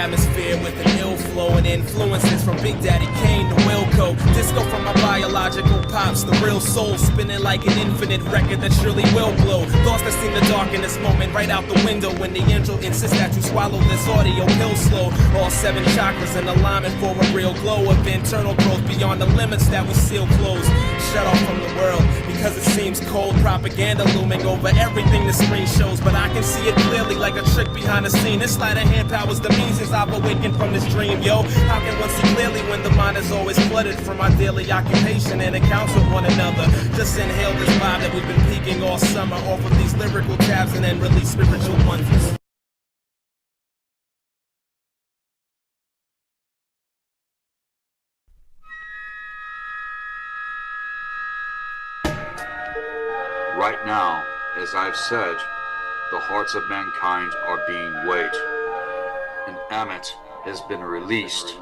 atmosphere with an ill flow and influences from Big Daddy Kane to Wilco. Disco from my biological pops, the real soul spinning like an infinite record that surely will blow. Thoughts that seem to darken this moment right out the window when the angel insists that you swallow this audio pill slow. All 7 chakras in alignment for a real glow of internal growth beyond the limits that we seal closed. Shut off from the world because it seems cold. Propaganda looming over everything the screen shows, but I can see it clearly like a trick behind the scene. This sleight of hand powers the means as I've awakened from this dream, yo. How can one see clearly when the mind is always flooded from our daily occupation and accounts with one another? Just inhale this vibe that we've been peaking all summer off of these lyrical tabs and then release spiritual wonders. Right now, as I've said, the hearts of mankind are being weighed. And Amenti has been released.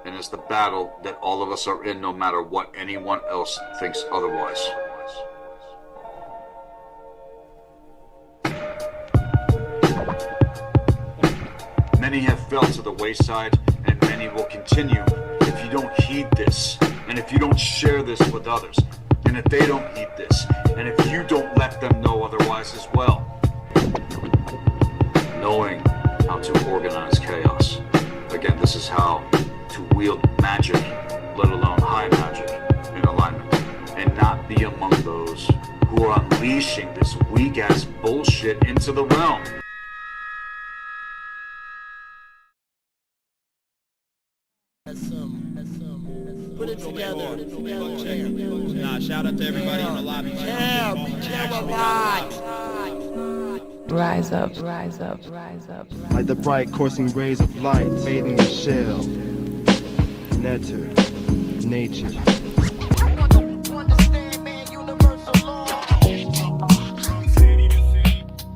And it's the battle that all of us are in, no matter what anyone else thinks otherwise. Many have fell to the wayside, and many will continue if you don't heed this, and if you don't share this with others, and if they don't heed this, and if you don't let them know otherwise as well. Knowing how to organize chaos. Again, this is how to wield magic, let alone high magic, in alignment, and not be among those who are unleashing this weak-ass bullshit into the realm. Put it together. Nah, shout out to everybody in the lobby. Rise up, rise up, rise up. Like the bright coursing rays of light fading the shell. Netter, nature.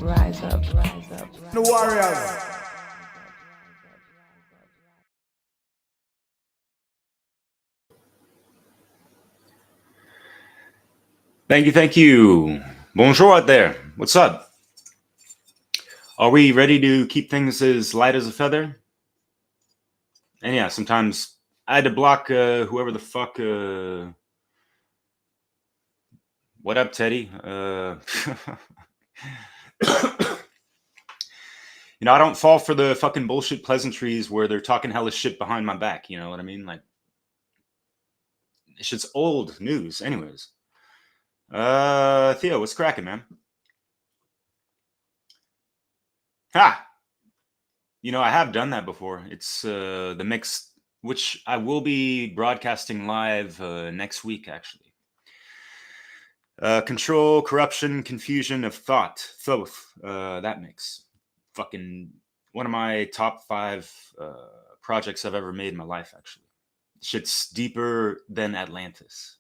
Rise up, rise up. The warriors. Thank you. Bonjour out there. What's up? Are we ready to keep things as light as a feather? And yeah, sometimes I had to block whoever the fuck. What up, Teddy? I don't fall for the fucking bullshit pleasantries where they're talking hella shit behind my back. You know what I mean? Like, this shit's old news. Anyways. Theo, what's cracking, man? Ha! I have done that before. It's the mix, which I will be broadcasting live next week, actually. Control, corruption, confusion of thought. Thoth, that mix. Fucking one of my top 5 projects I've ever made in my life, actually. Shit's deeper than Atlantis.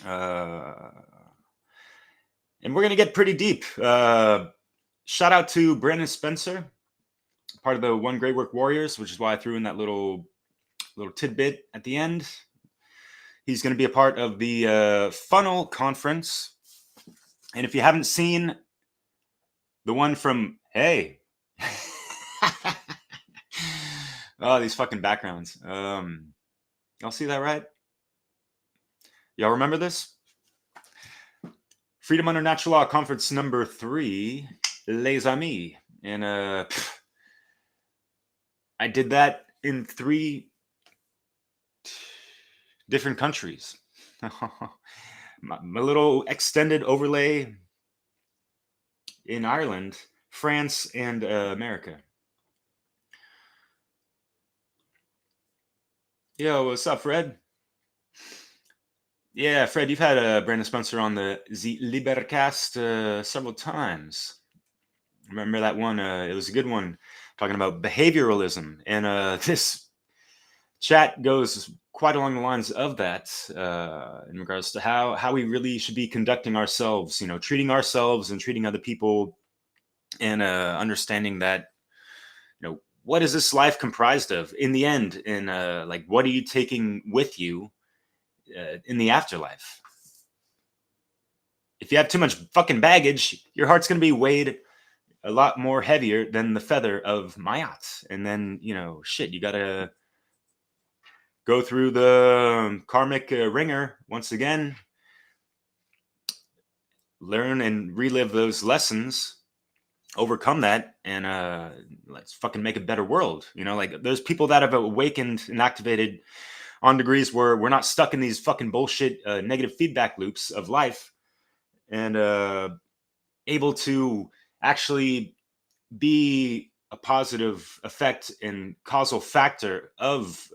And we're gonna get pretty deep. Shout out to Brandon Spencer, part of the One Great Work Warriors, which is why I threw in that little tidbit at the end. He's going to be a part of the Funnel Conference, and if you haven't seen the one from oh, these fucking backgrounds. Y'all see that, right? Y'all remember this? Freedom Under Natural Law Conference number 3, Les Amis. And I did that in 3 different countries. my little extended overlay in Ireland, France, and America. Yo, what's up, Fred? Yeah, Fred, you've had Brandon Spencer on the LIBERcast several times. Remember that one? It was a good one, talking about behavioralism. And this chat goes quite along the lines of that in regards to how we really should be conducting ourselves, treating ourselves and treating other people, and understanding that, what is this life comprised of in the end? And like, what are you taking with you in the afterlife? If you have too much fucking baggage, your heart's going to be weighed a lot more heavier than the feather of Maat. And then, shit, you gotta go through the karmic ringer once again, learn and relive those lessons, overcome that, and let's fucking make a better world. Like there's people that have awakened and activated on degrees where we're not stuck in these fucking bullshit negative feedback loops of life, and able to actually be a positive effect and causal factor of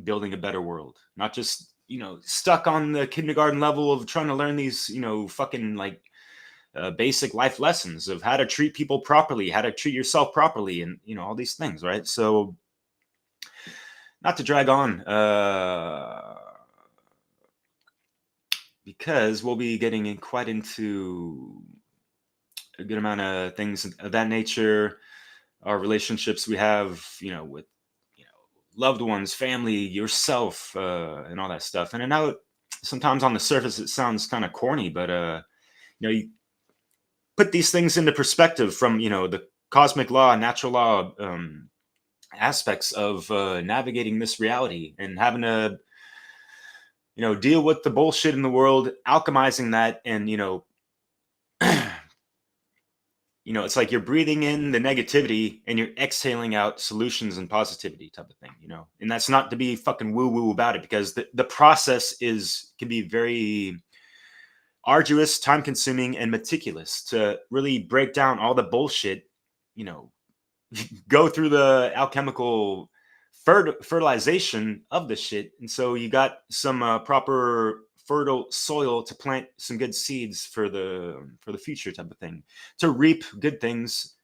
building a better world, not just stuck on the kindergarten level of trying to learn these fucking like basic life lessons of how to treat people properly, how to treat yourself properly, and all these things, right? So not to drag on, because we'll be getting quite into a good amount of things of that nature, our relationships we have, with loved ones, family, yourself, and all that stuff. And I know sometimes on the surface it sounds kind of corny, but you put these things into perspective from the cosmic law, natural law aspects of navigating this reality and having to deal with the bullshit in the world, alchemizing that, and it's like you're breathing in the negativity and you're exhaling out solutions and positivity type of thing, and that's not to be fucking woo woo about it, because the process can be very arduous, time consuming, and meticulous to really break down all the bullshit, go through the alchemical fertilization of the shit. And so you got some proper fertile soil to plant some good seeds for the future type of thing, to reap good things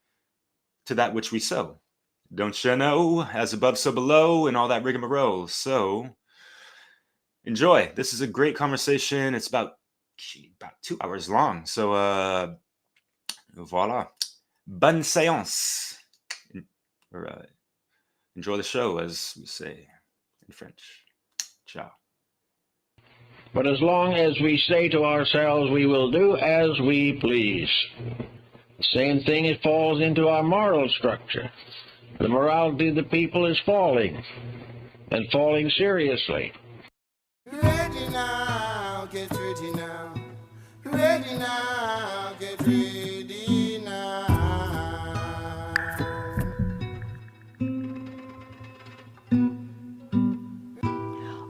to that which we sow. Don't you know, as above so below, and all that rigmarole. So enjoy. This is a great conversation. It's about 2 hours long. So voila. Bonne séance. Or enjoy the show, as we say in French. Ciao. But as long as we say to ourselves, we will do as we please, the same thing, it falls into our moral structure. The morality of the people is falling, and falling seriously. Ready now, get ready now. Ready now, get ready now.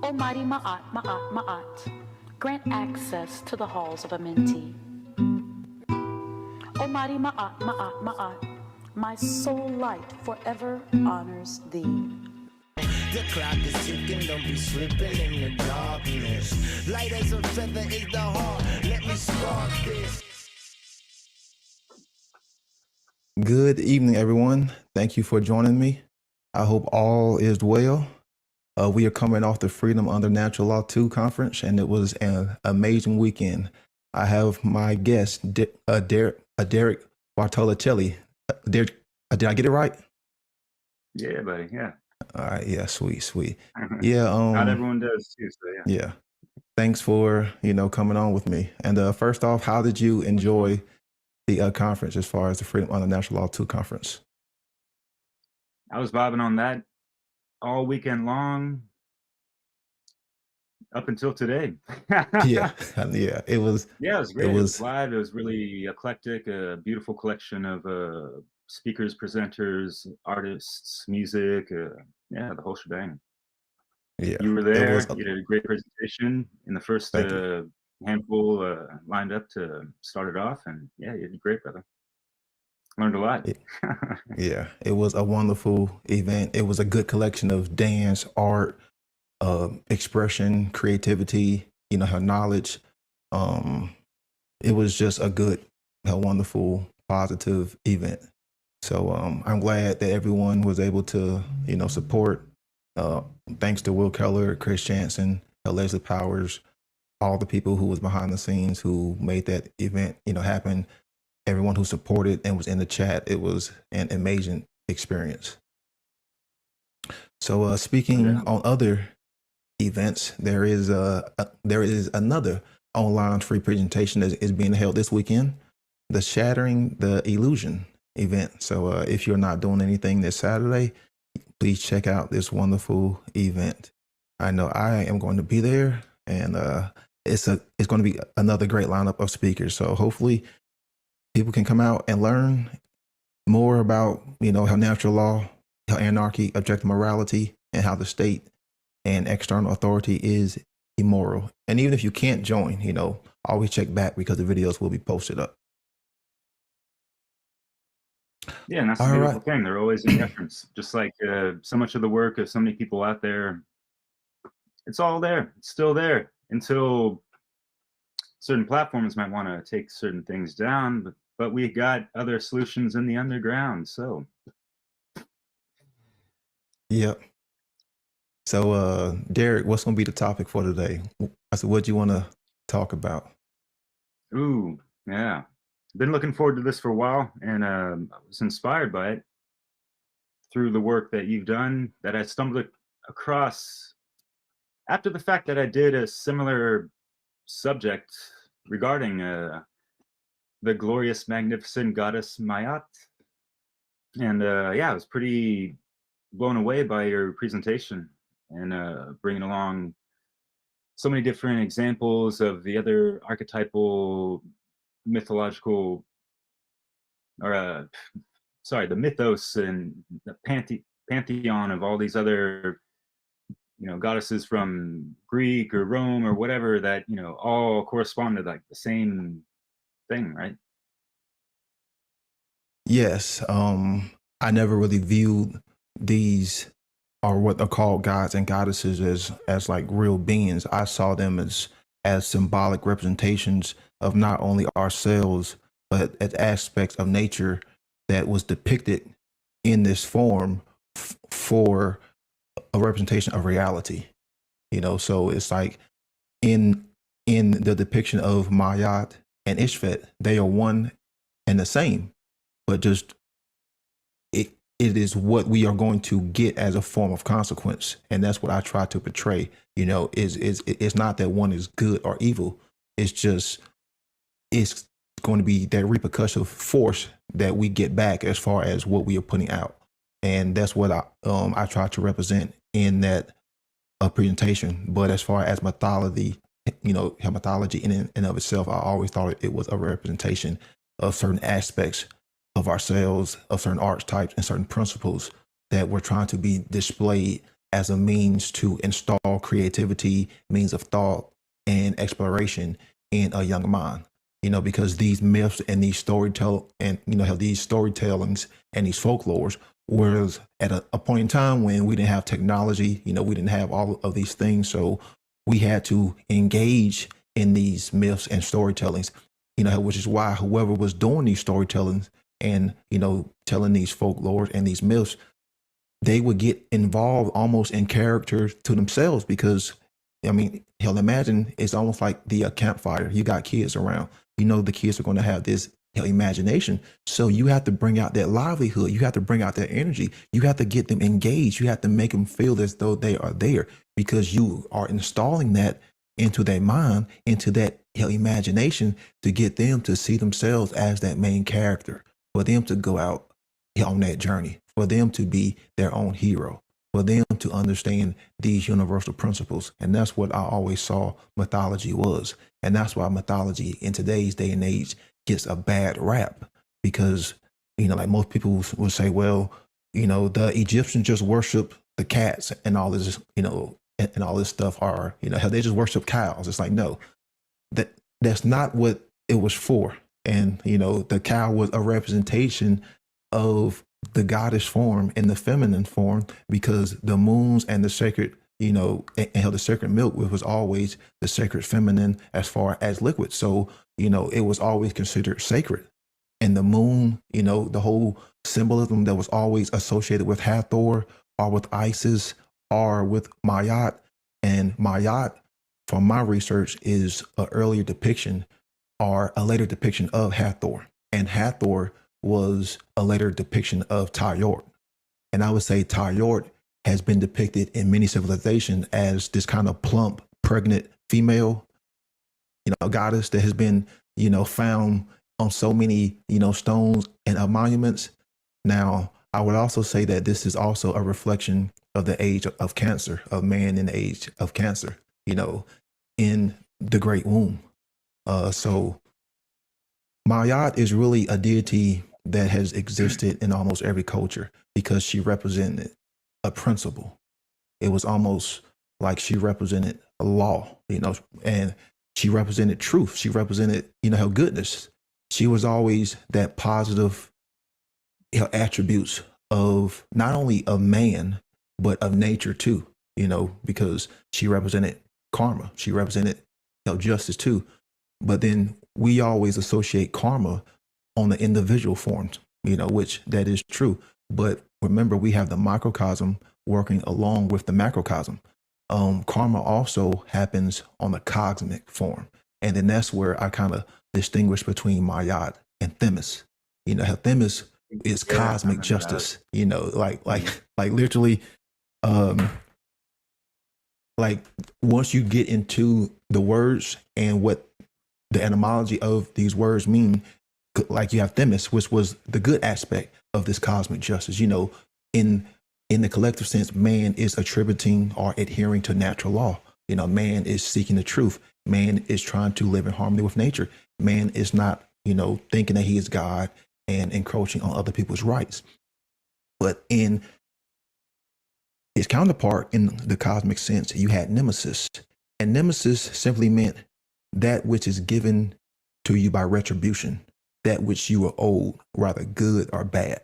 Almighty Maat, Maat, Maat, grant access to the halls of Amenti. Almighty Maat, Maat, Maat, my soul light forever honors thee. The clock is ticking, don't be slipping in the darkness. Light as a feather is the heart, let me spark this. Good evening, everyone. Thank you for joining me. I hope all is well. We are coming off the Freedom Under Natural Law 2 conference, and it was an amazing weekend. I have my guest, Derek Bartolocelli. Derek, did I get it right? Yeah, buddy. Yeah. All right. Yeah. Sweet. Yeah. Not everyone does too. So yeah. Yeah. Thanks for coming on with me. And first off, how did you enjoy the conference as far as the Freedom Under Natural Law 2 conference? I was vibing on that all weekend long up until today. Yeah. It was great. It was live. It was really eclectic, a beautiful collection of speakers, presenters, artists, music, the whole shebang. Yeah, you were there. You did a great presentation in the first handful lined up to start it off, and you did great, brother. Learned a lot. Yeah, it was a wonderful event. It was a good collection of dance, art, expression, creativity, her knowledge. It was just a wonderful, positive event. So I'm glad that everyone was able to, support. Thanks to Will Keller, Chris Jansen, Leslie Powers, all the people who was behind the scenes who made that event, happen. Everyone who supported and was in the chat. It was an amazing experience. So speaking on other events, there is another online free presentation that is being held this weekend. the Shattering the Illusion event. So if you're not doing anything this Saturday, please check out this wonderful event. I know I am going to be there, and it's going to be another great lineup of speakers. So hopefully people can come out and learn more about, how natural law, how anarchy, objective morality, and how the state and external authority is immoral. And even if you can't join, always check back because the videos will be posted up. Yeah, and that's a All beautiful right. thing. They're always in reference. Just like so much of the work of so many people out there, it's all there. It's still there until certain platforms might want to take certain things down, but we got other solutions in the underground. So Yep. So, Derek, what's going to be the topic for today? I said, what do you want to talk about? ooh, yeah. Been looking forward to this for a while, and I was inspired by it through the work that you've done, that I stumbled across after the fact that I did a similar subject regarding the glorious, magnificent goddess Maat. And yeah, I was pretty blown away by your presentation and bringing along so many different examples of the other archetypal mythological, or the mythos and the pantheon of all these other goddesses from Greek or Rome or whatever, that all correspond to like the same thing, right? Yes. I never really viewed these, or what are called gods and goddesses, as like real beings. I saw them as symbolic representations of not only ourselves, but as aspects of nature that was depicted in this form for a representation of reality. So it's like in the depiction of Maat and Ishfet, they are one and the same, but just it is what we are going to get as a form of consequence. And that's what I try to portray. It's not that one is good or evil. It's just, it's going to be that repercussion force that we get back as far as what we are putting out. And that's what I try to represent in that presentation. But as far as mythology, mythology in and of itself, I always thought it was a representation of certain aspects of ourselves, of certain archetypes and certain principles that were trying to be displayed as a means to install creativity, means of thought and exploration in a young mind. Because these myths and these these storytellings and these folklores was at a point in time when we didn't have technology, we didn't have all of these things. So we had to engage in these myths and storytellings, which is why whoever was doing these storytellings and, telling these folklores and these myths, they would get involved almost in character to themselves. Because, hell, imagine it's almost like the campfire. You got kids around, the kids are going to have this imagination. So you have to bring out that livelihood. You have to bring out that energy. You have to get them engaged. You have to make them feel as though they are there, because you are installing that into their mind, into that imagination, to get them to see themselves as that main character, for them to go out on that journey, for them to be their own hero, for them to understand these universal principles. And that's what I always saw mythology was. And that's why mythology in today's day and age gets a bad rap, because, like most people will say, well, the Egyptians just worship the cats and all this, and all this stuff, are, how they just worship cows. It's like, no, that's not what it was for. And, the cow was a representation of the goddess form in the feminine form, because the moons and the sacred, and how the sacred milk was always the sacred feminine as far as liquid. So, it was always considered sacred. And the moon, the whole symbolism that was always associated with Hathor or with Isis or with Maat. And Maat, from my research, is an earlier depiction or a later depiction of Hathor. And Hathor was a later depiction of Tyort. And I would say Tyort has been depicted in many civilizations as this kind of plump, pregnant female, goddess that has been, found on so many, stones and monuments. Now, I would also say that this is also a reflection of the age of cancer, of man in the age of cancer, in the great womb. So Mayat is really a deity that has existed in almost every culture because she represented a principle. It was almost like she represented a law, and she represented truth. She represented, her goodness. She was always that positive, attributes of not only of man, but of nature too, because she represented karma. She represented, justice too. But then we always associate karma on the individual forms, which that is true. But remember, we have the microcosm working along with the macrocosm. Karma also happens on the cosmic form. And then that's where I kind of distinguish between Mayat and Themis. How Themis is cosmic justice, like literally, like once you get into the words and what the etymology of these words mean, like you have Themis, which was the good aspect of this cosmic justice. In the collective sense, man is attributing or adhering to natural law. Man is seeking the truth. Man is trying to live in harmony with nature. Man is not, thinking that he is God and encroaching on other people's rights. But in his counterpart in the cosmic sense, you had nemesis. And nemesis simply meant that which is given to you by retribution, that which you are owed, rather good or bad.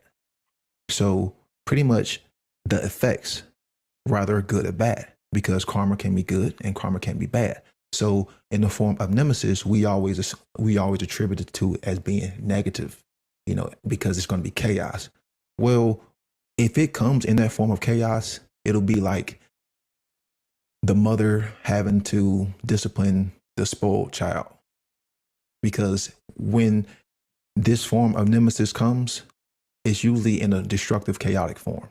So pretty much the effects, rather good or bad, because karma can be good and karma can be bad. So in the form of nemesis, we always attribute it to as being negative, because it's going to be chaos. Well, if it comes in that form of chaos, it'll be like the mother having to discipline the spoiled child. Because when this form of nemesis comes, it's usually in a destructive, chaotic form.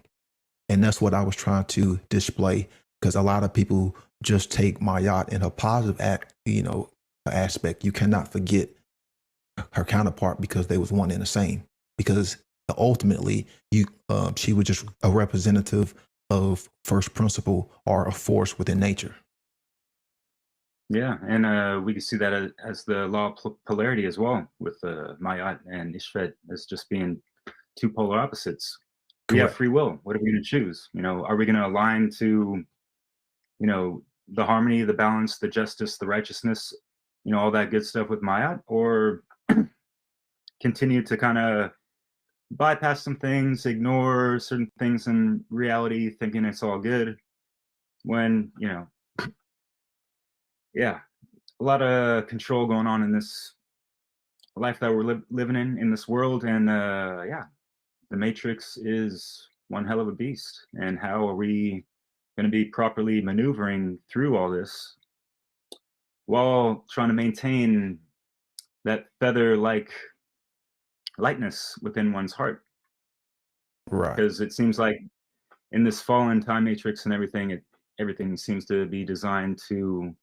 And that's what I was trying to display, because a lot of people just take Mayat in her positive aspect. You cannot forget her counterpart because they was one and the same. Because ultimately, she was just a representative of first principle or a force within nature. Yeah, and we can see that as the law of polarity as well, with Maat and Ishfet as just being two polar opposites. We have free will. What are we going to choose? Are we going to align to, the harmony, the balance, the justice, the righteousness, all that good stuff with Maat, or continue to kind of bypass some things, ignore certain things in reality, thinking it's all good, when, yeah, a lot of control going on in this life that we're living in this world. And yeah, the Matrix is one hell of a beast. And how are we going to be properly maneuvering through all this while trying to maintain that feather-like lightness within one's heart? Right. Because it seems like in this fallen time matrix and everything, everything seems to be designed to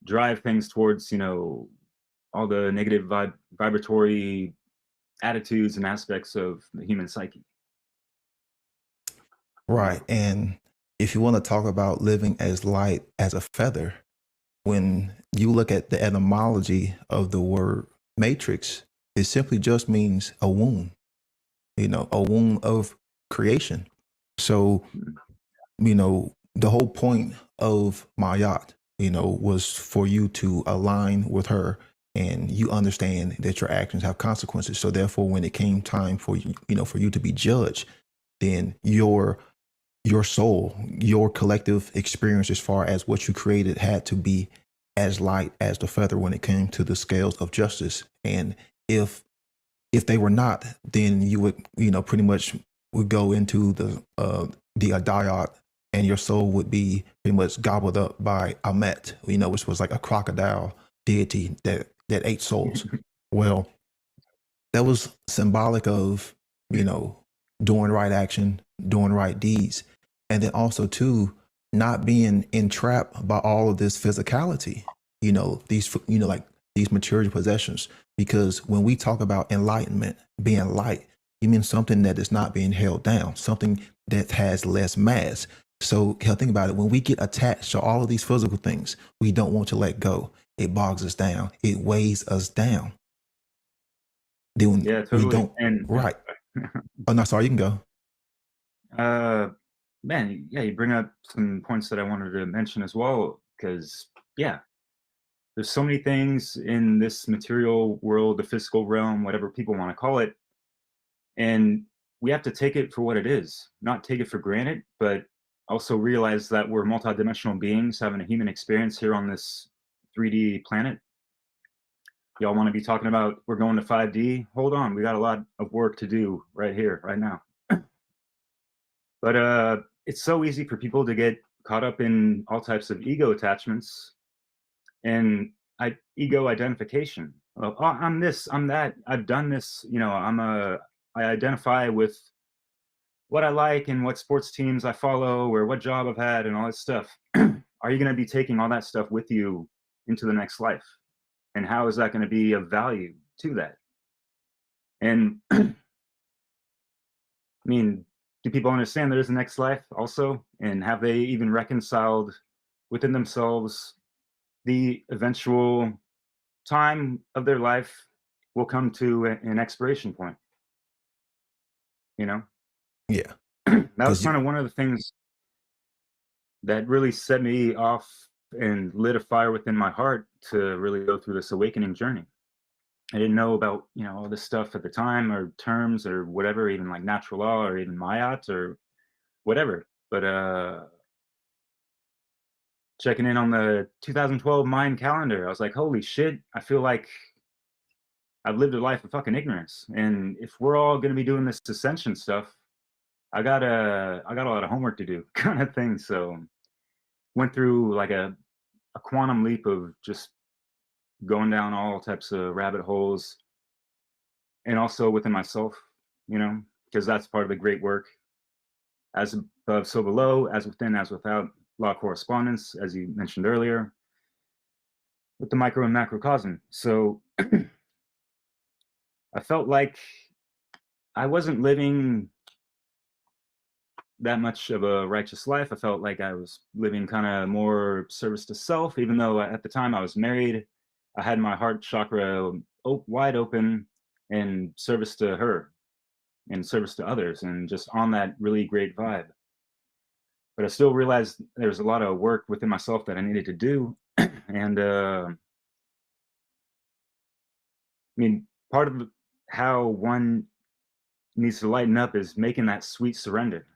drive things towards, all the negative vibratory attitudes and aspects of the human psyche. Right. And if you want to talk about living as light as a feather, when you look at the etymology of the word matrix, it simply just means a womb, a womb of creation. So, the whole point of Mayat, was for you to align with her, and you understand that your actions have consequences. So therefore, when it came time for you, for you to be judged, then your soul, your collective experience as far as what you created had to be as light as the feather when it came to the scales of justice. And if they were not, then you would, pretty much would go into the Adayat, and your soul would be pretty much gobbled up by Amet, which was like a crocodile deity that ate souls. Well, that was symbolic of, doing right action, doing right deeds. And then also too, not being entrapped by all of this physicality, these, like these material possessions. Because when we talk about enlightenment, being light, you mean something that is not being held down, something that has less mass. So think about it. When we get attached to all of these physical things, we don't want to let go. It bogs us down. It weighs us down. Then Yeah, totally. we don't. And Right. Oh, no, sorry. You can go. Man, yeah, you bring up some points that I wanted to mention as well, because yeah, there's so many things in this material world, the physical realm, whatever people want to call it, and we have to take it for what it is, not take it for granted, but also realize that we're multidimensional beings having a human experience here on this 3D planet. Y'all want to be talking about we're going to 5D? Hold on, we got a lot of work to do right here, right now. But it's so easy for people to get caught up in all types of ego attachments and ego identification. Oh, I'm this, I'm that, I've done this, you know, I identify with what I like and what sports teams I follow or what job I've had and all that stuff. Are you going to be taking all that stuff with you into the next life? And how is that going to be of value to that? And I mean, do people understand there is a next life also? And have they even reconciled within themselves the eventual time of their life will come to an expiration point? You know? Yeah. That was kind of one of the things that really set me off and lit a fire within my heart to really go through this awakening journey. I didn't know about, you know, all this stuff at the time, or terms or whatever, even like natural law or even Maat or whatever. But checking in on the 2012 Mayan calendar, I was like, holy shit, I feel like I've lived a life of fucking ignorance. And if we're all going to be doing this ascension stuff, I got a lot of homework to do, kind of thing. So went through like a quantum leap of just going down all types of rabbit holes, and also within myself, you know, because that's part of the great work. As above, so below, as within, as without, law of correspondence, as you mentioned earlier, with the micro and macrocosm. So I felt like I wasn't living that much of a righteous life. I felt like I was living kind of more service to self, even though at the time I was married. I had my heart chakra wide open in service to her and service to others, and just on that really great vibe. But I still realized there's a lot of work within myself that I needed to do. And I mean, part of how one needs to lighten up is making that sweet surrender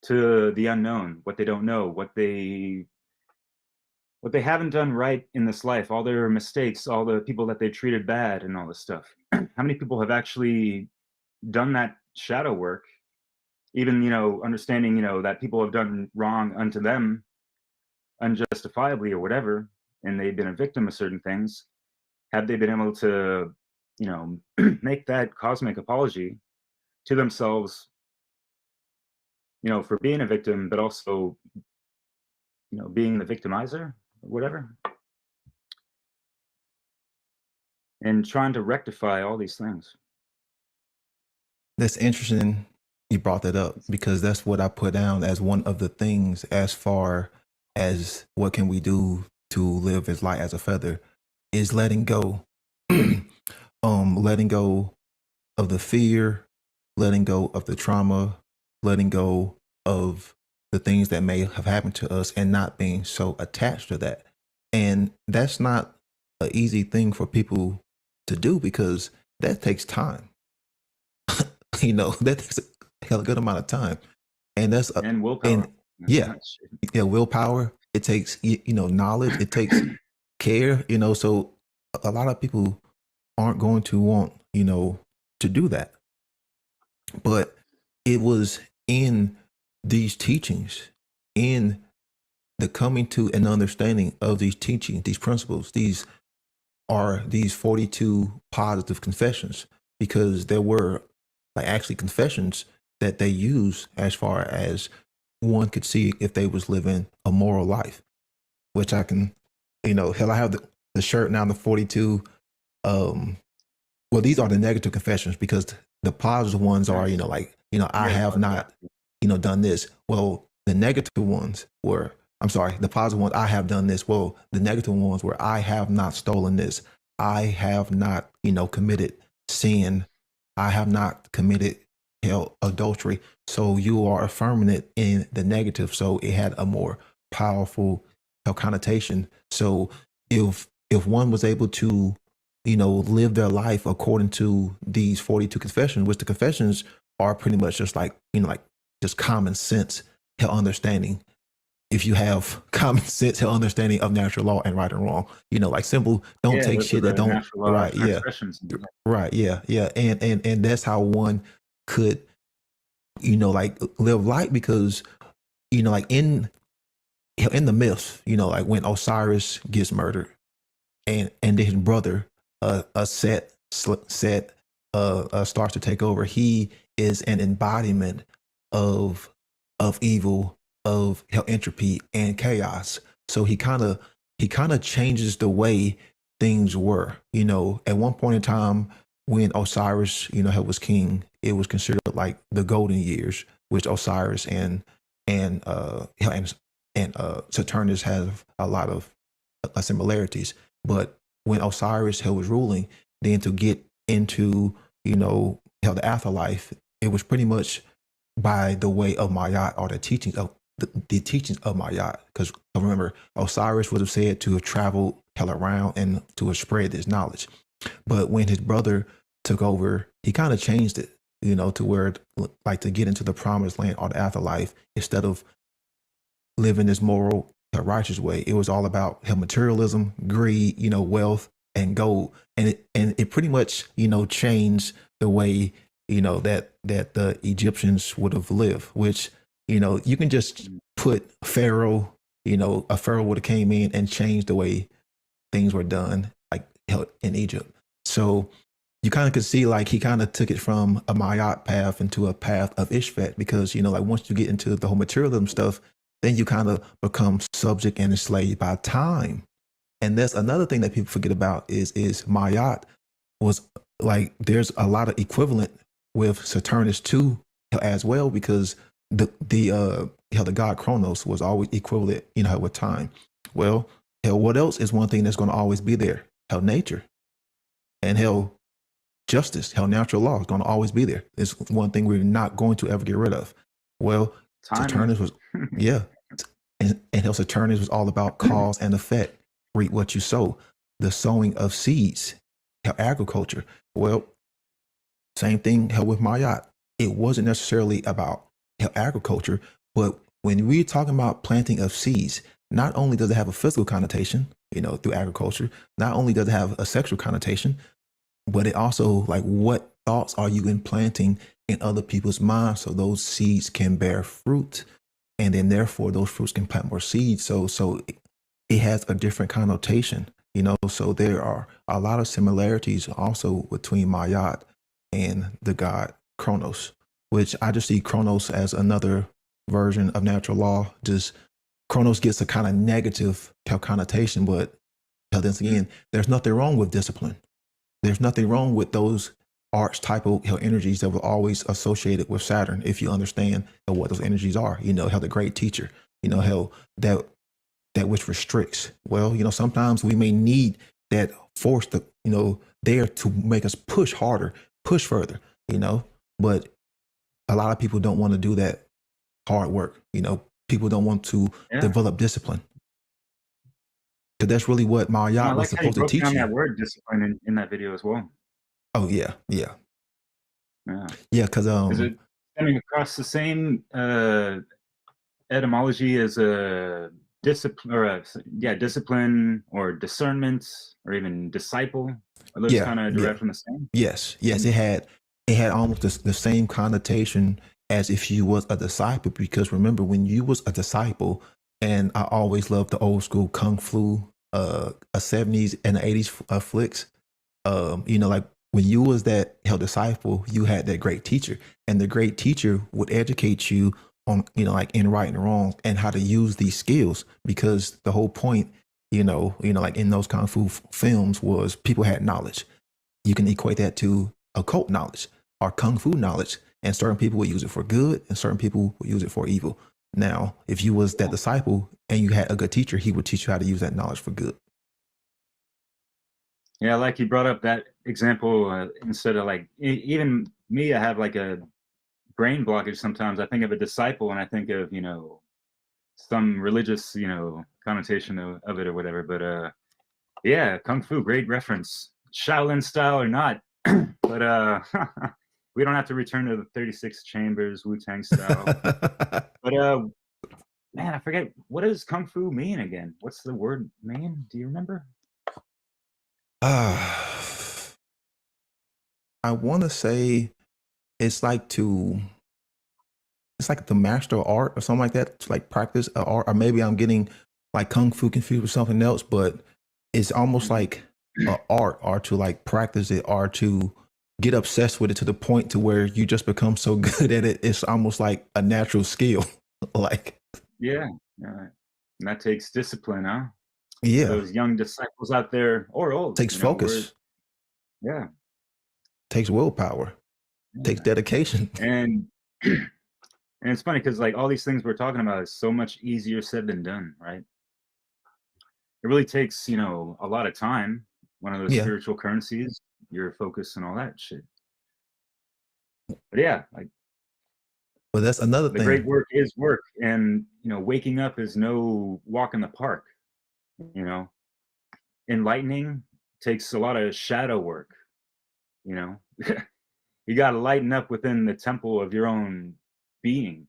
to the unknown, what they don't know, what they haven't done right in this life, all their mistakes, all the people that they treated bad and all this stuff. How many people have actually done that shadow work, even, you know, understanding, you know, that people have done wrong unto them unjustifiably or whatever, and they've been a victim of certain things? Have they been able to, you know, make that cosmic apology to themselves, you know, for being a victim, but also, you know, being the victimizer or whatever, and trying to rectify all these things? That's interesting you brought that up, because that's what I put down as one of the things as far as what can we do to live as light as a feather, is letting go. Letting go of the fear, letting go of the trauma, letting go of the things that may have happened to us, and not being so attached to that. And that's not an easy thing for people to do, because that takes time. You know, that takes a hell of a good amount of time. And that's and willpower. And yeah, willpower. It takes, you know, knowledge. It takes care, you know. So a lot of people aren't going to want, you know, to do that. But it was in these teachings, in the coming to an understanding of these teachings, these principles, these are these 42 positive confessions, because there were like actually confessions that they use as far as one could see if they was living a moral life, which I can, you know, hell, I have the shirt now, the 42. Well, these are the negative confessions because the positive ones are, I have not, done this. Well, the negative ones were, I'm sorry, the positive ones, I have done this. Well, the negative ones were, I have not stolen this. I have not, committed sin. I have not committed adultery. So you are affirming it in the negative. So it had a more powerful connotation. So if one was able to, live their life according to these 42 confessions, which the confessions are pretty much just like, just common sense, understanding. If you have common sense, understanding of natural law and right and wrong, like simple, don't take shit that don't, right. Yeah. Right. Yeah. Yeah. And that's how one could, live life because, in the myths, when Osiris gets murdered and his brother, Set starts to take over. He is an embodiment of evil, of entropy and chaos. So he kind of changes the way things were. At one point in time when Osiris, was king, it was considered like the golden years, which Osiris and Saturnus have a lot of similarities. But when Osiris was ruling, then to get into, the afterlife, it was pretty much by the way of Maat, or the teachings of the teachings of Maat. Because remember, Osiris was said to have traveled around and to have spread this knowledge. But when his brother took over, he kind of changed it, to where like to get into the promised land or the afterlife, instead of living this moral, righteous way, it was all about materialism, greed, wealth and gold. And it pretty much, changed the way, that the Egyptians would have lived, which, you can just put Pharaoh, a Pharaoh would have came in and changed the way things were done, like in Egypt. So you kind of could see like he kind of took it from a Maat path into a path of Ishfet, because, like once you get into the whole materialism stuff, then you kind of become subject and enslaved by time. And that's another thing that people forget about is Maat was like, there's a lot of equivalent with Saturnus too as well, because the god Kronos was always equivalent, with time. Well, what else is one thing that's going to always be there? Nature. And justice, natural law is going to always be there. It's one thing we're not going to ever get rid of. Well, Saturnus was, yeah. And Saturnus was all about cause and effect. Reap what you sow. The sowing of seeds, agriculture. Well, same thing with Maat. It wasn't necessarily about agriculture, but when we're talking about planting of seeds, not only does it have a physical connotation, through agriculture, not only does it have a sexual connotation, but it also, like, what thoughts are you implanting in other people's minds so those seeds can bear fruit, and then therefore those fruits can plant more seeds. So it has a different connotation, so there are a lot of similarities also between Maat and the god Kronos, which I just see Kronos as another version of natural law. Just Kronos gets a kind of negative connotation, but then again, there's nothing wrong with discipline. There's nothing wrong with those archetypal energies that were always associated with Saturn, if you understand what those energies are. The great teacher, that which restricts. Well, sometimes we may need that force to, there to make us push harder, push further, but a lot of people don't want to do that hard work. People don't want to develop discipline. Because that's really what Maat was supposed to teach you. That word discipline in that video as well. Oh yeah. Because is it coming across the same etymology as a discipline, or discipline, or discernment, or even disciple? Are those kind of derived from the same? Yes. It had almost the same connotation as if you was a disciple, because remember, when you was a disciple, and I always loved the old school kung fu, a 70s and 80s flicks. Like when you was that disciple, you had that great teacher, and the great teacher would educate you on, like in right and wrong and how to use these skills, because the whole point Like in those kung fu films was people had knowledge. You can equate that to occult knowledge or kung fu knowledge, and certain people would use it for good and certain people would use it for evil. Now, if you was that disciple and you had a good teacher, he would teach you how to use that knowledge for good. Yeah, like you brought up that example, instead of like, even me, I have like a brain blockage sometimes. I think of a disciple and I think of, some religious, connotation of it or whatever. But yeah, Kung Fu, great reference. Shaolin style or not. But we don't have to return to the 36 chambers, Wu-Tang style. But man, I forget, what does Kung Fu mean again? What's the word mean? Do you remember? I want to say it's like to master art or something like that, to like practice a art, or maybe I'm getting like kung fu confused with something else, but it's almost like an art, or to like practice it, or to get obsessed with it to the point to where you just become so good at it. It's almost like a natural skill. Like, Yeah. And that takes discipline, huh? yeah, Those young disciples out there, or old, takes focus, yeah, takes willpower, takes dedication. and and it's funny because like all these things we're talking about is so much easier said than done, right? It really takes, a lot of time. One of those Yeah. spiritual currencies, your focus and all that shit. But yeah, like, But that's another the thing. great work is work, and waking up is no walk in the park. Enlightening takes a lot of shadow work. You got to lighten up within the temple of your own being.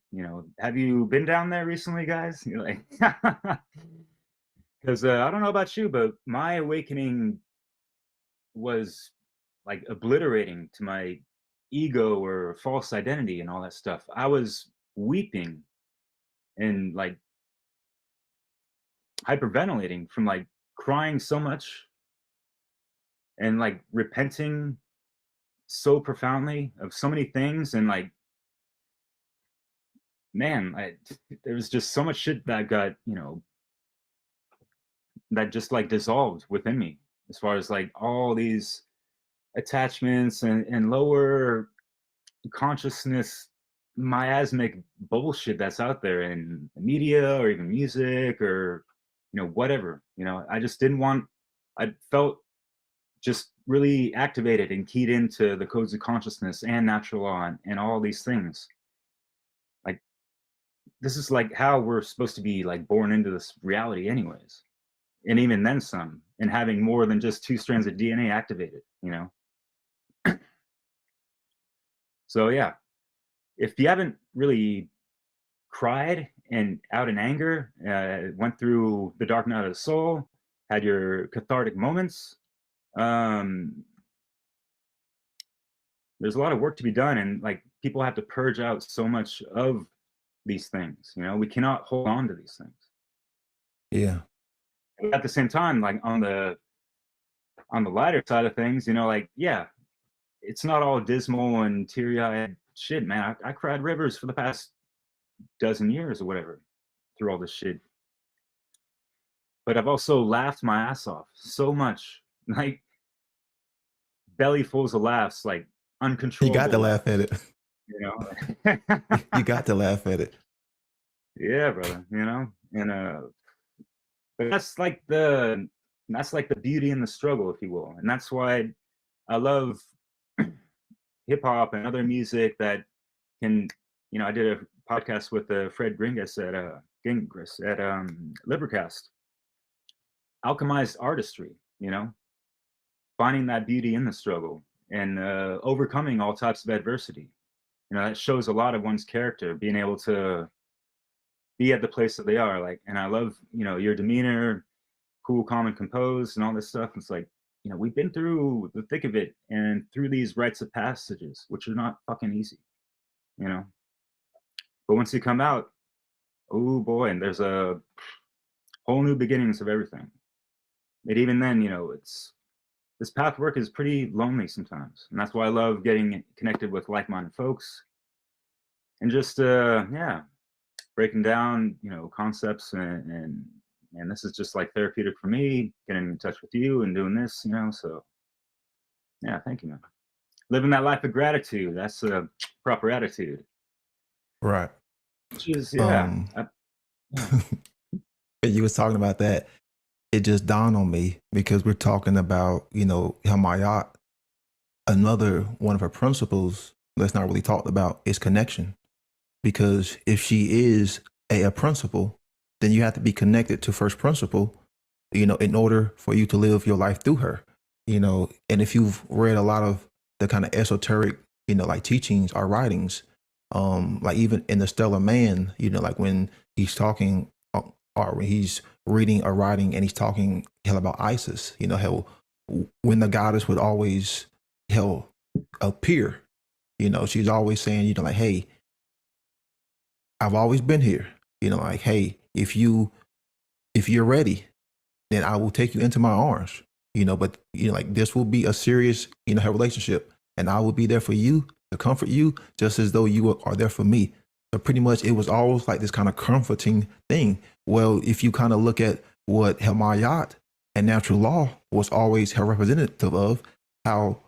Have you been down there recently, guys? You're like, because I don't know about you, but my awakening was like obliterating to my ego or false identity and all that stuff. I was weeping and like hyperventilating from like crying so much and like repenting so profoundly of so many things, and like, man, there was just so much shit that got, that just like dissolved within me, as far as like all these attachments and lower consciousness miasmic bullshit that's out there in the media or even music or whatever. I just didn't want, I felt just really activated and keyed into the codes of consciousness and natural law and all these things. Like, this is like how we're supposed to be like born into this reality anyways, and even then some, and having more than just 2 strands of DNA activated. So yeah, if you haven't really cried and out in anger, went through the dark night of the soul, had your cathartic moments, there's a lot of work to be done, and like people have to purge out so much of these things. We cannot hold on to these things. Yeah. At the same time, like on the lighter side of things, like, yeah, it's not all dismal and teary-eyed shit, man. I cried rivers for the past dozen years or whatever through all this shit. But I've also laughed my ass off so much, like bellyfuls of laughs, like uncontrollable. You got to laugh at it. You got to laugh at it. Yeah, brother. And but that's like the beauty in the struggle, if you will, and that's why I love hip hop and other music that can, I did a podcast with Fred Gringas at LIBERcast. Alchemized artistry, finding that beauty in the struggle and overcoming all types of adversity. That shows a lot of one's character, being able to be at the place that they are. Like, and I love, your demeanor, cool, calm, and composed, and all this stuff. It's like, we've been through the thick of it and through these rites of passages, which are not fucking easy, But once you come out, oh boy, and there's a whole new beginnings of everything. And even then, this path work is pretty lonely sometimes. And that's why I love getting connected with like-minded folks and just, breaking down, concepts and and this is just like therapeutic for me, getting in touch with you and doing this, you know. So yeah, thank you, man. Living that life of gratitude, that's a proper attitude. Right. Which is, yeah. You was talking about that. It just dawned on me because we're talking about, you know, Hamayat. Another one of her principles that's not really talked about is connection. Because if she is a principle, then you have to be connected to first principle, you know, in order for you to live your life through her, you know. And if you've read a lot of the kind of esoteric, you know, like teachings or writings, like even in the Stellar Man, you know, like when he's talking or when he's reading or writing and he's talking hell about Isis, you know, hell, when the goddess would always hell appear, you know, she's always saying, you know, like, hey, I've always been here, you know, like, hey, if you're ready, then I will take you into my arms, you know, but you know, like this will be a serious, you know, relationship, and I will be there for you to comfort you just as though you are there for me. So pretty much it was always like this kind of comforting thing. Well, if you kind of look at what Hamayat and natural law was always her representative of, how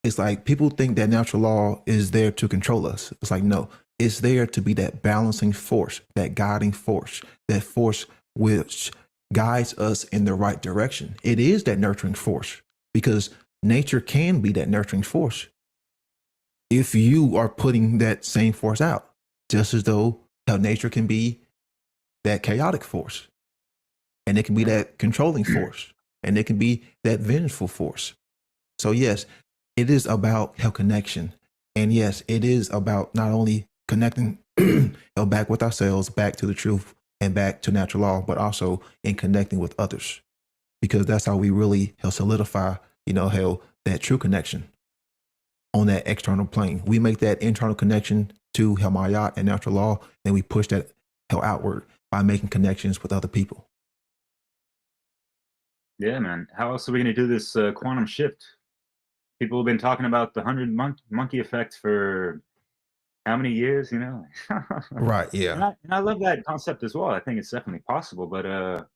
it's like people think that natural law is there to control us. It's like, no, it's there to be that balancing force, that guiding force, that force which guides us in the right direction. It is that nurturing force because nature can be that nurturing force if you are putting that same force out, just as though how nature can be that chaotic force, and it can be that controlling force, and it can be that vengeful force. So yes, it is about how connection. And yes, it is about not only connecting back with ourselves, back to the truth and back to natural law, but also in connecting with others. Because that's how we really help solidify, you know, how that true connection on that external plane. We make that internal connection to Hamayat and natural law, and we push that hell outward by making connections with other people. Yeah, man. How else are we going to do this quantum shift? People have been talking about the 100 monkey effect for how many years, you know? Right, yeah. And I love that concept as well. I think it's definitely possible. But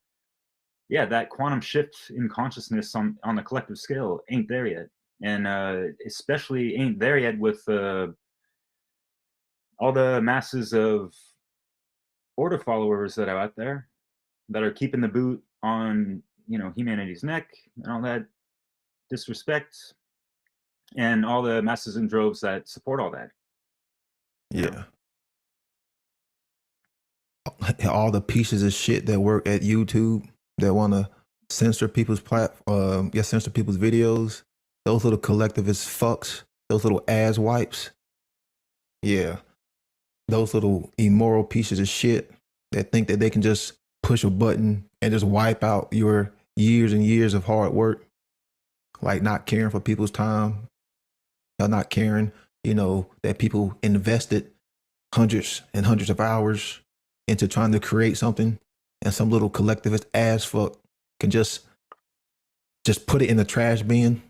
yeah, that quantum shift in consciousness on the collective scale ain't there yet. And especially ain't there yet with all the masses of order followers that are out there that are keeping the boot on, you know, humanity's neck and all that disrespect, and all the masses and droves that support all that. Yeah. All the pieces of shit that work at YouTube that want to censor people's censor people's videos. Those little collectivist fucks, those little ass wipes. Yeah. Those little immoral pieces of shit that think that they can just push a button and just wipe out your years and years of hard work. Like not caring for people's time, or not caring, you know, that people invested hundreds and hundreds of hours into trying to create something, and some little collectivist ass fuck can just put it in the trash bin.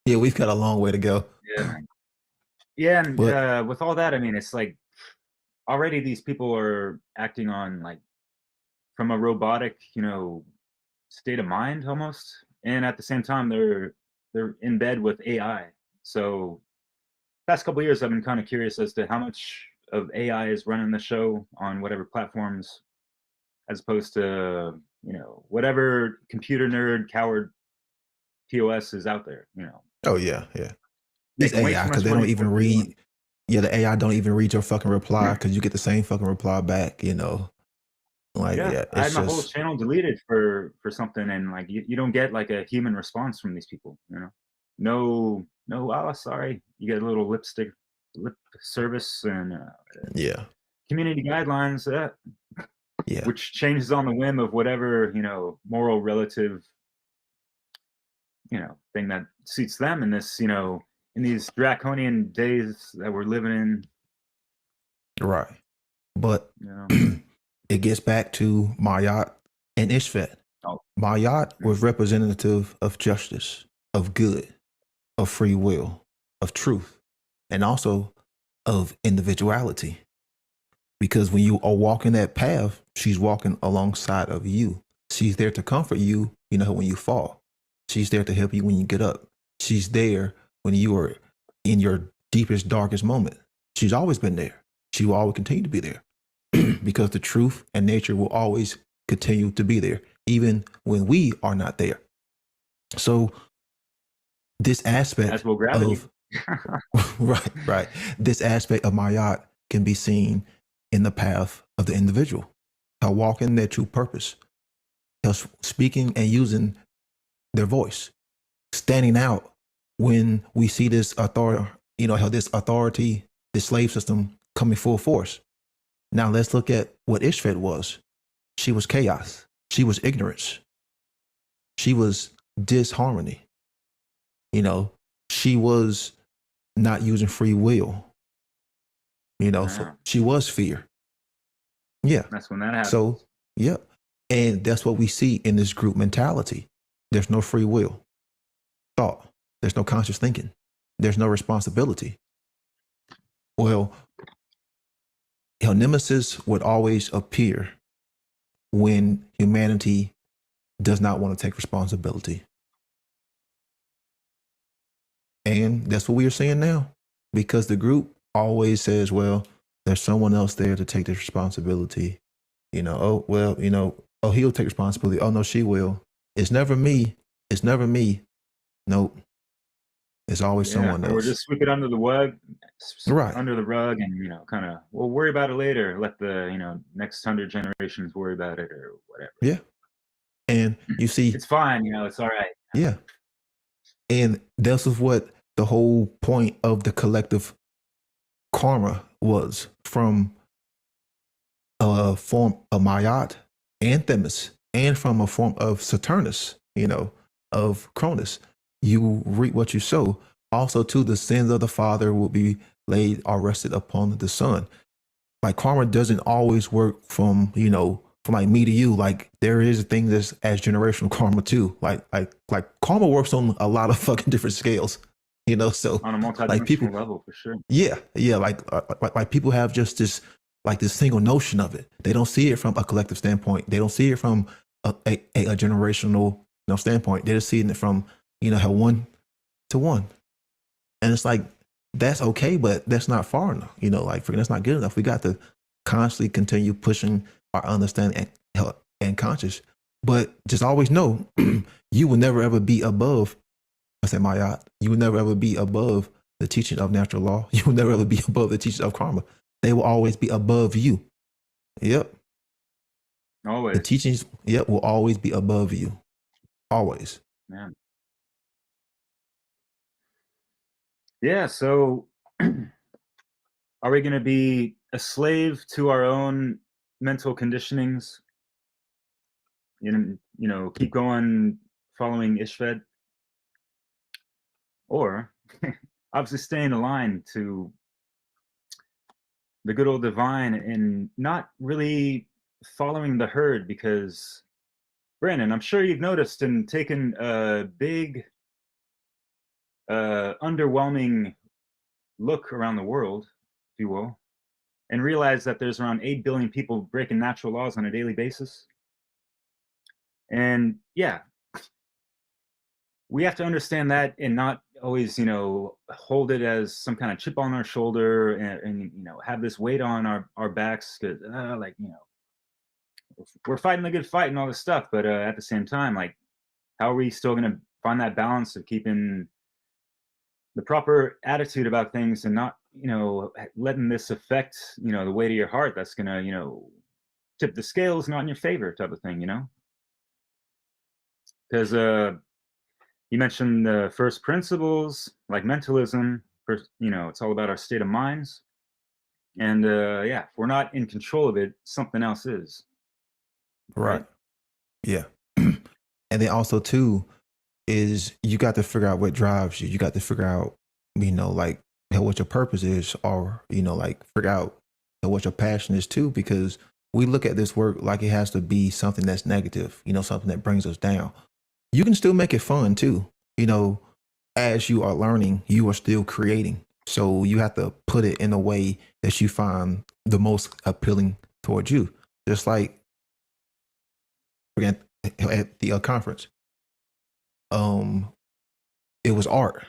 Yeah, we've got a long way to go. Yeah. Yeah, and with all that, I mean, it's like already these people are acting on like from a robotic, you know, state of mind almost, and at the same time they're in bed with AI. So past couple of years, I've been kind of curious as to how much of AI is running the show on whatever platforms, as opposed to, you know, whatever computer nerd coward POS is out there, you know. Oh yeah, yeah. It's AI because they don't even read. Yeah, the AI don't even read your fucking reply because you get the same fucking reply back. You know, like yeah, I had my whole channel deleted for something, and like you don't get like a human response from these people. You know, no, oh sorry, you get a little lip service and yeah, community guidelines yeah, which changes on the whim of whatever, you know, moral relative, you know, thing that suits them in this, you know, in these draconian days that we're living in. Right. But you know, it gets back to Maat and Ishfet. Maat was representative of justice, of good, of free will, of truth, and also of individuality. Because when you are walking that path, she's walking alongside of you. She's there to comfort you, when you fall. She's there to help you when you get up. She's there when you are in your deepest, darkest moment. She's always been there. She will always continue to be there because the truth and nature will always continue to be there, even when we are not there. So this aspect As will gravity. of right. This aspect of Mayat can be seen in the path of the individual, how walking their true purpose, how speaking and using their voice, standing out when we see this authority, how this authority, this slave system coming full force. Now let's look at what Ishfet was. She was chaos. She was ignorance. She was disharmony. She was not using free will. So she was fear. Yeah. That's when that happens. So, yeah. And that's what we see in this group mentality. There's no free will, thought. There's no conscious thinking. There's no responsibility. Well, nemesis would always appear when humanity does not want to take responsibility. And that's what we are seeing now, because the group always says, well, there's someone else there to take this responsibility. He'll take responsibility. Oh, no, she will. It's never me. It's never me. Nope. It's always someone else. Or just sweep it under the rug, right? Under the rug, and kind of, we'll worry about it later. Let the next 100 generations worry about it or whatever. Yeah. And you see, it's fine. It's all right. Yeah. And this is what the whole point of the collective karma was, from a form of Mayat and Themis, and from a form of Saturnus, of Cronus. You reap what you sow. Also, too, the sins of the father will be laid or rested upon the son. Like, karma doesn't always work from like me to you. Like, there is a thing that's as generational karma too. Like karma works on a lot of fucking different scales. So on a multi-dimensional level, for sure. Yeah. Like people have just this single notion of it. They don't see it from a collective standpoint. They don't see it from a generational standpoint. They're just seeing it from how one to one. And it's like, that's okay, but that's not far enough. That's not good enough. We got to constantly continue pushing our understanding and conscious. But just always know, you will never ever be above, I said Mayat, you will never ever be above the teaching of natural law. You will never ever be above the teaching of karma. They will always be above you. Yep. Always. The teachings, will always be above you. Always. Man. Yeah, so are we going to be a slave to our own mental conditionings? Keep going following Ishfet? Or obviously staying aligned to the good old divine and not really following the herd? Because, Brandon, I'm sure you've noticed and taken a big underwhelming look around the world, if you will, and realize that there's around 8 billion people breaking natural laws on a daily basis. And we have to understand that and not always, hold it as some kind of chip on our shoulder and have this weight on our backs, because we're fighting the good fight and all this stuff. But at the same time, like, how are we still going to find that balance of keeping the proper attitude about things and not, letting this affect, the weight of your heart that's going to, tip the scales not in your favor type of thing, Because you mentioned the first principles, like mentalism. First, it's all about our state of minds. And if we're not in control of it, something else is. Right. Yeah. And then also too, is you got to figure out what drives you. You got to figure out, what your purpose is, or, figure out what your passion is too, because we look at this work like it has to be something that's negative, something that brings us down. You can still make it fun too. As you are learning, you are still creating. So you have to put it in a way that you find the most appealing towards you. Just like again at the conference, it was art,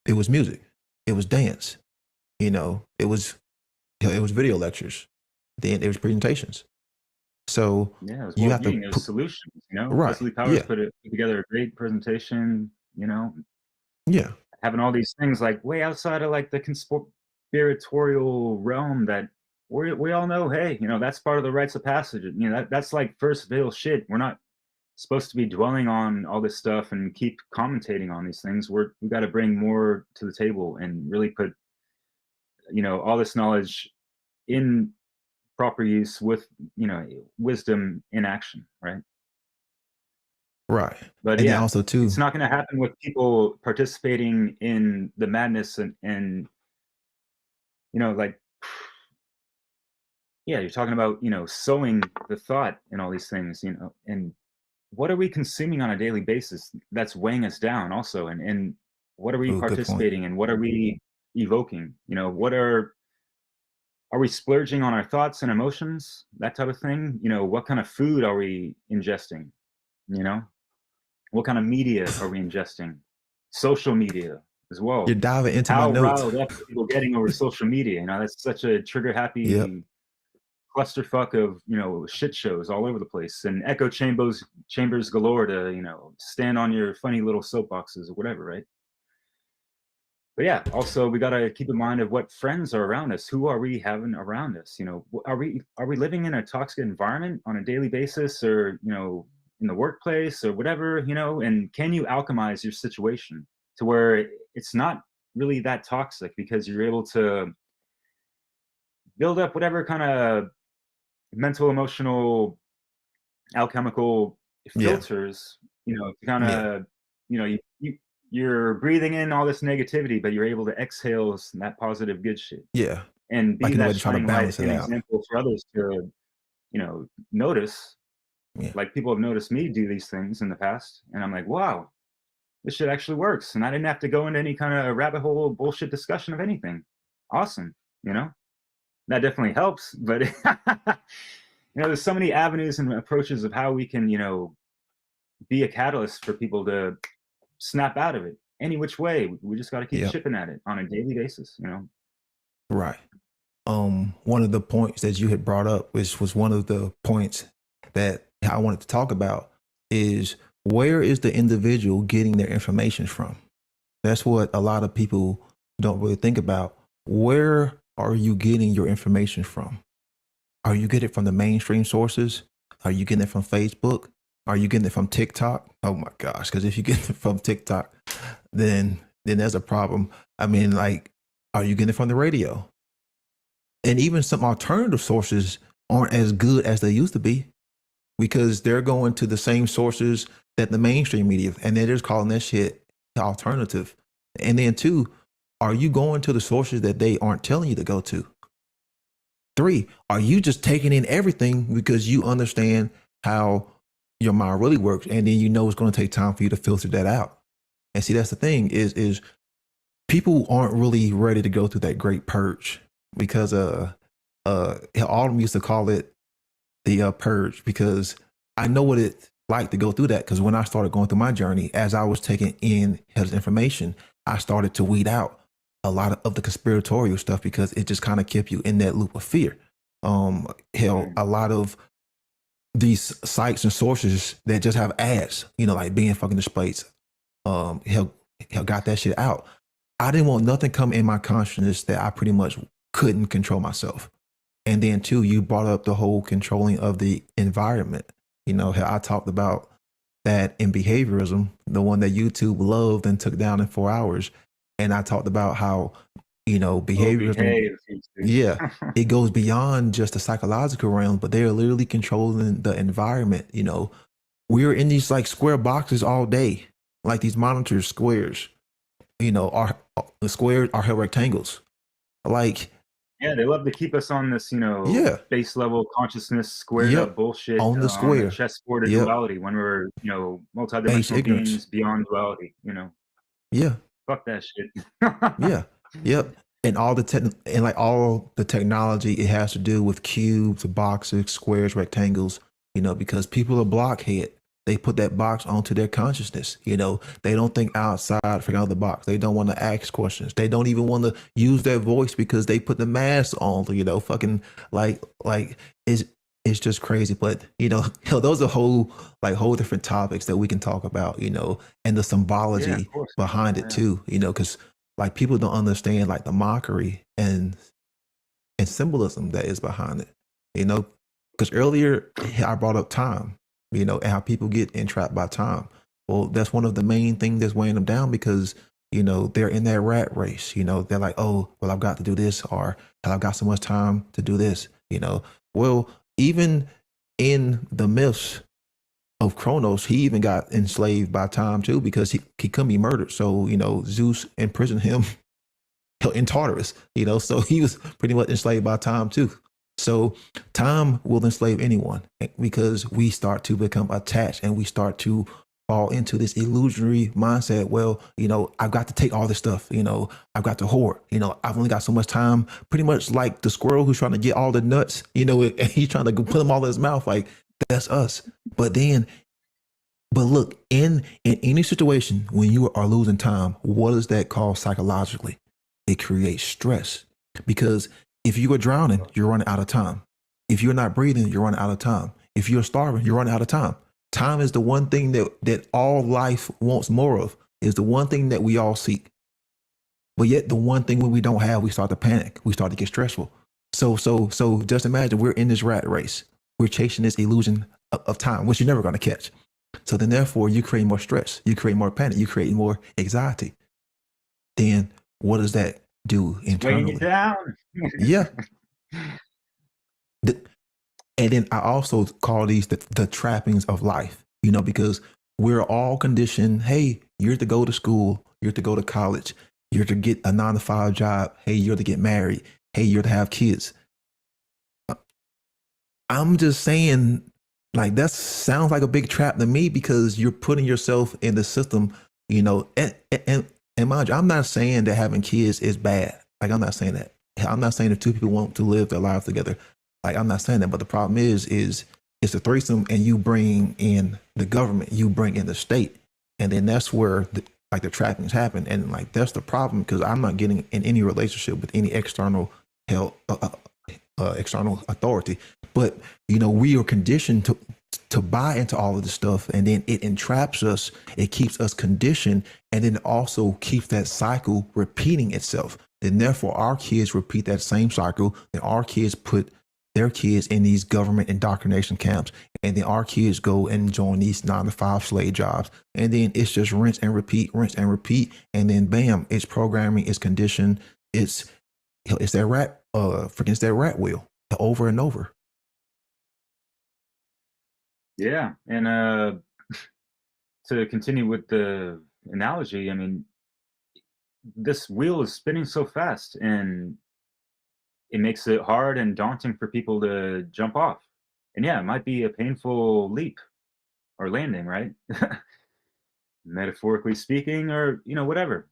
it was music, it was dance. It was video lectures, then it was presentations. So Yeah, it was you well have to being, it was solutions, right, Leslie Powers yeah, put together a great presentation, yeah, having all these things like way outside of like the conspiratorial realm that we all know, hey, that's part of the rites of passage. That's like first veil shit. We're not supposed to be dwelling on all this stuff and keep commentating on these things. We got to bring more to the table and really put all this knowledge in proper use with wisdom in action, right? right. But And then yeah, also too, it's not going to happen with people participating in the madness and like, yeah, you're talking about sowing the thought and all these things, and what are we consuming on a daily basis that's weighing us down also, and what are we oh, good point. participating in, what are we evoking, what are we splurging on our thoughts and emotions, that type of thing, what kind of food are we ingesting, what kind of media are we ingesting, social media as You're well, diving into my how notes. riled up are people getting over social media, that's such a trigger Yep. happy clusterfuck of shit shows all over the place and echo chambers galore to stand on your funny little soapboxes or whatever, right? But yeah, also we got to keep in mind of what friends are around us. Who are we having around us? Are we living in a toxic environment on a daily basis, or in the workplace or whatever? And can you alchemize your situation to where it's not really that toxic, because you're able to build up whatever kind of mental, emotional, alchemical Yeah. filters, to kind Yeah. of, you're breathing in all this negativity, but you're able to exhale that positive good shit Yeah. and be Like in a way that to try to shining light balance it and out. example for others to, notice. Yeah. Like people have noticed me do these things in the past, and I'm like, wow, this shit actually works. And I didn't have to go into any kind of rabbit hole bullshit discussion of anything. Awesome. That definitely helps, but there's so many avenues and approaches of how we can, be a catalyst for people to snap out of it any which way. We just got to keep Yep. chipping at it on a daily basis, Right. One of the points that you had brought up, which was one of the points that I wanted to talk about, is where is the individual getting their information from? That's what a lot of people don't really think about. Where are you getting your information from? Are you getting it from the mainstream sources? Are you getting it from Facebook? Are you getting it from TikTok? Oh my gosh, because if you get it from TikTok, then there's a problem. I mean, like, are you getting it from the radio? And even some alternative sources aren't as good as they used to be, because they're going to the same sources that the mainstream media, and they're just calling that shit alternative. And then two, are you going to the sources that they aren't telling you to go to? Three, are you just taking in everything because you understand how your mind really works, and then it's going to take time for you to filter that out? And see, that's the thing is people aren't really ready to go through that great purge, because Autumn used to call it the purge, because I know what it's like to go through that. Because when I started going through my journey, as I was taking in his information, I started to weed out a lot of the conspiratorial stuff, because it just kind of kept you in that loop of fear. A lot of these sites and sources that just have ads, like being fucking displays, got that shit out. I didn't want nothing come in my consciousness that I pretty much couldn't control myself. And then two, you brought up the whole controlling of the environment. How I talked about that in behaviorism, the one that YouTube loved and took down in 4 hours. And I talked about how, behaviorism, yeah, it goes beyond just the psychological realm, but they're literally controlling the environment. We're in these like square boxes all day, like these monitors, squares, our the squares are held rectangles. Like, yeah, they love to keep us on this, yeah, base level consciousness, squared up bullshit on the square, on the chessboard of yep, duality, when we're, multidimensional base ignorance, beings beyond duality, yeah, fuck that shit. yeah, yep. and all the technology, it has to do with cubes, boxes, squares, rectangles, because people are blockhead. They put that box onto their consciousness. They don't think outside from the box. They don't want to ask questions. They don't even want to use their voice because they put the mask on. Fucking like it's just crazy. But those are whole different topics that we can talk about. And the symbology behind it too. Because like people don't understand like the mockery and symbolism that is behind it. Because earlier I brought up time. And how people get entrapped by time. Well, that's one of the main things that's weighing them down because, they're in that rat race. They're like, oh, well, I've got to do this, or I've got so much time to do this. Well, even in the myths of Kronos, he even got enslaved by time too because he couldn't be murdered. So, Zeus imprisoned him in Tartarus, so he was pretty much enslaved by time too. So time will enslave anyone because we start to become attached and we start to fall into this illusionary mindset. Well, I've got to take all this stuff, I've got to hoard, I've only got so much time, pretty much like the squirrel who's trying to get all the nuts, and he's trying to put them all in his mouth. Like that's us. But look, in any situation, when you are losing time, what does that cause psychologically? It creates stress because if you are drowning, you're running out of time. If you're not breathing, you're running out of time. If you're starving, you're running out of time. Time is the one thing that all life wants more of, is the one thing that we all seek. But yet the one thing when we don't have, we start to panic. We start to get stressful. So just imagine we're in this rat race. We're chasing this illusion of time, which you're never going to catch. So then therefore you create more stress. You create more panic. You create more anxiety. Then what does that do internally? Weighing you down. Yeah. And then I also call these the trappings of life, because we're all conditioned. Hey, you're to go to school. You're to go to college. You're to get a 9-to-5 job. Hey, you're to get married. Hey, you're to have kids. I'm just saying, like, that sounds like a big trap to me because you're putting yourself in the system, and mind you, I'm not saying that having kids is bad. Like, I'm not saying that. I'm not saying if two people want to live their lives together. Like, I'm not saying that. But the problem is it's a threesome and you bring in the government, you bring in the state. And then that's where the trappings happen. And like, that's the problem because I'm not getting in any relationship with any external help, external authority. But, we are conditioned to buy into all of this stuff, and then it entraps us. It keeps us conditioned, and then it also keeps that cycle repeating itself. Then therefore our kids repeat that same cycle. Then our kids put their kids in these government indoctrination camps, and then our kids go and join these 9-to-5 slave jobs, and then it's just rinse and repeat, and then bam, it's programming, it's conditioned, it's that rat wheel over and over. Yeah, and to continue with the analogy, I mean, this wheel is spinning so fast, and it makes it hard and daunting for people to jump off. And yeah, it might be a painful leap or landing, right? Metaphorically speaking, or whatever.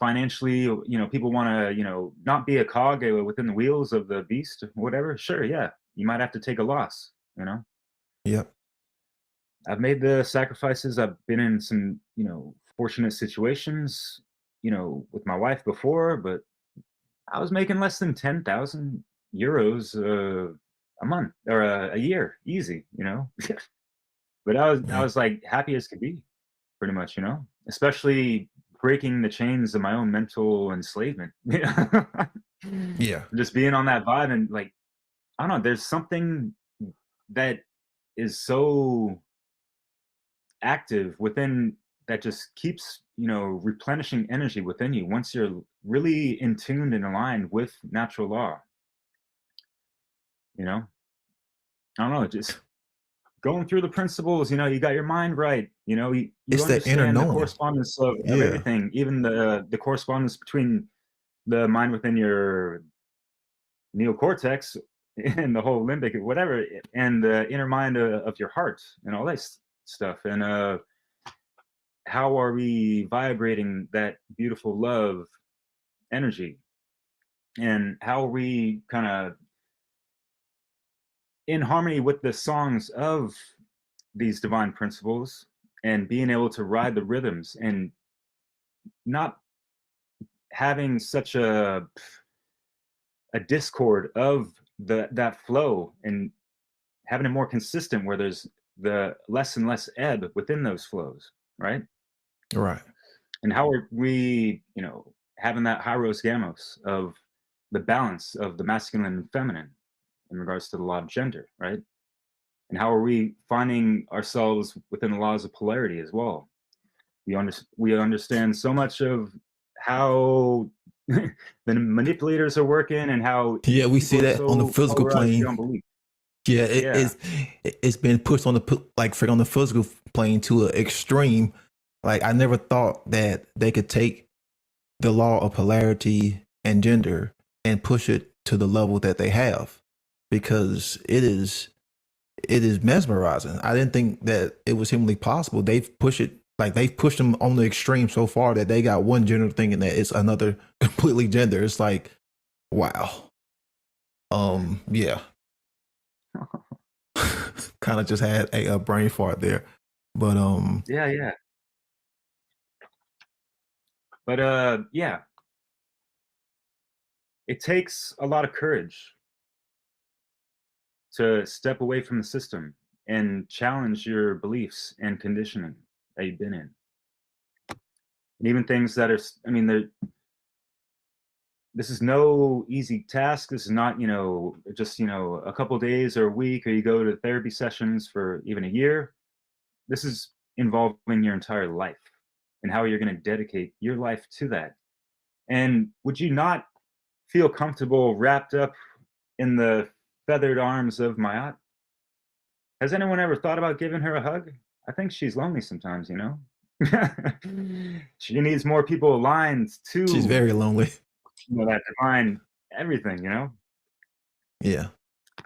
Financially, people want to, not be a cog within the wheels of the beast, whatever. Sure, yeah, you might have to take a loss, Yep. I've made the sacrifices. I've been in some, fortunate situations, with my wife before, but I was making less than 10,000 euros a month or a year, easy, But I was like happy as could be, pretty much, especially breaking the chains of my own mental enslavement. Yeah. Just being on that vibe and like, I don't know, there's something that is so active within that just keeps replenishing energy within you once you're really in tune and aligned with natural law. I don't know, just going through the principles, you got your mind right, you It's that inner understand the knowing. correspondence of everything, even the correspondence between the mind within your neocortex and the whole limbic, whatever, and the inner mind of your heart and all that stuff. And how are we vibrating that beautiful love energy and how are we kind of in harmony with the songs of these divine principles, and being able to ride the rhythms and not having such a discord of that flow, and having it more consistent where there's the less and less ebb within those flows, right? Right. And how are we, having that hieros gamos of the balance of the masculine and feminine in regards to the law of gender, right? And how are we finding ourselves within the laws of polarity as well? We understand so much of how the manipulators are working, and how Yeah, we see people are that on the so physical polarized plane. beyond belief. Yeah, Yeah. it's been pushed on on the physical plane to an extreme. Like, I never thought that they could take the law of polarity and gender and push it to the level that they have, because it is mesmerizing. I didn't think that it was humanly possible. They've pushed them on the extreme so far that they got one gender thinking that it's another completely gender. It's like, wow. Yeah. Kind of just had a brain fart there, but Yeah. But yeah, it takes a lot of courage to step away from the system and challenge your beliefs and conditioning that you've been in, and even things that are, this is no easy task. This is not, just, a couple days or a week, or you go to therapy sessions for even a year. This is involving your entire life, and how you're going to dedicate your life to that. And would you not feel comfortable wrapped up in the feathered arms of Maat? Has anyone ever thought about giving her a hug? I think she's lonely sometimes, She needs more people aligned to, she's very lonely. that divine everything, Yeah.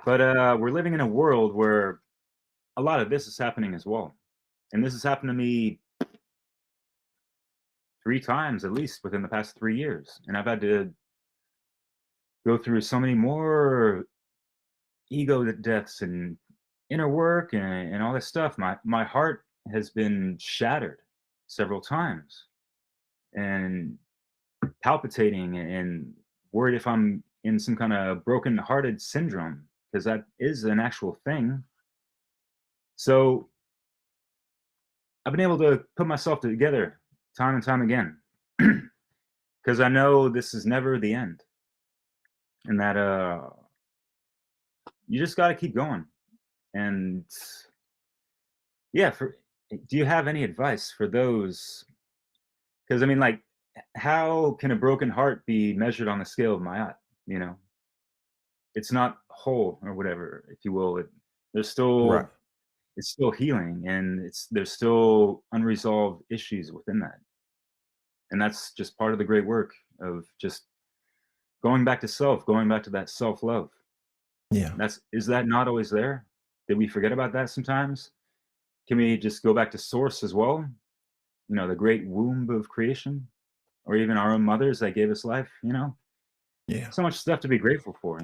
But we're living in a world where a lot of this is happening as well. And this has happened to me 3 times at least within the past 3 years. And I've had to go through so many more ego deaths and inner work and all this stuff. My heart has been shattered several times, and palpitating and worried if I'm in some kind of broken hearted syndrome, because that is an actual thing. So I've been able to put myself together time and time again, because I know this is never the end, and that you just got to keep going. And yeah, do you have any advice for those? Because like, how can a broken heart be measured on the scale of Maat? It's not whole, or whatever, if you will. There's still Right. It's still healing, and there's still unresolved issues within that. And that's just part of the great work of just going back to self, going back to that self-love. Yeah. Is that not always there? Did we forget about that sometimes? Can we just go back to source as well? The great womb of creation, or even our own mothers that gave us life, Yeah. So much stuff to be grateful for,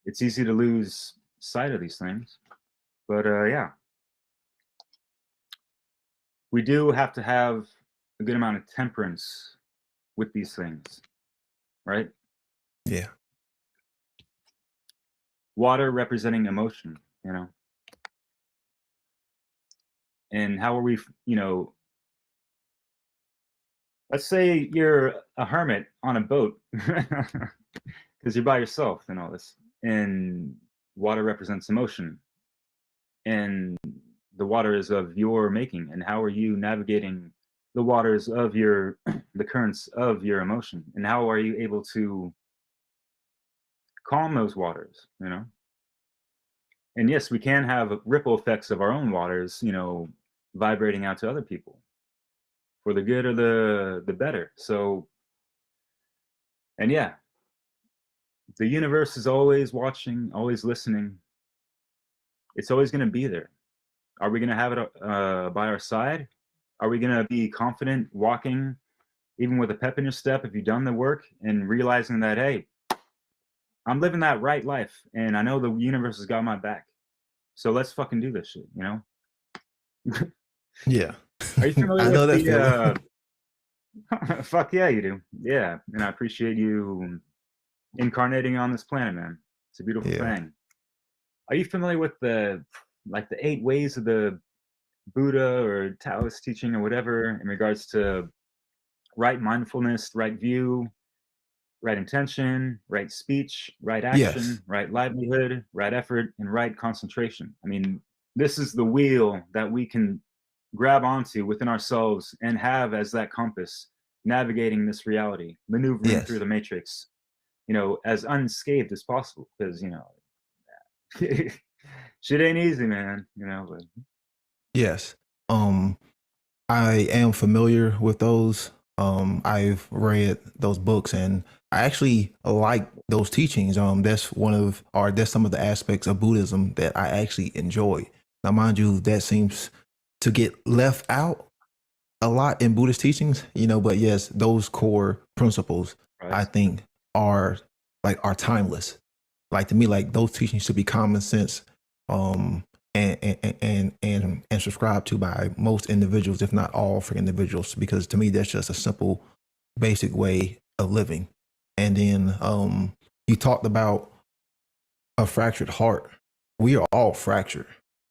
It's easy to lose sight of these things. But yeah, we do have to have a good amount of temperance with these things, right? Yeah. Water representing emotion, and how are we, let's say you're a hermit on a boat because you're by yourself and all this, and water represents emotion, and the water is of your making, and how are you navigating the waters of the currents of your emotion, and how are you able to calm those waters, And yes, we can have ripple effects of our own waters, vibrating out to other people for the good or the better. So, and yeah, the universe is always watching, always listening. It's always going to be there. Are we going to have it by our side? Are we going to be confident walking even with a pep in your step, if you've done the work and realizing that, hey, I'm living that right life and I know the universe has got my back. So let's fucking do this shit, you know? Yeah. Are you familiar I with know that the fuck yeah, you do. Yeah. And I appreciate you incarnating on this planet, man. It's a beautiful thing. Are you familiar with the 8 ways of the Buddha or Taoist teaching or whatever in regards to right mindfulness, right view, right intention, right speech, right action, Yes. right livelihood, right effort, and right concentration? I mean, this is the wheel that we can grab onto within ourselves and have as that compass navigating this reality, maneuvering through Yes. the matrix, you know, as unscathed as possible. Because, you know, shit ain't easy, man, you know, but Yes. I am familiar with those. I've read those books and I actually like those teachings. That's some of the aspects of Buddhism that I actually enjoy. Now, mind you, that seems to get left out a lot in Buddhist teachings, you know, but yes, those core principles I right. think are timeless. Like to me, like those teachings should be common sense, and subscribed to by most individuals, if not all for individuals, because to me that's just a simple, basic way of living. And then you talked about a fractured heart. We are all fractured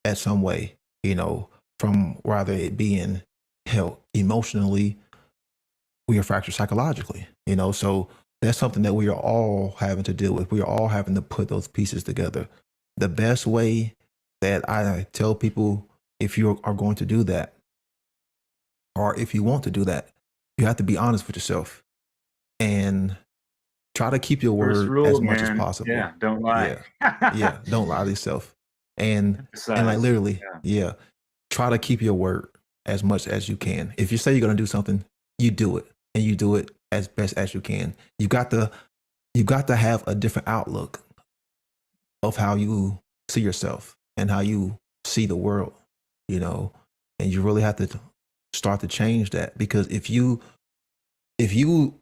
at some way, you know, from rather it being held emotionally, we are fractured psychologically, you know, so that's something that we are all having to deal with. We are all having to put those pieces together. The best way that I tell people, if you are going to do that, or if you want to do that, you have to be honest with yourself and try to keep your First word rule, as much as man. possible. Yeah, don't lie. Yeah. Yeah. Don't lie to yourself. And like Emphasize. literally, yeah, try to keep your word as much as you can. If you say you're going to do something, you do it, and you do it as best as you can. You got to have a different outlook of how you see yourself and how you see the world, you know, and you really have to start to change that, because if you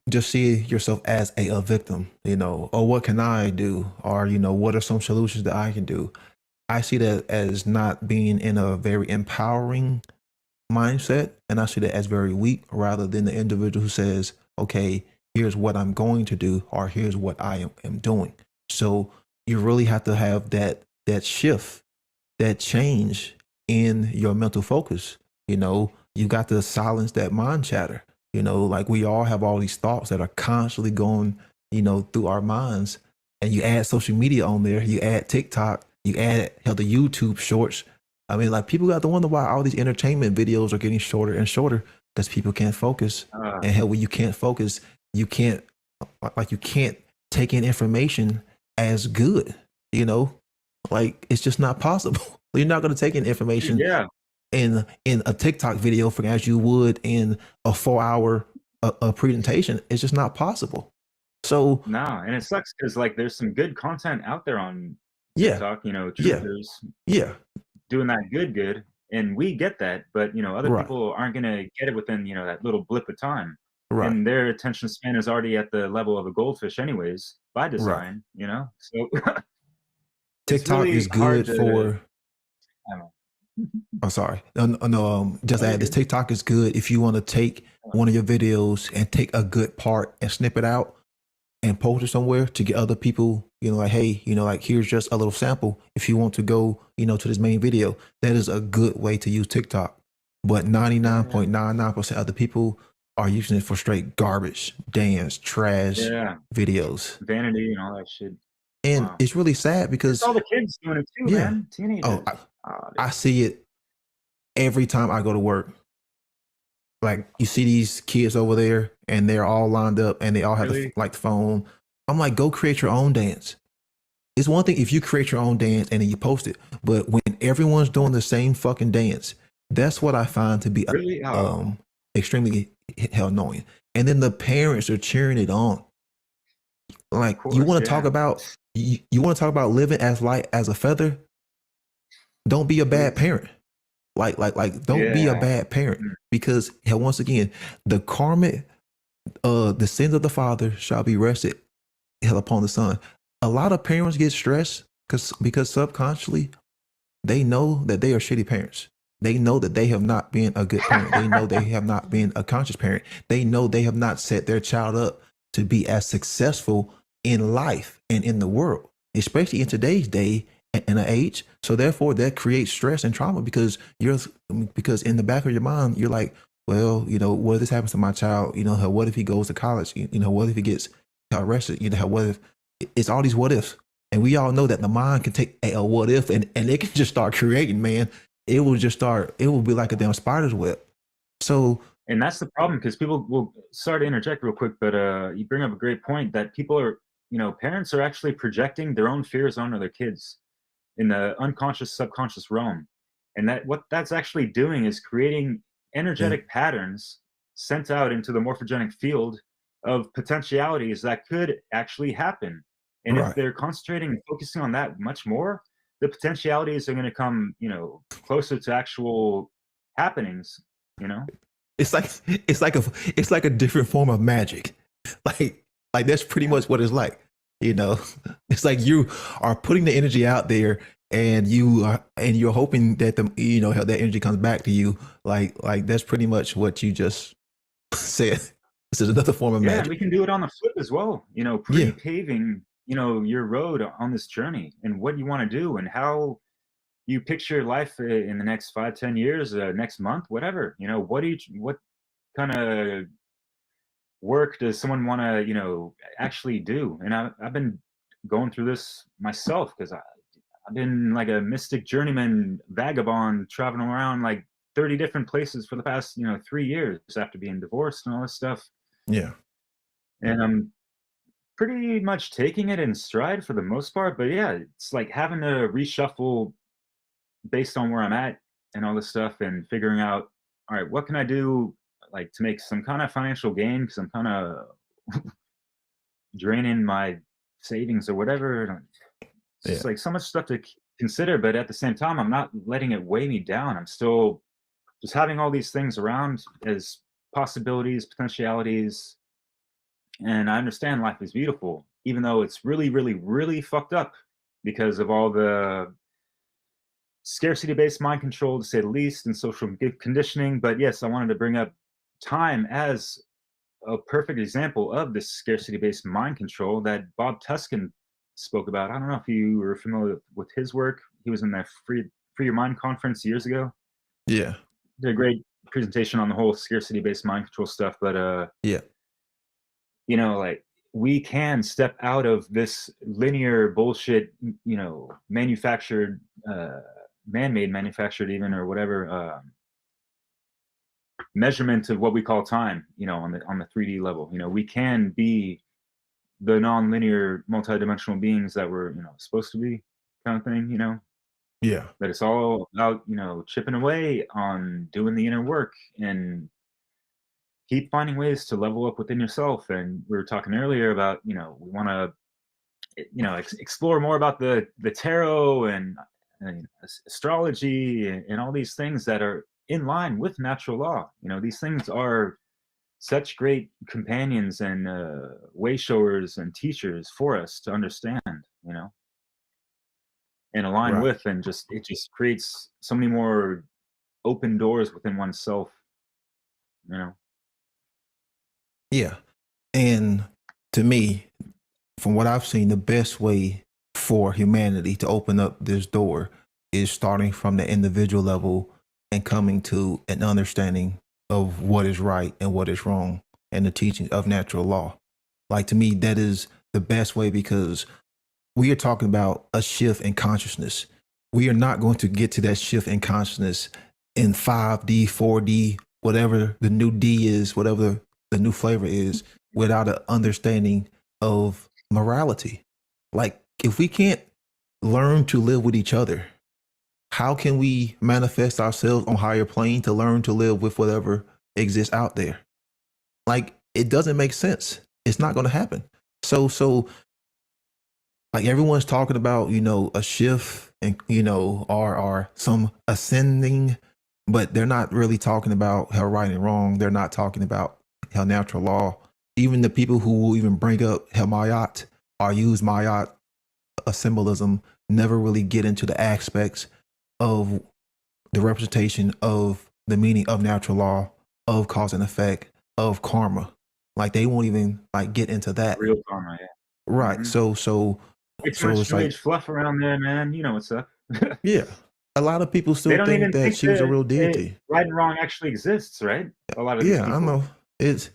just see yourself as a victim, you know, or what can I do, or you know, what are some solutions that I can do, I see that as not being in a very empowering mindset, and I see that as very weak, rather than the individual who says, okay, here's what I'm going to do, or here's what I am doing. So you really have to have that shift, that change in your mental focus. You know, you got to silence that mind chatter. You know, like we all have all these thoughts that are constantly going, you know, through our minds. And you add social media on there, you add TikTok, you add hell the YouTube shorts. I mean, like people got to wonder why all these entertainment videos are getting shorter and shorter, because people can't focus. And hell, when you can't focus, you can't take in information as good. You know, like it's just not possible. You're not going to take in information in a TikTok video for as you would in a 4-hour a presentation. It's just not possible. So no, and it sucks because like there's some good content out there on yeah, TikTok, you know, yeah, truthers yeah, doing that good, and we get that, but you know, other right, people aren't gonna get it within, you know, that little blip of time. right, And their attention span is already at the level of a goldfish anyways, by right. design, you know? So it's TikTok really is hard good to for. I don't know. I'm sorry. No, just Oh, you're add this. good. TikTok is good if you want to take one of your videos and take a good part and snip it out and post it somewhere to get other people, you know, like, hey, you know, like here's just a little sample. If you want to go, you know, to this main video, that is a good way to use TikTok. But 99.99% of the people are using it for straight garbage, dance, trash Yeah, videos. vanity and all that shit. And Wow. it's really sad It's because, all the kids doing it too, yeah, man. oh, Teenagers. I see it every time I go to work. Like you see these kids over there and they're all lined up and they all have Really? the phone. I'm like, go create your own dance. It's one thing if you create your own dance and then you post it, but when everyone's doing the same fucking dance, that's what I find to be Really? Oh, extremely hell annoying. And then the parents are cheering it on. of Like you course, want to talk yeah. about you want to talk about living as light as a feather. Don't be a bad Please. parent. Like don't be a Yeah. bad parent, because hell, once again, the karmic the sins of the father shall be rested hell upon the son. A lot of parents get stressed because subconsciously they know that they are shitty parents. They know that they have not been a good parent. They know they have not been a conscious parent. They know they have not set their child up to be as successful in life and in the world, especially in today's day and age. So therefore that creates stress and trauma because in the back of your mind, you're like, well, what if this happens to my child? What if he goes to college? What if he gets arrested? What if it's all these what ifs? And we all know that the mind can take a what if and it can just start creating, man. It will be like a damn spider's web. So, and that's the problem, because people will, sorry to interject real quick, but you bring up a great point that people are, parents are actually projecting their own fears onto their kids in the unconscious, subconscious realm. And that what that's actually doing is creating energetic patterns sent out into the morphogenic field of potentialities that could actually happen. And if they're concentrating and focusing on that much more, the potentialities are going to come, closer to actual happenings, It's like a different form of magic. Like that's pretty much what it's like. It's like you are putting the energy out there and you're hoping that how that energy comes back to you. Like that's pretty much what you just said. This is another form of magic. Yeah, we can do it on the flip as well. Pre-paving, your road on this journey and what you want to do and how you picture life in the next 5-10 years, next month, whatever. What kind of work does someone want to, actually do? And I've been going through this myself because I've been like a mystic journeyman vagabond traveling around like 30 different places for the past, 3 years after being divorced and all this stuff. Yeah. And I'm pretty much taking it in stride for the most part. But yeah, it's like having to reshuffle based on where I'm at and all this stuff and figuring out, all right, what can I do like to make some kind of financial gain? Because I'm kind of draining my savings or whatever. It's just like so much stuff to consider, but at the same time, I'm not letting it weigh me down. I'm still just having all these things around as possibilities, potentialities. And I understand life is beautiful, even though it's really, really, really fucked up because of all the scarcity-based mind control, to say the least, and social conditioning. But yes, I wanted to bring up time as a perfect example of this scarcity-based mind control that Bob Tuskin spoke about. I don't know if you were familiar with his work. He was in that Free Your Mind conference years ago. Yeah. Did a great presentation on the whole scarcity-based mind control stuff. But like we can step out of this linear bullshit, manufactured, man-made, manufactured even, or whatever, measurement of what we call time, on the 3D level. We can be the non-linear multidimensional beings that we're, supposed to be, kind of thing, Yeah. But it's all about, chipping away on doing the inner work and keep finding ways to level up within yourself. And we were talking earlier about, we want to, explore more about the tarot and astrology and all these things that are in line with natural law. These things are such great companions and way showers and teachers for us to understand, and align with, and it just creates so many more open doors within oneself, Yeah. And to me, from what I've seen, the best way for humanity to open up this door is starting from the individual level and coming to an understanding of what is right and what is wrong and the teaching of natural law. Like, to me, that is the best way, because we are talking about a shift in consciousness. We are not going to get to that shift in consciousness in 5D, 4D, whatever the new D is, whatever the new flavor is, without an understanding of morality. Like, if we can't learn to live with each other, how can we manifest ourselves on higher plane to learn to live with whatever exists out there? Like, it doesn't make sense. It's not going to happen. So like, everyone's talking about, a shift and, or some ascending, but they're not really talking about how right and wrong. They're not talking about how natural law even the people who will even bring up Maat or use Maat, a symbolism, never really get into the aspects of the representation of the meaning of natural law, of cause and effect, of karma. Like they won't even like get into that. Real karma, yeah. Right. Mm-hmm. So It's much it's new like age fluff around there, man. You know what's up. yeah. A lot of people They still don't think even that think she was a that real deity. right and wrong actually exists, right? A lot of these Yeah, people. I know. It's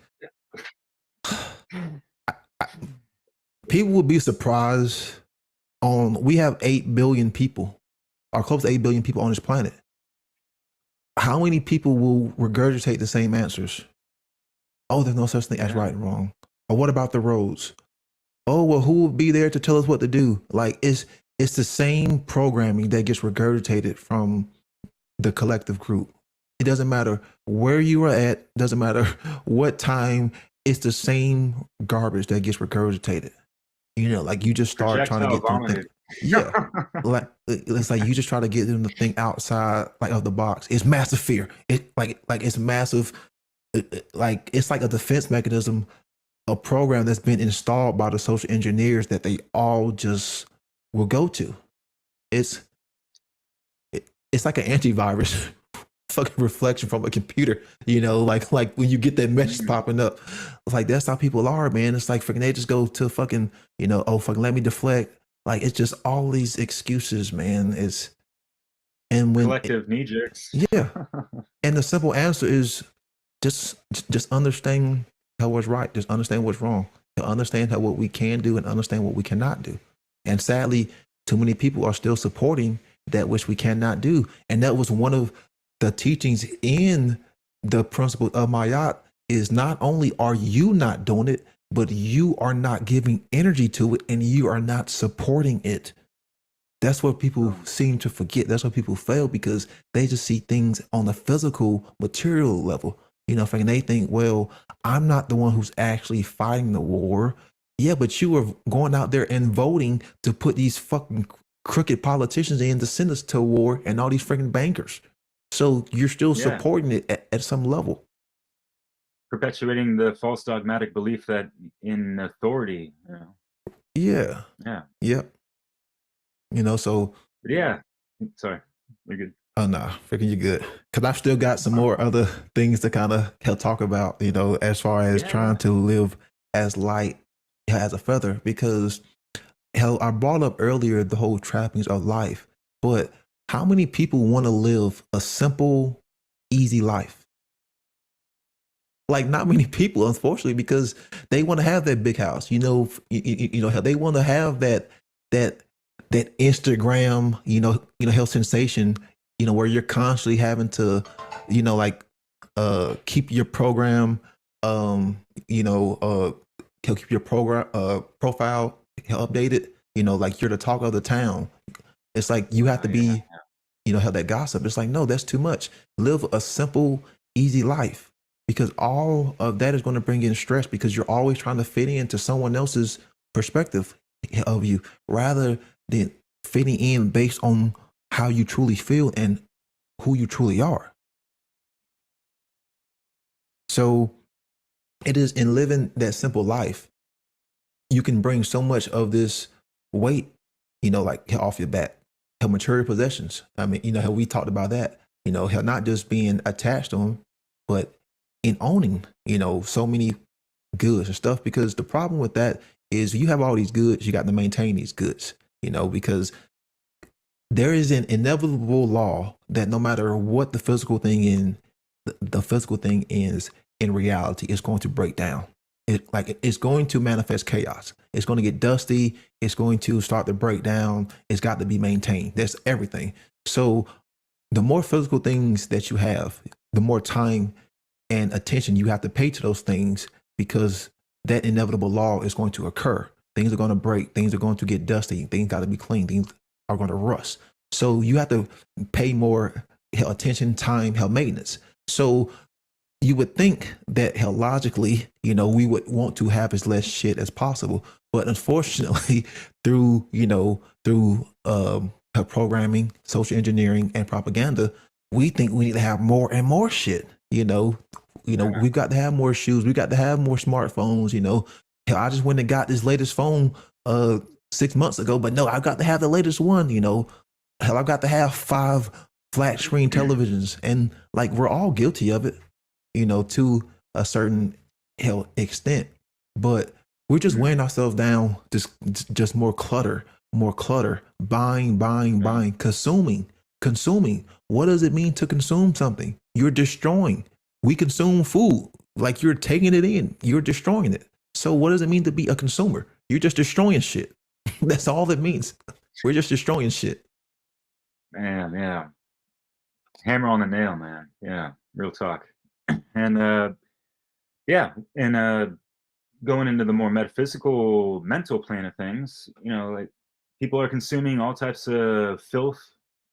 people would be surprised we have 8 billion people, or close to 8 billion people on this planet. How many people will regurgitate the same answers? Oh, there's no such thing as right and wrong. Or what about the roads? Oh, well, who will be there to tell us what to do? Like it's the same programming that gets regurgitated from the collective group. It doesn't matter where you are at, doesn't matter what time, it's the same garbage that gets regurgitated. You know, like you just start trying to get them to think. Yeah. Like it's like you just try to get them to think outside like of the box. It's massive fear. It like it's massive like it's like a defense mechanism, a program that's been installed by the social engineers that they all just will go to. It's like an antivirus fucking reflection from a computer, you know, like when you get that message popping up, it's like that's how people are, man. It's like freaking they just go to fucking, you know, oh fucking let me deflect. Like it's just all these excuses, man. And when collective knee jerks. Yeah. And the simple answer is just understand how what's right, just understand what's wrong, to understand how what we can do and understand what we cannot do. And sadly, too many people are still supporting that which we cannot do. And that was one of the teachings in the principle of Maat is not only are you not doing it, but you are not giving energy to it and you are not supporting it. That's what people seem to forget. That's what people fail because they just see things on the physical, material level. You know, and they think, well, I'm not the one who's actually fighting the war. Yeah, but you were going out there and voting to put these fucking crooked politicians in to send us to war and all these freaking bankers. So you're still supporting it at some level. Perpetuating the false dogmatic belief that in authority, you know. Yeah. Yeah. Yep. You know, so. Yeah. Sorry. You're good. Oh, no. Freaking you're good. Because I've still got some more other things to kind of talk about, you know, as far as trying to live as light as a feather. Because, hell, I brought up earlier the whole trappings of life. But how many people want to live a simple, easy life? Like not many people, unfortunately, because they want to have that big house. You know, you know how they want to have that Instagram, you know, health sensation. You know, where you're constantly having to, you know, like keep your program, you know, keep your program profile updated. You know, like you're the talk of the town. It's like you have to be, you know, have that gossip. It's like no, that's too much. Live a simple, easy life. Because all of that is going to bring in stress because you're always trying to fit into someone else's perspective of you rather than fitting in based on how you truly feel and who you truly are. So it is in living that simple life, you can bring so much of this weight, you know, like off your back, how material possessions. I mean, you know, how we talked about that, you know, how not just being attached to them, but in owning, you know, so many goods and stuff, because the problem with that is you have all these goods, you got to maintain these goods, you know, because there is an inevitable law that no matter what the physical thing is in reality, it's going to break down. It's going to manifest chaos. It's going to get dusty. It's going to start to break down. It's got to be maintained. That's everything. So the more physical things that you have, the more time and attention you have to pay to those things because that inevitable law is going to occur. Things are going to break. Things are going to get dusty. Things got to be clean. Things are going to rust. So you have to pay more attention, time, maintenance. So you would think that logically, you know, we would want to have as less shit as possible. But unfortunately, through her programming, social engineering, and propaganda, we think we need to have more and more shit, you know, we've got to have more shoes. We got to have more smartphones. Hell, I just went and got this latest phone 6 months ago, but no, I've got to have the latest one. Hell, I've got to have 5 flat screen televisions, and like we're all guilty of it, to a certain extent. But we're just weighing ourselves down. Just more clutter, buying, consuming. What does it mean to consume something? You're destroying. We consume food like you're taking it in. You're destroying it. So what does it mean to be a consumer? You're just destroying shit. That's all it means. We're just destroying shit. Man, yeah. Hammer on the nail, man. Yeah, real talk. And going into the more metaphysical, mental plane of things, like people are consuming all types of filth,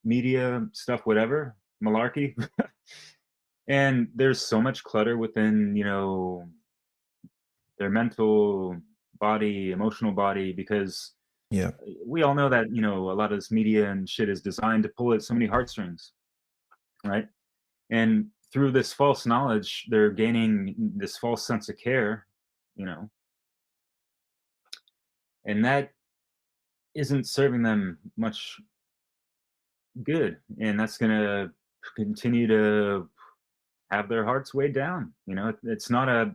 media, stuff, whatever, malarkey. And there's so much clutter within, their mental body, emotional body, because we all know that, a lot of this media and shit is designed to pull at so many heartstrings, right? And through this false knowledge, they're gaining this false sense of care, and that isn't serving them much good. And that's going to continue to have their hearts weighed down. It's not a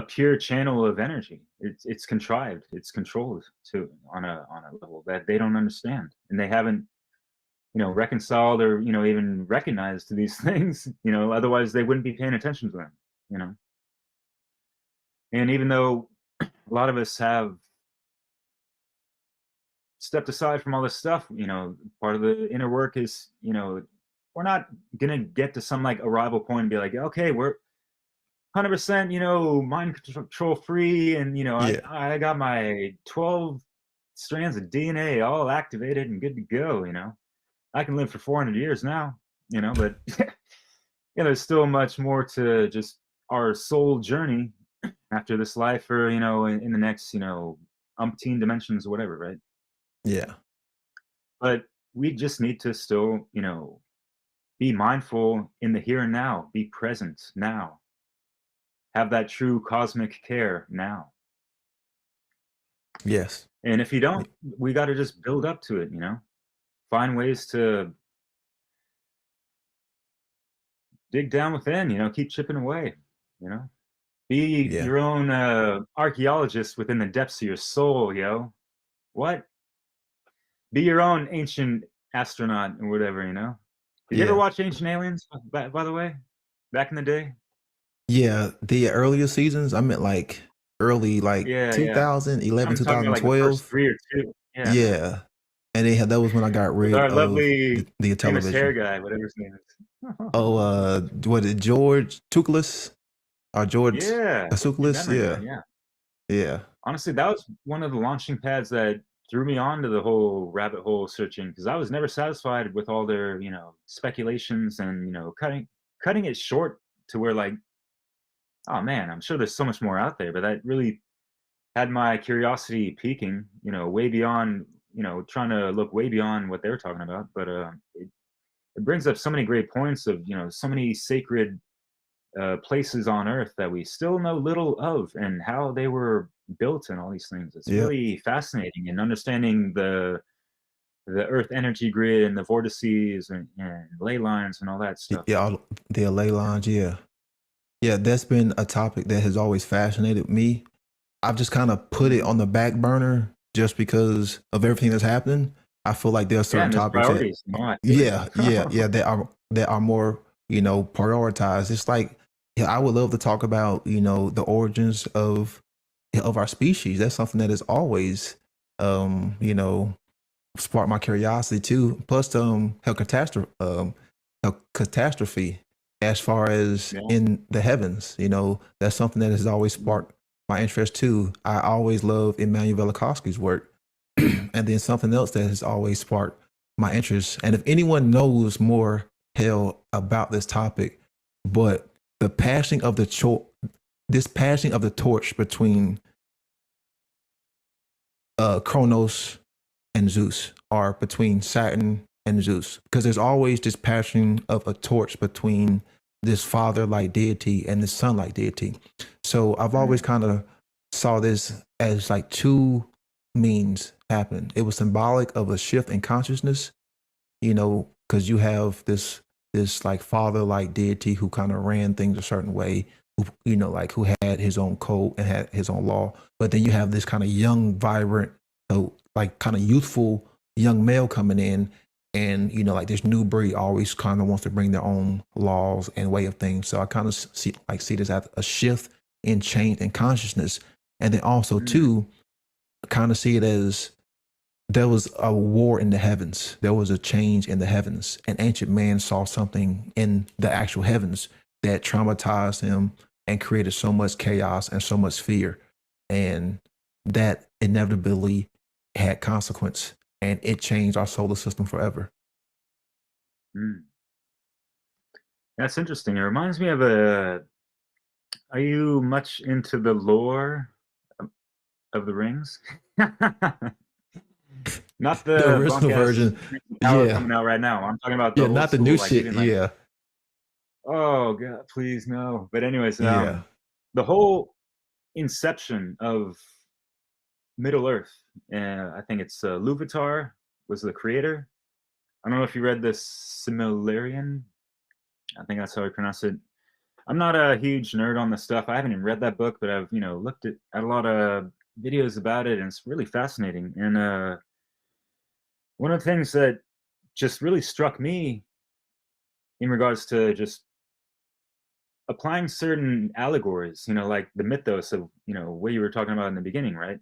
pure channel of energy. It's contrived. It's controlled to on a level that they don't understand, and they haven't reconciled or even recognized these things. Otherwise they wouldn't be paying attention to them. And even though a lot of us have stepped aside from all this stuff, part of the inner work is we're not gonna get to some like arrival point and be like, okay, we're 100% mind control free, and I got my 12 strands of DNA all activated and good to go. I can live for 400 years now, but there's still much more to just our soul journey after this life, or in the next umpteen dimensions or whatever, right? Yeah. But we just need to still be mindful in the here and now, be present now, have that true cosmic care now. Yes. And if you don't, we got to just build up to it, find ways to dig down within, keep chipping away, be your own archaeologist within the depths of your soul, what? Be your own ancient astronaut or whatever, Did you ever watch Ancient Aliens, by the way, back in the day? Yeah, the earlier seasons, I meant like early, like 2011, I'm talking about, like, the 2012. first 3 or 2. Yeah. And that was when I got rid With our of lovely the famous hair television. guy, whatever his name is. Was it George Tsoukalos? Or George Yeah. Tsoukalos? Memory, Yeah. yeah. Yeah. Honestly, that was one of the launching pads that threw me onto the whole rabbit hole searching, because I was never satisfied with all their, speculations and, cutting it short to where, like, oh man, I'm sure there's so much more out there, but that really had my curiosity peaking, way beyond, trying to look way beyond what they're talking about. But it brings up so many great points of, so many sacred places on Earth that we still know little of, and how they were built and all these things. It's really fascinating, and understanding the Earth energy grid and the vortices and ley lines and all that stuff. Yeah, the ley lines, yeah. Yeah, that's been a topic that has always fascinated me. I've just kind of put it on the back burner just because of everything that's happening. I feel like there are certain topics that are more, prioritized. It's like, I would love to talk about, the origins of our species. That's something that has always, sparked my curiosity too. Plus, catastrophe as far as in the heavens, that's something that has always sparked my interest too. I always love Immanuel Velikovsky's work. And then something else that has always sparked my interest. And if anyone knows more about this topic, but the passing of the torch between Kronos and Zeus, or between Saturn and Zeus, because there's always this passing of a torch between this father-like deity and this son-like deity. So I've always kind of saw this as like two means happen. It was symbolic of a shift in consciousness, you know, because you have this like father-like deity who kind of ran things a certain way, who, you know, like who had his own code and had his own law. But then you have this kind of young, vibrant, like kind of youthful young male coming in, and you know, like this new breed always kind of wants to bring their own laws and way of things. So I kind of see this as a shift in change in consciousness, and then also too, kind of see it as there was a war in the heavens. There was a change in the heavens. And ancient man saw something in the actual heavens that traumatized him and created so much chaos and so much fear. And that inevitably had consequence, and it changed our solar system forever. That's interesting. It reminds me of are you much into the lore of the Rings? Not the original version, coming out right now. I'm talking about the old not the school, new like, shit. even, like, oh god, please no. But anyways, Yeah. the whole inception of Middle Earth, I think it's Luvatar was the creator. I don't know if you read the Silmarillion. I think that's how I pronounce it. I'm not a huge nerd on the stuff. I haven't even read that book, but I've, you know, looked at a lot of videos about it, and it's really fascinating. And one of the things that just really struck me in regards to just applying certain allegories, you know, like the mythos of, you know, what you were talking about in the beginning, right?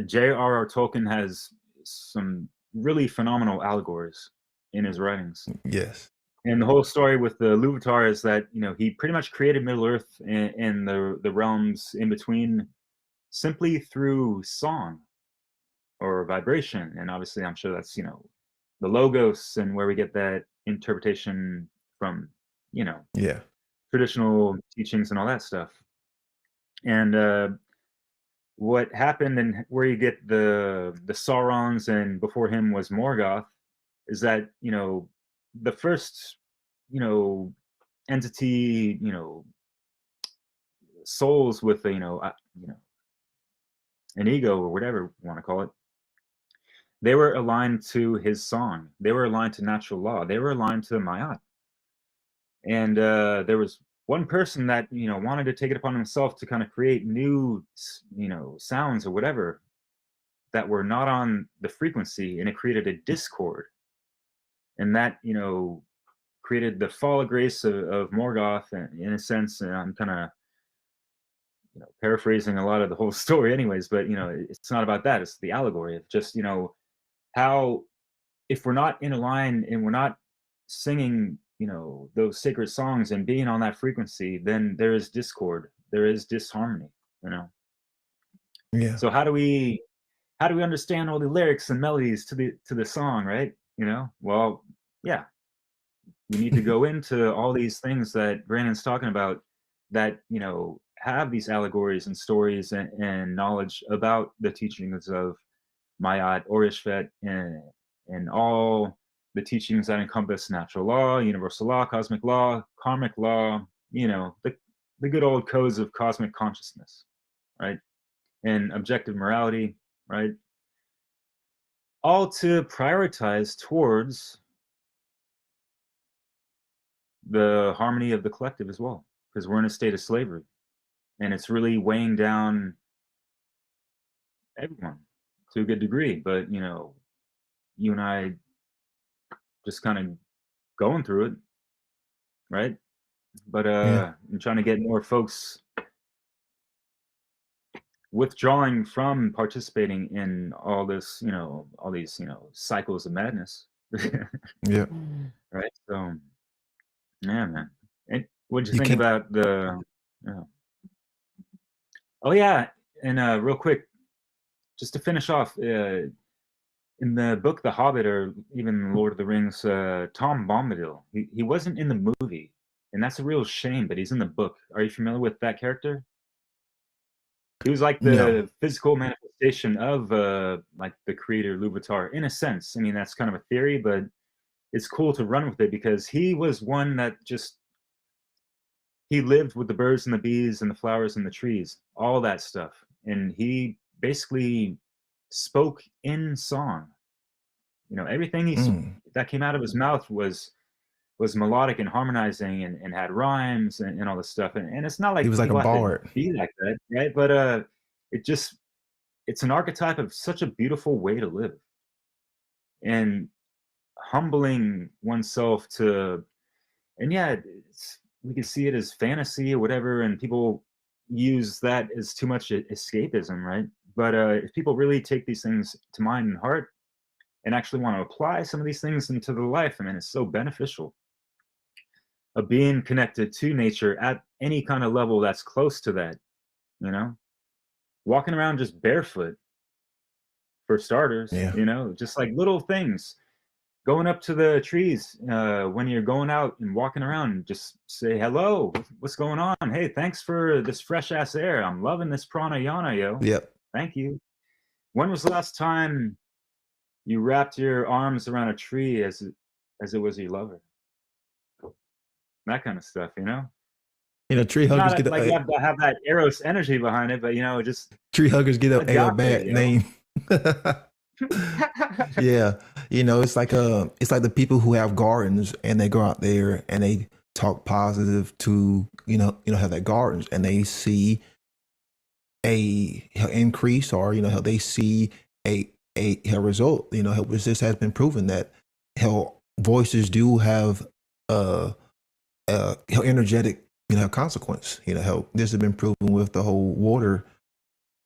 J.R.R. Tolkien has some really phenomenal allegories in his writings. Yes. And the whole story with the Luvatar is that, you know, he pretty much created Middle Earth and the realms in between simply through song or vibration. And obviously, I'm sure that's, you know, the logos and where we get that interpretation from, you know, traditional teachings and all that stuff. And what happened and where you get the Saurons and before him was Morgoth is that, you know, the first, you know, entity, you know, souls with a, you know, an ego or whatever you want to call it, they were aligned to his song. They were aligned to natural law. They were aligned to Maat. And there was one person that, you know, wanted to take it upon himself to kind of create new, you know, sounds or whatever that were not on the frequency, and it created a discord. And that, you know, created the fall of grace of Morgoth, in a sense. And I'm kind of, you know, paraphrasing a lot of the whole story anyways, but, you know, it's not about that. It's the allegory of just, you know, how if we're not in a line and we're not singing, you know, those sacred songs and being on that frequency, then there is discord, there is disharmony, you know. Yeah. So how do we understand all the lyrics and melodies to the song, right? You know, well, yeah, we need to go into all these things that Brandon's talking about that, you know, have these allegories and stories and knowledge about the teachings of Maat or Ishfet and all the teachings that encompass natural law, universal law, cosmic law, karmic law, you know, the good old codes of cosmic consciousness, right? And objective morality, right? All to prioritize towards the harmony of the collective as well, because we're in a state of slavery, and it's really weighing down everyone to a good degree. But, you know, you and I just kind of going through it, right? But I'm trying to get more folks withdrawing from participating in all this, you know, all these, you know, cycles of madness. Yeah. Right. So, yeah, man. And what'd you think about the? Oh yeah, and real quick, just to finish off, in the book The Hobbit or even Lord of the Rings, Tom Bombadil, he wasn't in the movie, and that's a real shame. But he's in the book. Are you familiar with that character? He was like the physical manifestation of like the creator Luvatar, in a sense. I mean, that's kind of a theory, but it's cool to run with it because he was one that just he lived with the birds and the bees and the flowers and the trees, all that stuff. And he basically spoke in song. You know, everything that came out of his mouth was melodic and harmonizing and had rhymes and all this stuff. And it's not like He was like a people have to bard. be like that, right? But it's an archetype of such a beautiful way to live. And humbling oneself to, and yeah, we can see it as fantasy or whatever, and people use that as too much escapism, right? But if people really take these things to mind and heart and actually want to apply some of these things into their life, I mean, it's so beneficial. Of being connected to nature at any kind of level that's close to that, you know? Walking around just barefoot, for starters, Yeah. you know, just like little things. Going up to the trees when you're going out and walking around, just say hello. What's going on? Hey, thanks for this fresh ass air. I'm loving this pranayama, yo. Yep. Thank you. When was the last time you wrapped your arms around a tree as it was your lover? That kind of stuff, you know. You know, tree huggers Not like you have to have that Eros energy behind it, but you know, just tree huggers get a bad name. Yeah, you know, it's like the people who have gardens and they go out there and they talk positive to have their gardens and they see a increase, or how they see a result. You know, this has been proven that how voices do have how energetic consequence. You know, how this has been proven with the whole water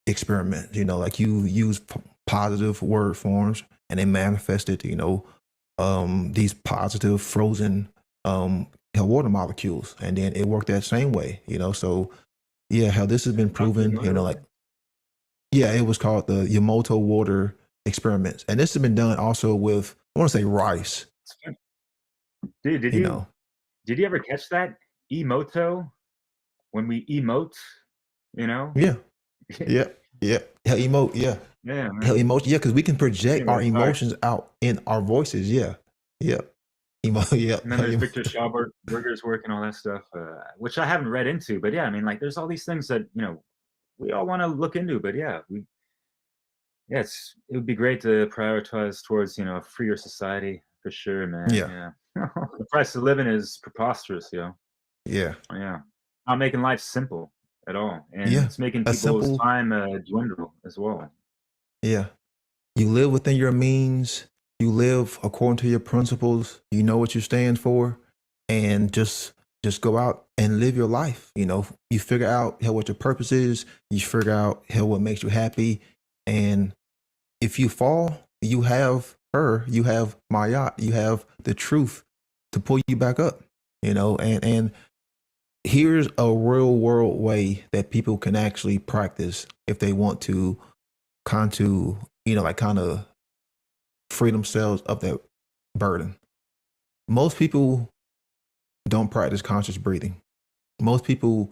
experiment. You know, like you use positive word forms and they manifested these positive frozen water molecules, and then it worked that same way. So yeah, how this has been proven. It was called the Yamoto water experiments, and this has been done also with, I want to say, rice. Dude, did you ever catch that emoto when we emote? Yeah. Hell, emote, yeah. Yeah, man. Hell, emotion, yeah, because we can project our emotions out in our voices. Yeah. And then there's Victor Schauberger's work and all that stuff, which I haven't read into, but yeah, I mean, like, there's all these things that we all want to look into, but yeah, it would be great to prioritize towards a freer society for sure, man. Yeah. The price of living is preposterous, yo. Yeah. Not making life simple at all, and it's making people's time dwindle as well. Yeah, you live within your means. You live according to your principles. You know what you stand for, and just go out and live your life. You figure out what your purpose is. You figure out what makes you happy, and if you fall, you have her. You have Mayat. You have the truth to pull you back up. And here's a real world way that people can actually practice if they want to kind of free themselves of that burden. Most people don't practice conscious breathing. Most people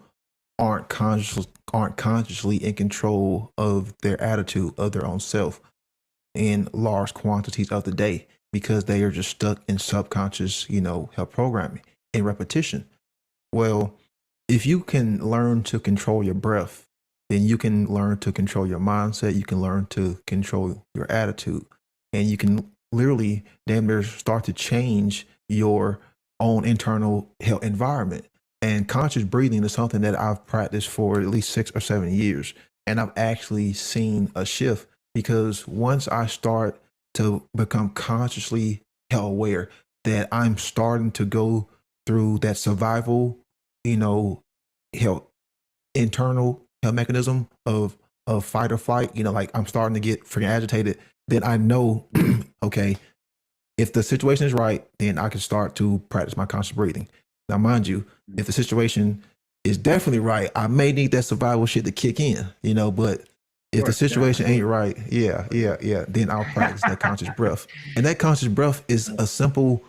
aren't consciously in control of their attitude, of their own self, in large quantities of the day, because they are just stuck in subconscious, programming and repetition. Well, if you can learn to control your breath, then you can learn to control your mindset. You can learn to control your attitude, and you can literally damn near start to change your own internal health environment. And conscious breathing is something that I've practiced for at least 6 or 7 years. And I've actually seen a shift, because once I start to become consciously health aware, that I'm starting to go through that survival, health internal health mechanism of fight or flight, like I'm starting to get freaking agitated, then I know, okay, if the situation is right, then I can start to practice my conscious breathing. Now, mind you, if the situation is definitely right, I may need that survival shit to kick in, but if the situation ain't right, then I'll practice that conscious breath. And that conscious breath is a simple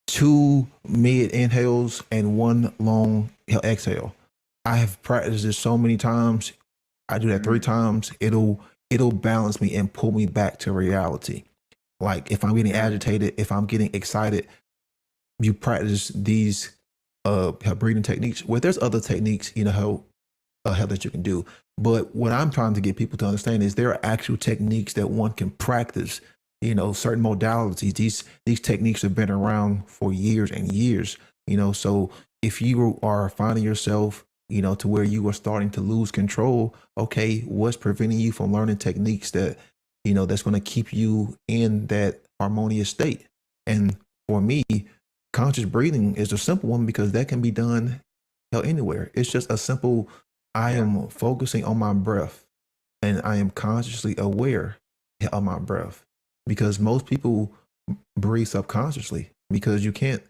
2 mid inhales and 1 long exhale. I have practiced this so many times. I do that 3 times. It'll balance me and pull me back to reality. Like if I'm getting agitated, if I'm getting excited, you practice these breathing techniques. Well, there's other techniques, how that you can do. But what I'm trying to get people to understand is there are actual techniques that one can practice. Certain modalities. These techniques have been around for years and years. So if you are finding yourself, to where you are starting to lose control, okay, what's preventing you from learning techniques that, that's going to keep you in that harmonious state? And for me, conscious breathing is a simple one because that can be done anywhere. It's just a simple, I am focusing on my breath and I am consciously aware of my breath, because most people breathe subconsciously because you can't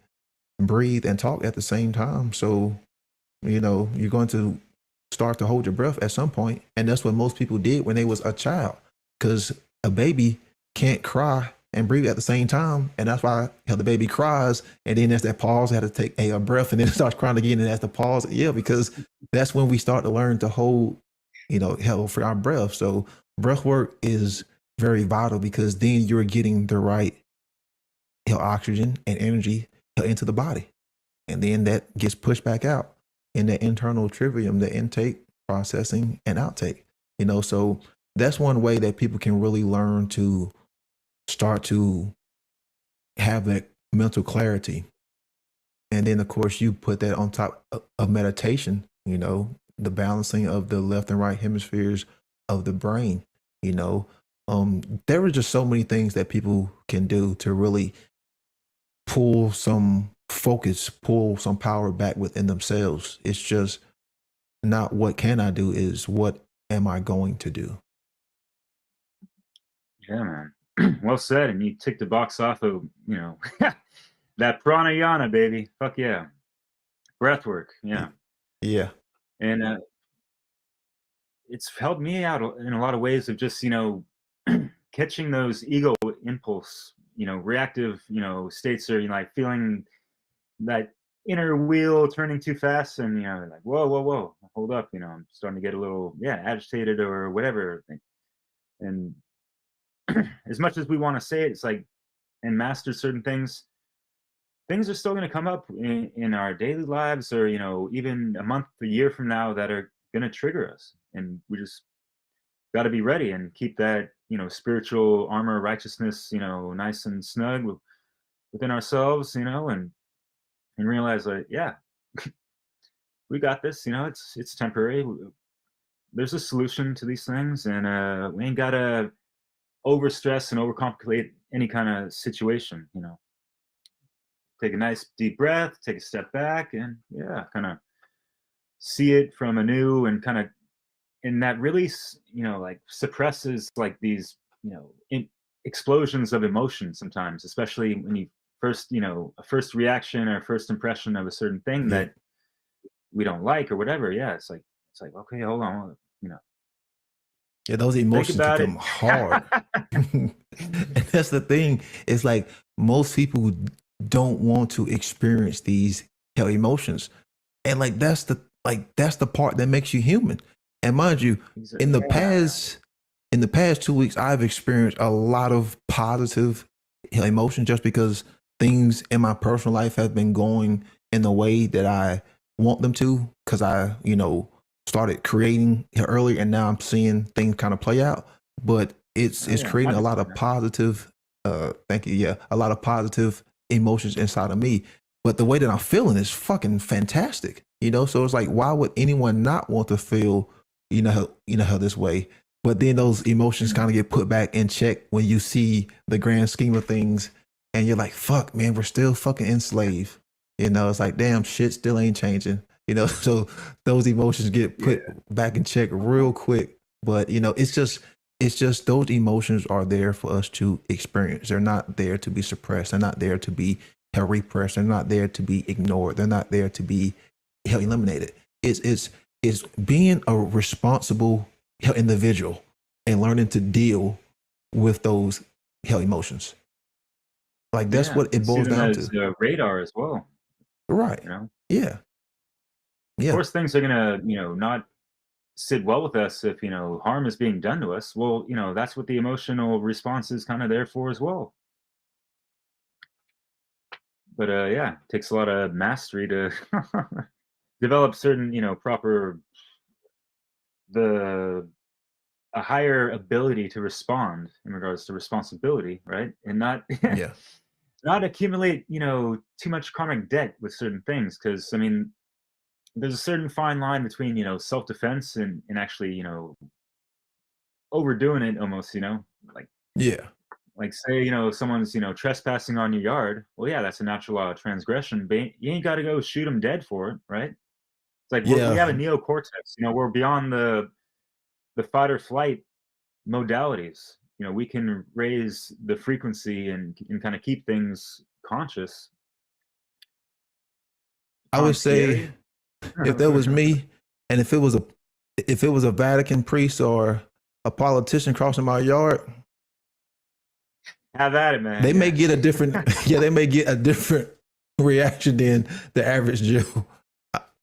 breathe and talk at the same time. So, you're going to start to hold your breath at some point. And that's what most people did when they was a child, because a baby can't cry and breathe at the same time. And that's why the baby cries. And then there's that pause, had to take a breath, and then it starts crying again. And that's the pause. Yeah, because that's when we start to learn to hold, held for our breath. So breath work is very vital, because then you're getting the right oxygen and energy into the body. And then that gets pushed back out in the internal trivium, the intake, processing, and outtake. So that's one way that people can really learn to start to have that mental clarity. And then, of course, you put that on top of meditation, the balancing of the left and right hemispheres of the brain. There are just so many things that people can do to really pull some focus, pull some power back within themselves. It's just not what can I do, is what am I going to do? Yeah, man. Well said. And you ticked the box off of, that pranayama, baby. Fuck yeah. Breath work. Yeah. Yeah. And it's helped me out in a lot of ways of just, catching those ego impulse, reactive, states, or, like feeling that inner wheel turning too fast, and, like, whoa, hold up. I'm starting to get a little, agitated or whatever. And as much as we want to say it, it's like, and master certain things are still going to come up in our daily lives, or, even a month, a year from now, that are going to trigger us. And we just got to be ready and keep that, spiritual armor, righteousness, nice and snug within ourselves, and realize, like, we got this, it's temporary. There's a solution to these things, and we ain't got to overstress and overcomplicate any kind of situation. Take a nice deep breath, take a step back, and kind of see it from anew, and kind of, and that really, like, suppresses, like, these, explosions of emotion sometimes, especially when you first, a first reaction or first impression of a certain thing that we don't like or whatever. It's like, okay, hold on, Yeah, those emotions become hard. And that's the thing. It's like most people don't want to experience these emotions. And like that's the part that makes you human. And mind you, in the past 2 weeks, I've experienced a lot of positive emotions, just because things in my personal life have been going in the way that I want them to, because I, started creating earlier, and now I'm seeing things kind of play out. But it's creating a lot of positive thank you. Yeah, a lot of positive emotions inside of me. But the way that I'm feeling is fucking fantastic. So it's like, why would anyone not want to feel, how this way? But then those emotions kind of get put back in check when you see the grand scheme of things, and you're like, fuck, man, we're still fucking enslaved. It's like, damn, shit still ain't changing. So those emotions get put back in check real quick. But it's just those emotions are there for us to experience. They're not there to be suppressed. They're not there to be repressed. They're not there to be ignored. They're not there to be eliminated. It's being a responsible individual and learning to deal with those emotions. Like that's what it boils down to. Radar as well. Right. Yeah. Of course, things are gonna, not sit well with us if, harm is being done to us. Well, that's what the emotional response is kind of there for as well. But yeah, it takes a lot of mastery to develop certain, proper a higher ability to respond in regards to responsibility, right? And not Yeah. not accumulate, too much karmic debt with certain things. Because I mean, there's a certain fine line between, self-defense and actually, overdoing it almost, like Yeah. say, someone's, trespassing on your yard. Well, yeah, that's a natural transgression, but you ain't got to go shoot them dead for it, right? It's like we have a Yeah. neocortex, we're beyond the fight or flight modalities. We can raise the frequency and kind of keep things conscious. I would say Scary. if that was me, and if it was a Vatican priest or a politician crossing my yard, Have at it, man. they may get a different they may get a different reaction than the average Joe.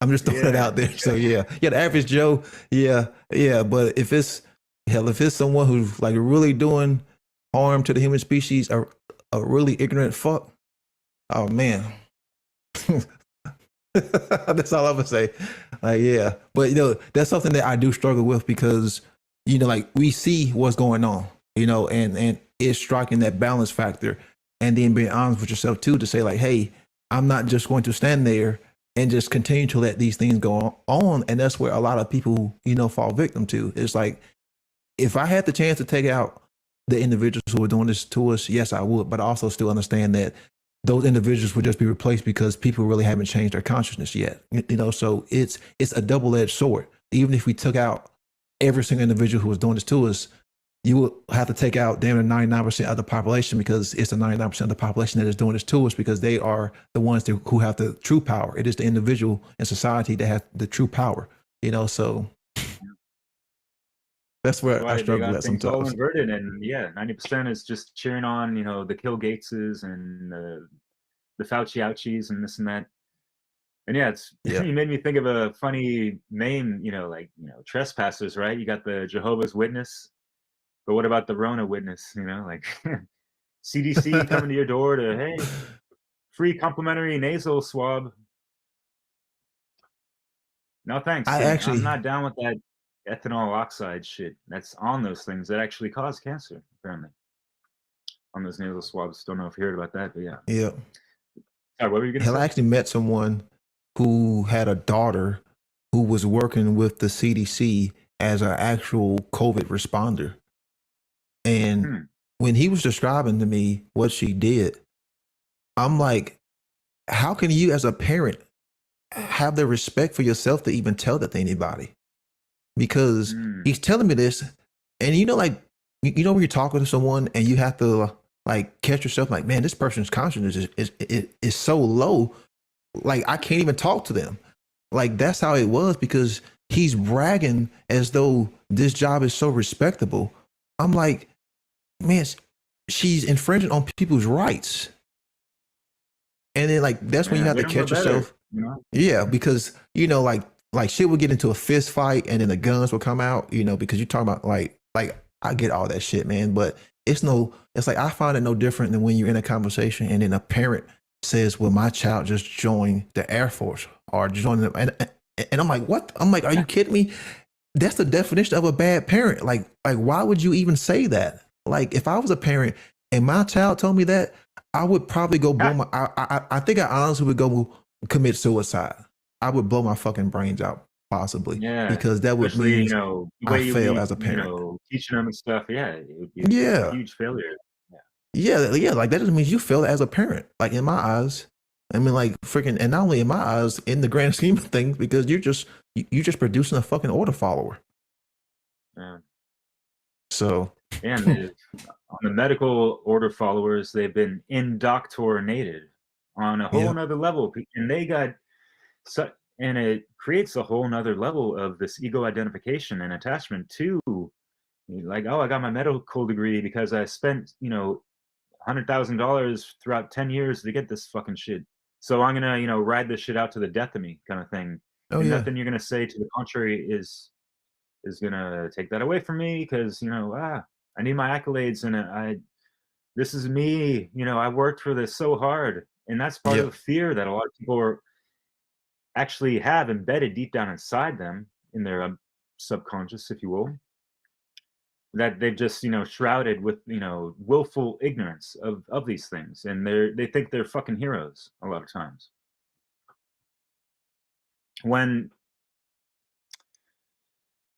I'm just throwing it out there. So yeah, the average Joe, yeah. But if it's someone who's like really doing harm to the human species, a really ignorant fuck, oh man. That's all I'm gonna say. Like, yeah. But that's something that I do struggle with because, like we see what's going on, and it's striking that balance factor and then being honest with yourself too to say like, hey, I'm not just going to stand there and just continue to let these things go on. And that's where a lot of people, fall victim to. It's like, if I had the chance to take out the individuals who are doing this to us, yes, I would. But I also still understand that those individuals would just be replaced because people really haven't changed their consciousness yet. So it's a double-edged sword. Even if we took out every single individual who was doing this to us, you would have to take out damn near 99% of the population because it's the 99% of the population that is doing this to us because they are the ones who have the true power. It is the individual in society that has the true power. So that's where I struggle at sometimes. All inverted, and 90% is just cheering on, the Kill Gateses and the Fauci ouchies and this and that. And you made me think of a funny name, trespassers, right? You got the Jehovah's Witness, but what about the Rona Witness? Like CDC coming to your door to, hey, free complimentary nasal swab. No thanks. I'm not down with that ethanol oxide shit that's on those things that actually cause cancer, apparently. On those nasal swabs. Don't know if you heard about that, but yeah. Yeah. What were you going to say? I actually met someone who had a daughter who was working with the CDC as an actual COVID responder. And when he was describing to me what she did, I'm like, how can you as a parent have the respect for yourself to even tell that to anybody? Because he's telling me this, and when you're talking to someone and you have to like catch yourself like, man, this person's consciousness is so low, like I can't even talk to them. Like that's how it was because he's bragging as though this job is so respectable. I'm like, man, she's infringing on people's rights. And then like that's when you have to catch yourself. Yeah, because like shit would get into a fist fight and then the guns would come out, because you're talking about like I get all that shit, man. But it's like I find it no different than when you're in a conversation and then a parent says, well, my child just joined the Air Force or joined them. And I'm like, what? I'm like, are you kidding me? That's the definition of a bad parent. Like why would you even say that? Like if I was a parent and my child told me that, I would probably go blow my, I think I honestly would go commit suicide. I would blow my fucking brains out, possibly. Yeah. Because that would mean I fail as a parent. Teaching them and stuff. Yeah. It would be a huge failure. Yeah. Like that just means you fail as a parent. Like in my eyes. I mean, like freaking, and not only in my eyes, in the grand scheme of things, because you're just producing a fucking order follower. Yeah. So. And on the medical order followers, they've been indoctrinated on a whole nother level, and they got. And it creates a whole nother level of this ego identification and attachment to like, oh, I got my medical degree because I spent, $100,000 throughout 10 years to get this fucking shit. So I'm going to, ride this shit out to the death of me kind of thing. And nothing you're going to say to the contrary is going to take that away from me because, I need my accolades and this is me, I worked for this so hard. And that's part of the fear that a lot of people are actually have embedded deep down inside them, in their subconscious, if you will, that they've just, shrouded with, willful ignorance of these things. And they think they're fucking heroes a lot of times. When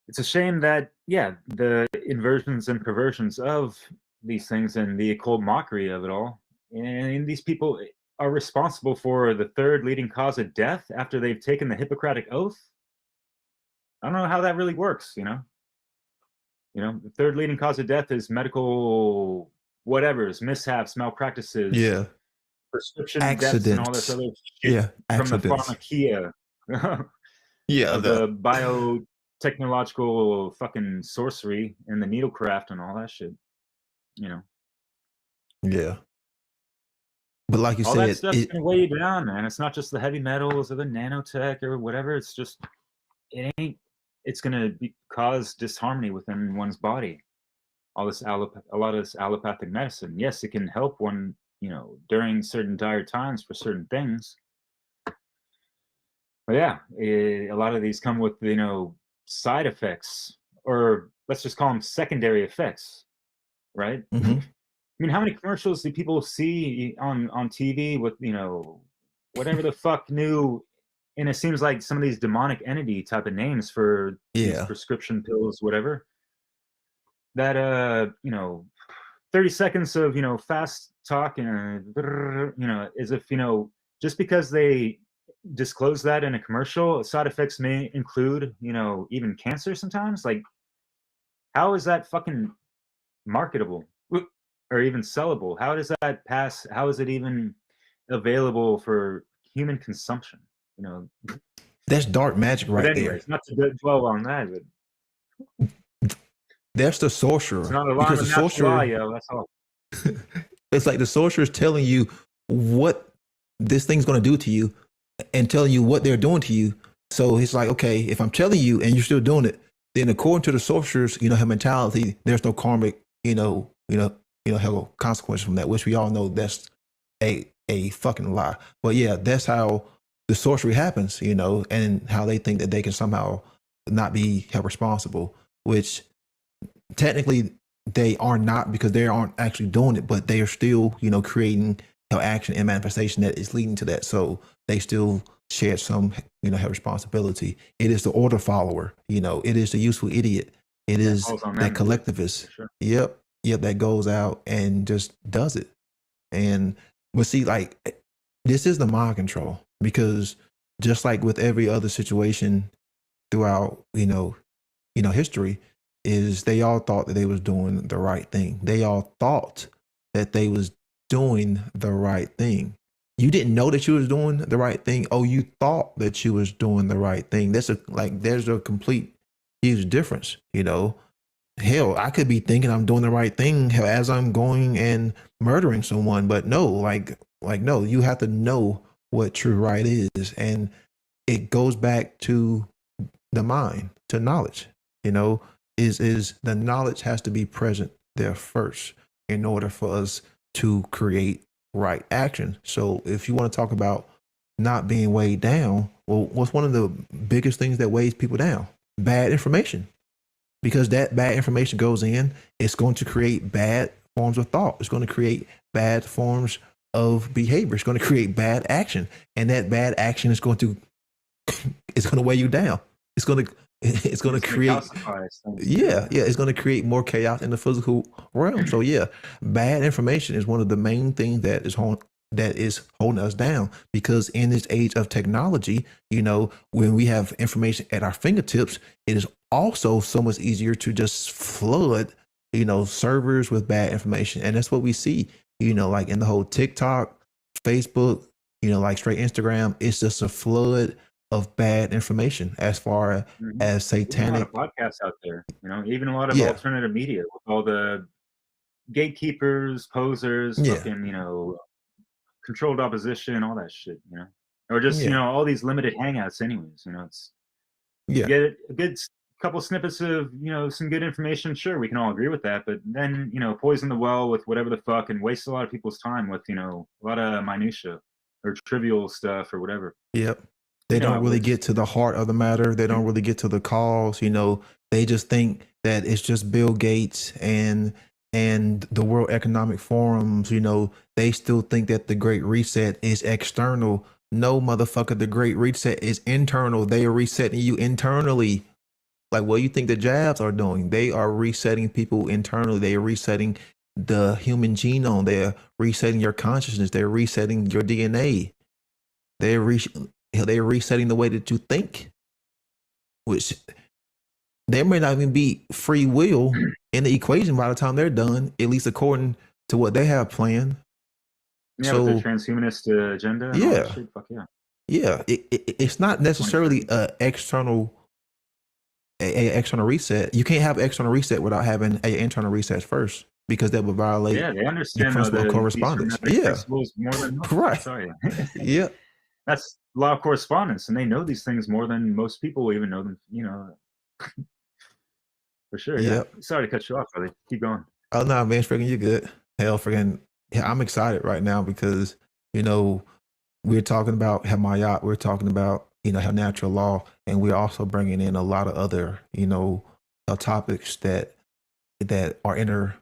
it's a shame that, the inversions and perversions of these things and the occult mockery of it all, and these people are responsible for the third leading cause of death after they've taken the Hippocratic Oath. I don't know how that really works, the third leading cause of death is medical whatevers, mishaps, malpractices, prescription deaths, and all this other shit from the pharmakia. The biotechnological fucking sorcery and the needlecraft and all that shit. But like you all said, that stuff's gonna weigh you down, man. It's not just the heavy metals or the nanotech or whatever. It's just, it's gonna cause disharmony within one's body. A lot of this allopathic medicine. Yes, it can help one, during certain dire times for certain things. But a lot of these come with, side effects, or let's just call them secondary effects, right? I mean, how many commercials do people see on TV with, whatever the fuck new, and it seems like some of these demonic entity type of names for these prescription pills, whatever, that, 30 seconds of, fast talk and, as if, just because they disclose that in a commercial, side effects may include, even cancer sometimes. Like, how is that fucking marketable? Or even sellable? How does that pass? How is it even available for human consumption? That's dark magic right there. Not to dwell on that, but that's the sorcerer. It's not a because the sorcerer, that's all. It's like the sorcerer is telling you what this thing's going to do to you, and telling you what they're doing to you. So it's like, okay, if I'm telling you and you're still doing it, then according to the sorcerers, her mentality, there's no karmic, hell consequences from that, which we all know that's a fucking lie. But that's how the sorcery happens, and how they think that they can somehow not be held responsible, which technically they are not, because they aren't actually doing it, but they are still, creating action and manifestation that is leading to that. So they still share some, have responsibility. It is the order follower, it is the useful idiot. It is that collectivist. Sure. Yep, that goes out and just does it. And but see, like, this is the mind control, because just like with every other situation throughout, history, is they all thought that they was doing the right thing. They all thought that they was doing the right thing. You didn't know that you was doing the right thing. Oh, you thought that you was doing the right thing. There's a complete huge difference, Hell, I could be thinking I'm doing the right thing as I'm going and murdering someone, but no, no, you have to know what true right is. And it goes back to the mind, to knowledge, is the knowledge has to be present there first in order for us to create right action. So if you want to talk about not being weighed down, well, what's one of the biggest things that weighs people down? Bad information. Because that bad information goes in, it's going to create bad forms of thought. It's going to create bad forms of behavior. It's going to create bad action. And that bad action is going to weigh you down. It's going to create, it's going to create more chaos in the physical realm. So bad information is one of the main things that is holding us down, because in this age of technology, when we have information at our fingertips, it is also so much easier to just flood, servers with bad information. And that's what we see, like in the whole TikTok, Facebook, like straight Instagram, it's just a flood of bad information as far as satanic. A lot of podcasts out there, even a lot of alternative media with all the gatekeepers, posers, fucking, controlled opposition, all that shit, or just all these limited hangouts anyways, it's you get a good couple snippets of some good information. Sure, we can all agree with that, but then poison the well with whatever the fuck and waste a lot of people's time with a lot of minutia. or trivial stuff or whatever. Yep. They You know, don't really it's- get to the heart of the matter. They don't really get to the cause. You know, they just think that it's just Bill Gates and the World Economic Forums. You know, they still think that the Great Reset is external. No, motherfucker, the Great Reset is internal. They are resetting you internally. Like what you think the jabs are doing. They are resetting people internally. They are resetting the human genome. They're resetting your consciousness. They're resetting your DNA. They're resetting the way that you think, which there may not even be free will in the equation by the time they're done, at least according to what they have planned. Yeah, So, with the transhumanist agenda and all that shit. Fuck yeah. Yeah, it's not necessarily an external reset. You can't have external reset without having an internal reset first, because that would violate They understand the principle of correspondence. Yeah, more than most. right. Sorry. Yeah, That's law of correspondence, and they know these things more than most people even know them. You know, for sure. Yeah. Yep. Sorry to cut you off, brother. Keep going. Oh no, man, freaking you good. Hell, freaking yeah, I'm excited right now because you know we're talking about Hamayat, we're talking about her natural law, and we're also bringing in a lot of other topics that are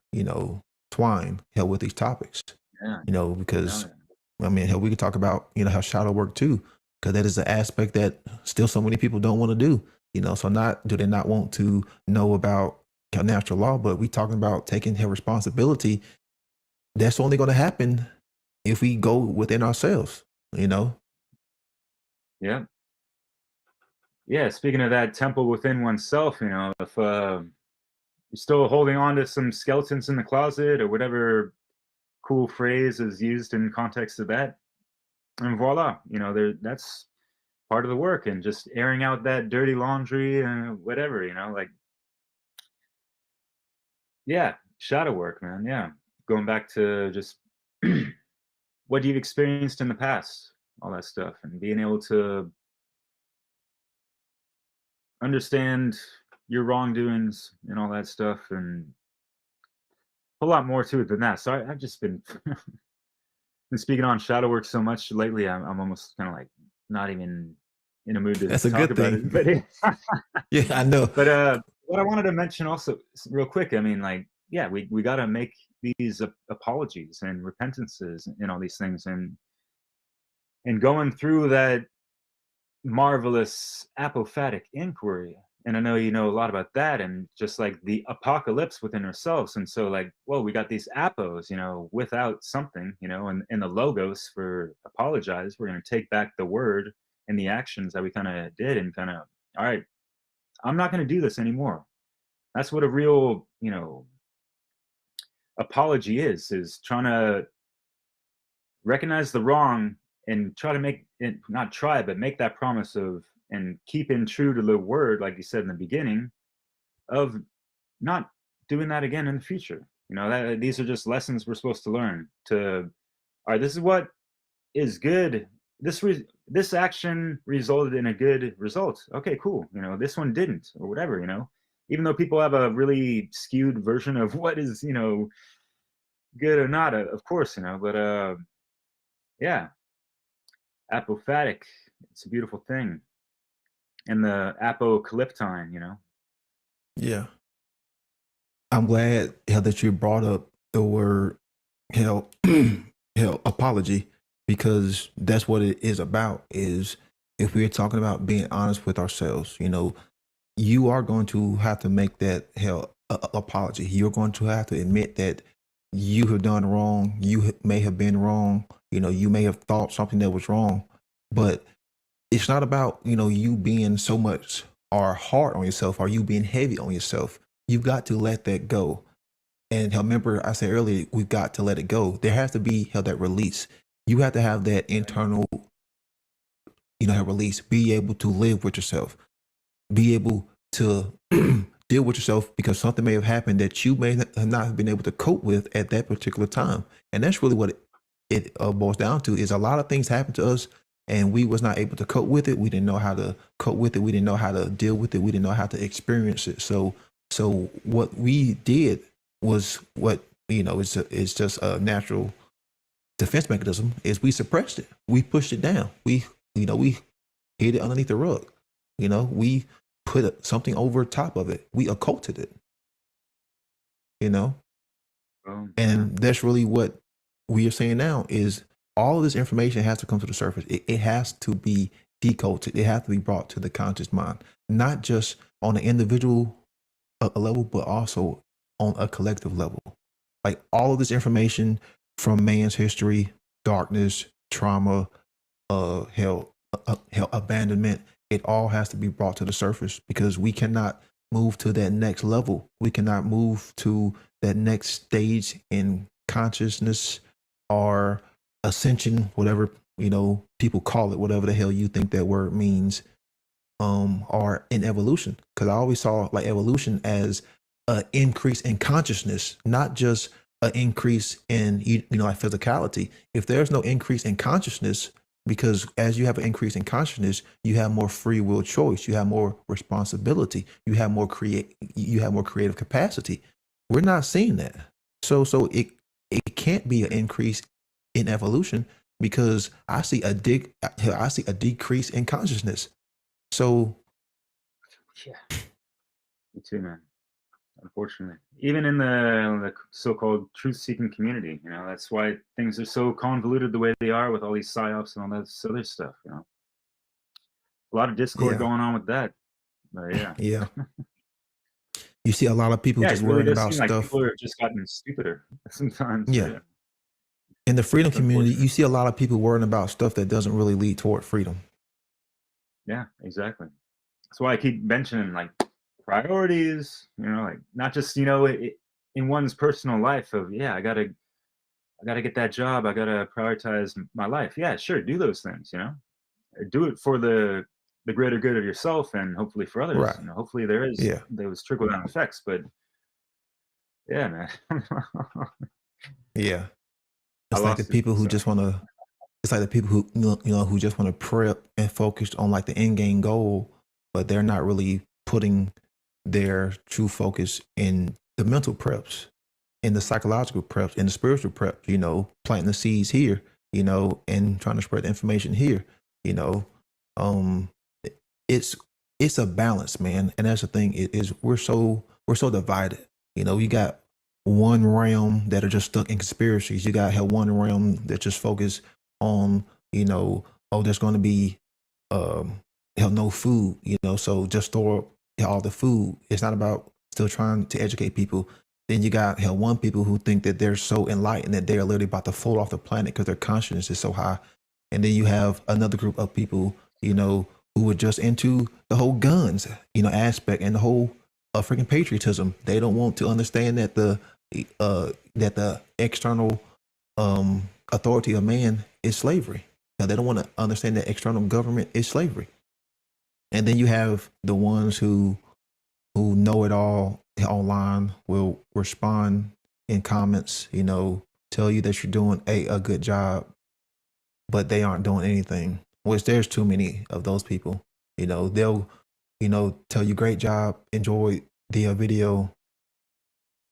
twined hell with these topics. Yeah. Because I mean, hell, we could talk about how shadow work too, because that is an aspect that still so many people don't want to do. So not do they not want to know about natural law, but we talking about taking her responsibility. That's only going to happen if we go within ourselves. Yeah. Yeah. Speaking of that temple within oneself, if you're still holding on to some skeletons in the closet or whatever cool phrase is used in context of that, and voila, that's part of the work, and just airing out that dirty laundry and whatever, yeah, shadow work, man. Yeah, going back to just what you've experienced in the past, all that stuff, and being able to understand your wrongdoings and all that stuff, and a lot more to it than that. So I've just been speaking on shadow work so much lately. I'm almost kind of like not even in a mood to That's a talk good about thing. it. But yeah, I know. But what I wanted to mention also, real quick, I mean, like, yeah, we got to make these apologies and repentances and all these things, and going through that marvelous apophatic inquiry. And I know you know a lot about that, and just like the apocalypse within ourselves. And so, like, well, we got these apos, without something, and the logos for apologize. We're going to take back the word and the actions that we kind of did, and kind of, all right, I'm not going to do this anymore. That's what a real, apology is trying to recognize the wrong and try to make it, not try, but make that promise of, and keeping true to the word, like you said in the beginning, of not doing that again in the future. That these are just lessons we're supposed to learn. All right, this is what is good. This action resulted in a good result. Okay, cool. This one didn't, or whatever. Even though people have a really skewed version of what is good or not, of course. But yeah, apophatic. It's a beautiful thing. And the apocalyptine, Yeah. I'm glad that you brought up the word hell apology, because that's what it is about. Is if we're talking about being honest with ourselves, you are going to have to make that apology. You're going to have to admit that you have done wrong. You may have been wrong. You may have thought something that was wrong, but it's not about, you being so much or hard on yourself, or you being heavy on yourself. You've got to let that go. And remember, I said earlier, we've got to let it go. There has to be that release. You have to have that internal, release. Be able to live with yourself. Be able to deal with yourself, because something may have happened that you may not have been able to cope with at that particular time. And that's really what it boils down to. Is a lot of things happen to us, and we was not able to cope with it. We didn't know how to cope with it. We didn't know how to deal with it. We didn't know how to experience it. So what we did was what, it's just a natural defense mechanism is we suppressed it. We pushed it down. We hid it underneath the rug. We put something over top of it. We occulted it. And that's really what we are saying now is all of this information has to come to the surface. It has to be decoded. It has to be brought to the conscious mind, not just on an individual level, but also on a collective level. Like all of this information from man's history, darkness, trauma, hell, abandonment, it all has to be brought to the surface because we cannot move to that next level. We cannot move to that next stage in consciousness or ascension, whatever, people call it, whatever the hell you think that word means, or in evolution. Because I always saw like evolution as an increase in consciousness, not just an increase in, like physicality. If there's no increase in consciousness, because as you have an increase in consciousness, you have more free will choice, you have more responsibility, you have more creative capacity. We're not seeing that. So it can't be an increase in evolution because I see a decrease in consciousness. So yeah, me too, man. Unfortunately, even in the so-called truth-seeking community, that's why things are so convoluted the way they are with all these psyops and all that other stuff. A lot of discord going on with that. But yeah. You see a lot of people just it really worrying does about seem stuff. like people are just gotten stupider sometimes. Yeah. In the freedom community, you see a lot of people worrying about stuff that doesn't really lead toward freedom. Yeah, exactly. That's why I keep mentioning like priorities, like not just, in one's personal life of, I gotta get that job. I gotta prioritize my life. Yeah, sure. Do those things, do it for the greater good of yourself and hopefully for others. Right. Hopefully there is those trickle down effects, but yeah, man. Yeah. It's like the people who just want to, it's like the people who, who just want to prep and focus on like the end game goal, but they're not really putting their true focus in the mental preps, in the psychological preps, in the spiritual preps, planting the seeds here, and trying to spread the information here, it's a balance, man. And that's the thing is we're so divided. You got one realm that are just stuck in conspiracies. You got one realm that just focus on, there's going to be, no food, so just store up all the food. It's not about still trying to educate people. Then you got one people who think that they're so enlightened that they're literally about to fall off the planet because their consciousness is so high. And then you have another group of people, who are just into the whole guns, aspect and the whole freaking patriotism. They don't want to understand that the external authority of man is slavery. Now, they don't want to understand that external government is slavery. And then you have the ones who know it all online, will respond in comments, tell you that you're doing a good job, but they aren't doing anything, which there's too many of those people. They'll, tell you great job, enjoy the video,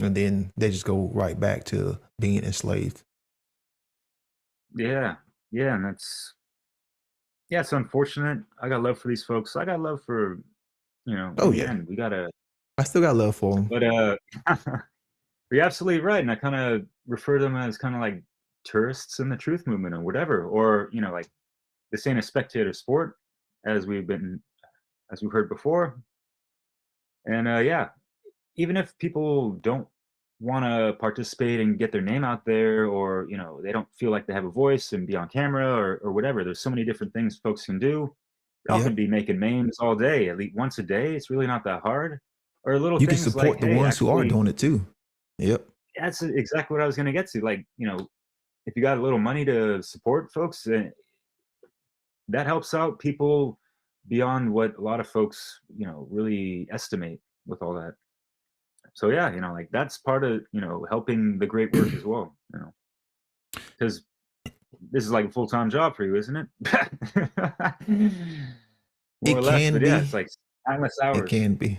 and then they just go right back to being enslaved. Yeah. And that's, it's unfortunate. I got love for these folks. I got love for, end, we gotta. I still got love for them. But you're absolutely right, and I kind of refer to them as kind of like tourists in the truth movement or whatever, or like this ain't a spectator sport, as we've heard before. And even if people don't want to participate and get their name out there, or they don't feel like they have a voice and be on camera or whatever, there's so many different things folks can do. Y'all can be making memes all day, at least once a day. It's really not that hard. Or little you things can support like, the ones who are doing it too. Yep. That's exactly what I was going to get to. Like, if you got a little money to support folks, that helps out people beyond what a lot of folks, really estimate with all that. So like that's part of, helping the great work as well, because this is like a full-time job for you, isn't it? It can be. It's like countless hours. It can be.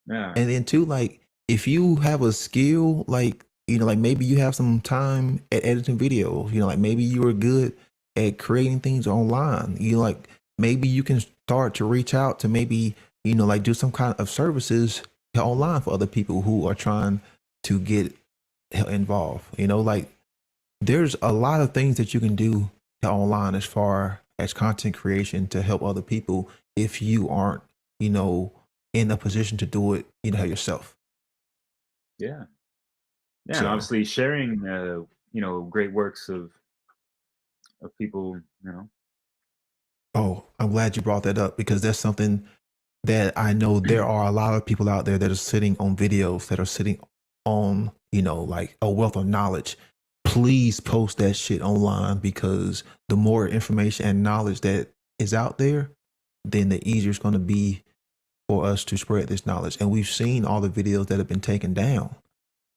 Yeah. And then too, like if you have a skill, like You know, like maybe you have some time at editing videos. You know, like maybe you are good at creating things online. You know, like maybe you can start to reach out to maybe, you know, like do some kind of services online for other people who are trying to get involved. You know, like there's a lot of things that you can do online as far as content creation to help other people if you aren't, you know, in a position to do it, you know, yourself. Yeah. Yeah, and So, obviously sharing, you know, great works of people, you know. oh, I'm glad you brought that up because that's something that I know there are a lot of people out there that are sitting on videos that are sitting on, you know, like a wealth of knowledge. Please post that shit online because the more information and knowledge that is out there, then the easier it's going to be for us to spread this knowledge. And we've seen all the videos that have been taken down.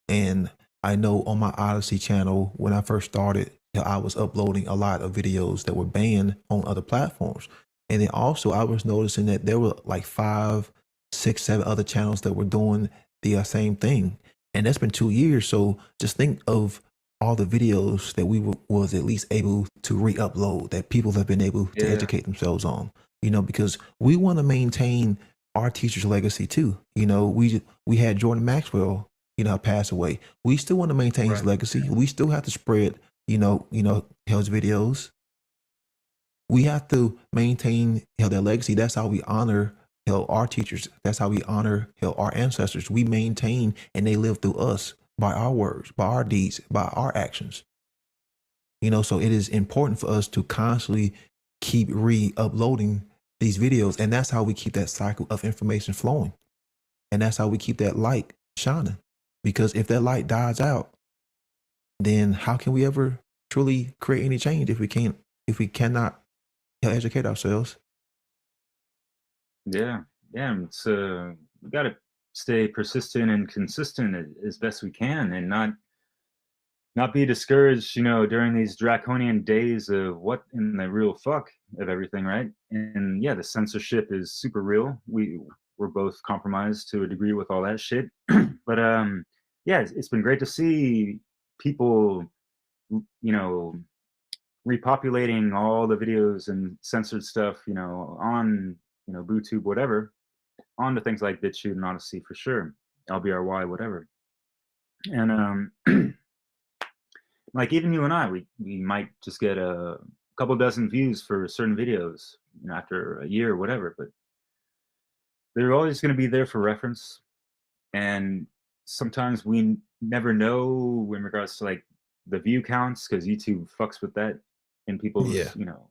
And I know on my Odyssey channel, when I first started, you know, I was uploading a lot of videos that were banned on other platforms. And then also I was noticing that there were like 5, 6, 7 other channels that were doing the same thing. And that's been 2 years. So just think of all the videos that we was at least able to re-upload that people have been able to Yeah. educate themselves on, you know, because we want to maintain our teacher's legacy too. You know, we had Jordan Maxwell, you know, pass away. We still want to maintain his Right. legacy. We still have to spread, you know, his videos. We have to maintain, you know, their legacy. That's how we honor, you know, our teachers. That's how we honor, you know, our ancestors. We maintain and they live through us by our words, by our deeds, by our actions. You know, so it is important for us to constantly keep re-uploading these videos. And that's how we keep that cycle of information flowing. And that's how we keep that light shining. Because if that light dies out, then how can we ever truly create any change if we cannot, you know, educate ourselves? Yeah. Yeah. And it's we gotta stay persistent and consistent as best we can and not be discouraged, you know, during these draconian days of what in the real fuck of everything, right? And yeah, the censorship is super real. We're both compromised to a degree with all that shit. But yeah, it's been great to see people, you know, repopulating all the videos and censored stuff, you know, on, you know, BooTube, whatever, onto things like BitChute and Odyssey for sure, LBRY, whatever. And like even you and I, we might just get a couple dozen views for certain videos, you know, after a year or whatever, but they're always going to be there for reference. And sometimes we never know in regards to like the view counts because YouTube fucks with that in Yeah. people's, you know,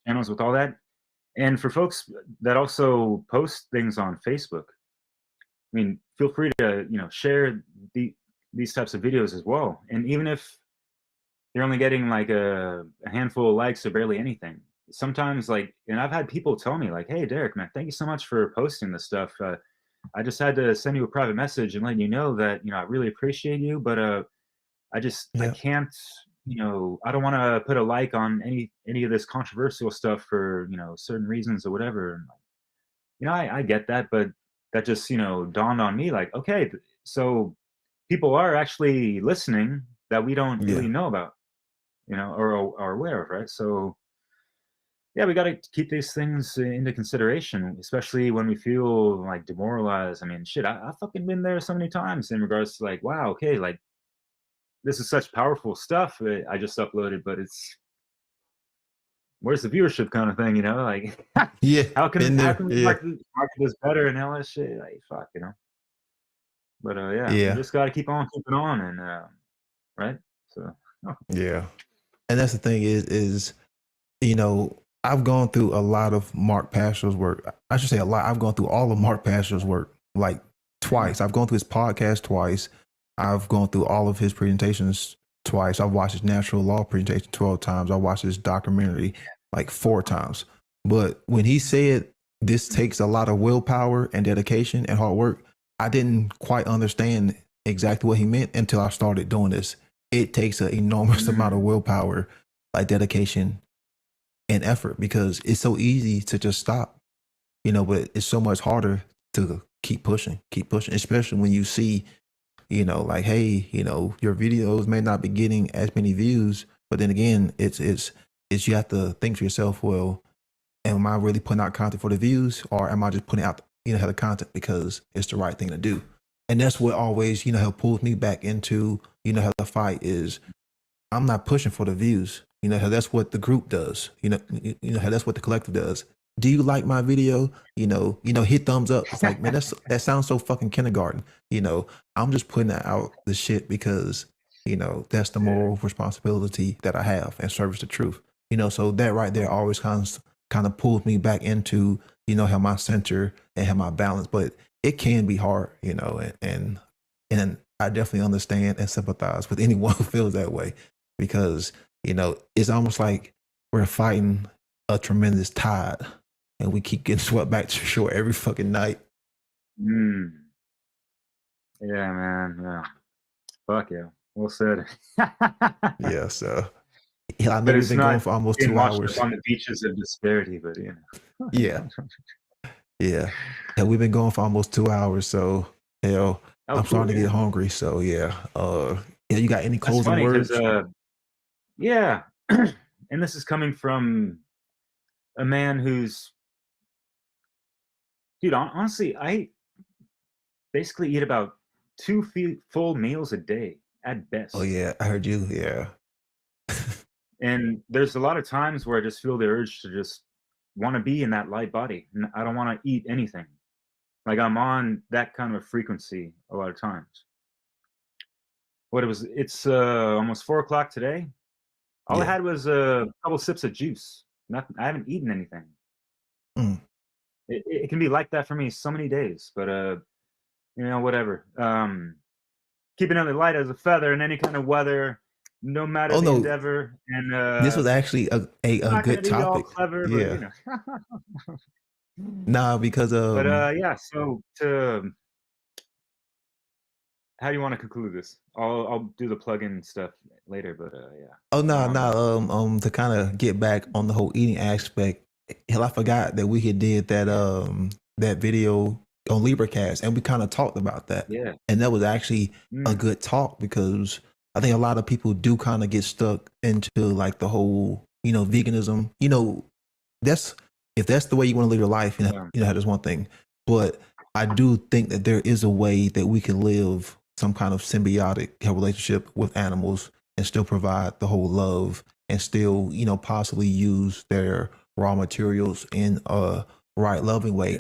channels with all that. And for folks that also post things on Facebook, I mean, feel free to, you know, share these types of videos as well. And even if you're only getting like a handful of likes or barely anything, sometimes like, and I've had people tell me like, hey, Derek, man, thank you so much for posting this stuff. I just had to send you a private message and let you know that, you know, I really appreciate you, but I Yeah. can't, you know, I don't want to put a like on any of this controversial stuff for, you know, certain reasons or whatever. And, you know, I get that, but that just, you know, dawned on me like, okay, so people are actually listening that we don't Yeah. really know about, you know, or are aware of, right? So yeah, we got to keep these things into consideration, especially when we feel like demoralized. I mean, shit, I fucking been there so many times in regards to like, wow, okay, like this is such powerful stuff I just uploaded, but it's where's the viewership kind of thing, you know? Like, Yeah. how Been there. can we Yeah. market this better and all that shit? Like, fuck, you know. But yeah, we Yeah. just got to keep on keeping on, and right. So Yeah. And that's the thing is, you know, I've gone through a lot of Mark Pastor's work. I should say a lot. I've gone through all of Mark Pastor's work like twice. I've gone through his podcast twice. I've gone through all of his presentations twice. I've watched his natural law presentation 12 times. I watched his documentary like 4 times. But when he said this takes a lot of willpower and dedication and hard work, I didn't quite understand exactly what he meant until I started doing this. It takes an enormous amount of willpower, like dedication and effort, because it's so easy to just stop, you know, but it's so much harder to keep pushing, especially when you see you know, like, hey, you know, your videos may not be getting as many views, but then again, it's you have to think to yourself, well, am I really putting out content for the views, or am I just putting out, you know, the content because it's the right thing to do? And that's what always, you know, how pulls me back into, you know, how the fight is. I'm not pushing for the views. You know, how that's what the group does. You know how that's what the collective does. Do you like my video? You know, hit thumbs up. It's like, man, that sounds so fucking kindergarten. You know, I'm just putting out the shit because, you know, that's the moral responsibility that I have and service the truth. You know, so that right there always kind of pulls me back into, you know, how my center and how my balance. But it can be hard, you know, and I definitely understand and sympathize with anyone who feels that way, because, you know, it's almost like we're fighting a tremendous tide and we keep getting swept back to shore every fucking night. Yeah, man. Yeah. Fuck yeah. Well said. Yeah, so I know But we've it's been going not for almost being 2 washed hours. up on the beaches of disparity, but you know. Yeah. Yeah. We've been going for almost 2 hours, so hell, I'm starting to get hungry. So yeah. Yeah, you got any That's closing funny words? because yeah. And this is coming from a man who's, dude, honestly, I basically eat about 2 full meals a day at best. Oh yeah, I heard you. Yeah. And there's a lot of times where I just feel the urge to just want to be in that light body, and I don't want to eat anything. Like I'm on that kind of a frequency a lot of times. It's almost 4 o'clock today. All I Yeah. had was a couple sips of juice. Nothing. I haven't eaten anything. Mm. It can be like that for me so many days, but you know, whatever. Keeping it light as a feather in any kind of weather, no matter Oh the no, endeavor. And this was actually a not good gonna be all topic. clever, but Yeah. you know. Nah, because But yeah. So to how do you want to conclude this? I'll do the plug-in stuff later, but yeah. oh no, On that. to kind of get back on the whole eating aspect, hell, I forgot that we had did that video on LIBERcast, and we kind of talked about that. Yeah. And that was actually a good talk, because I think a lot of people do kind of get stuck into like the whole, you know, veganism. You know, if that's the way you want to live your life, you know, that's one thing. But I do think that there is a way that we can live some kind of symbiotic relationship with animals and still provide the whole love, and still, you know, possibly use their raw materials in a right, loving way.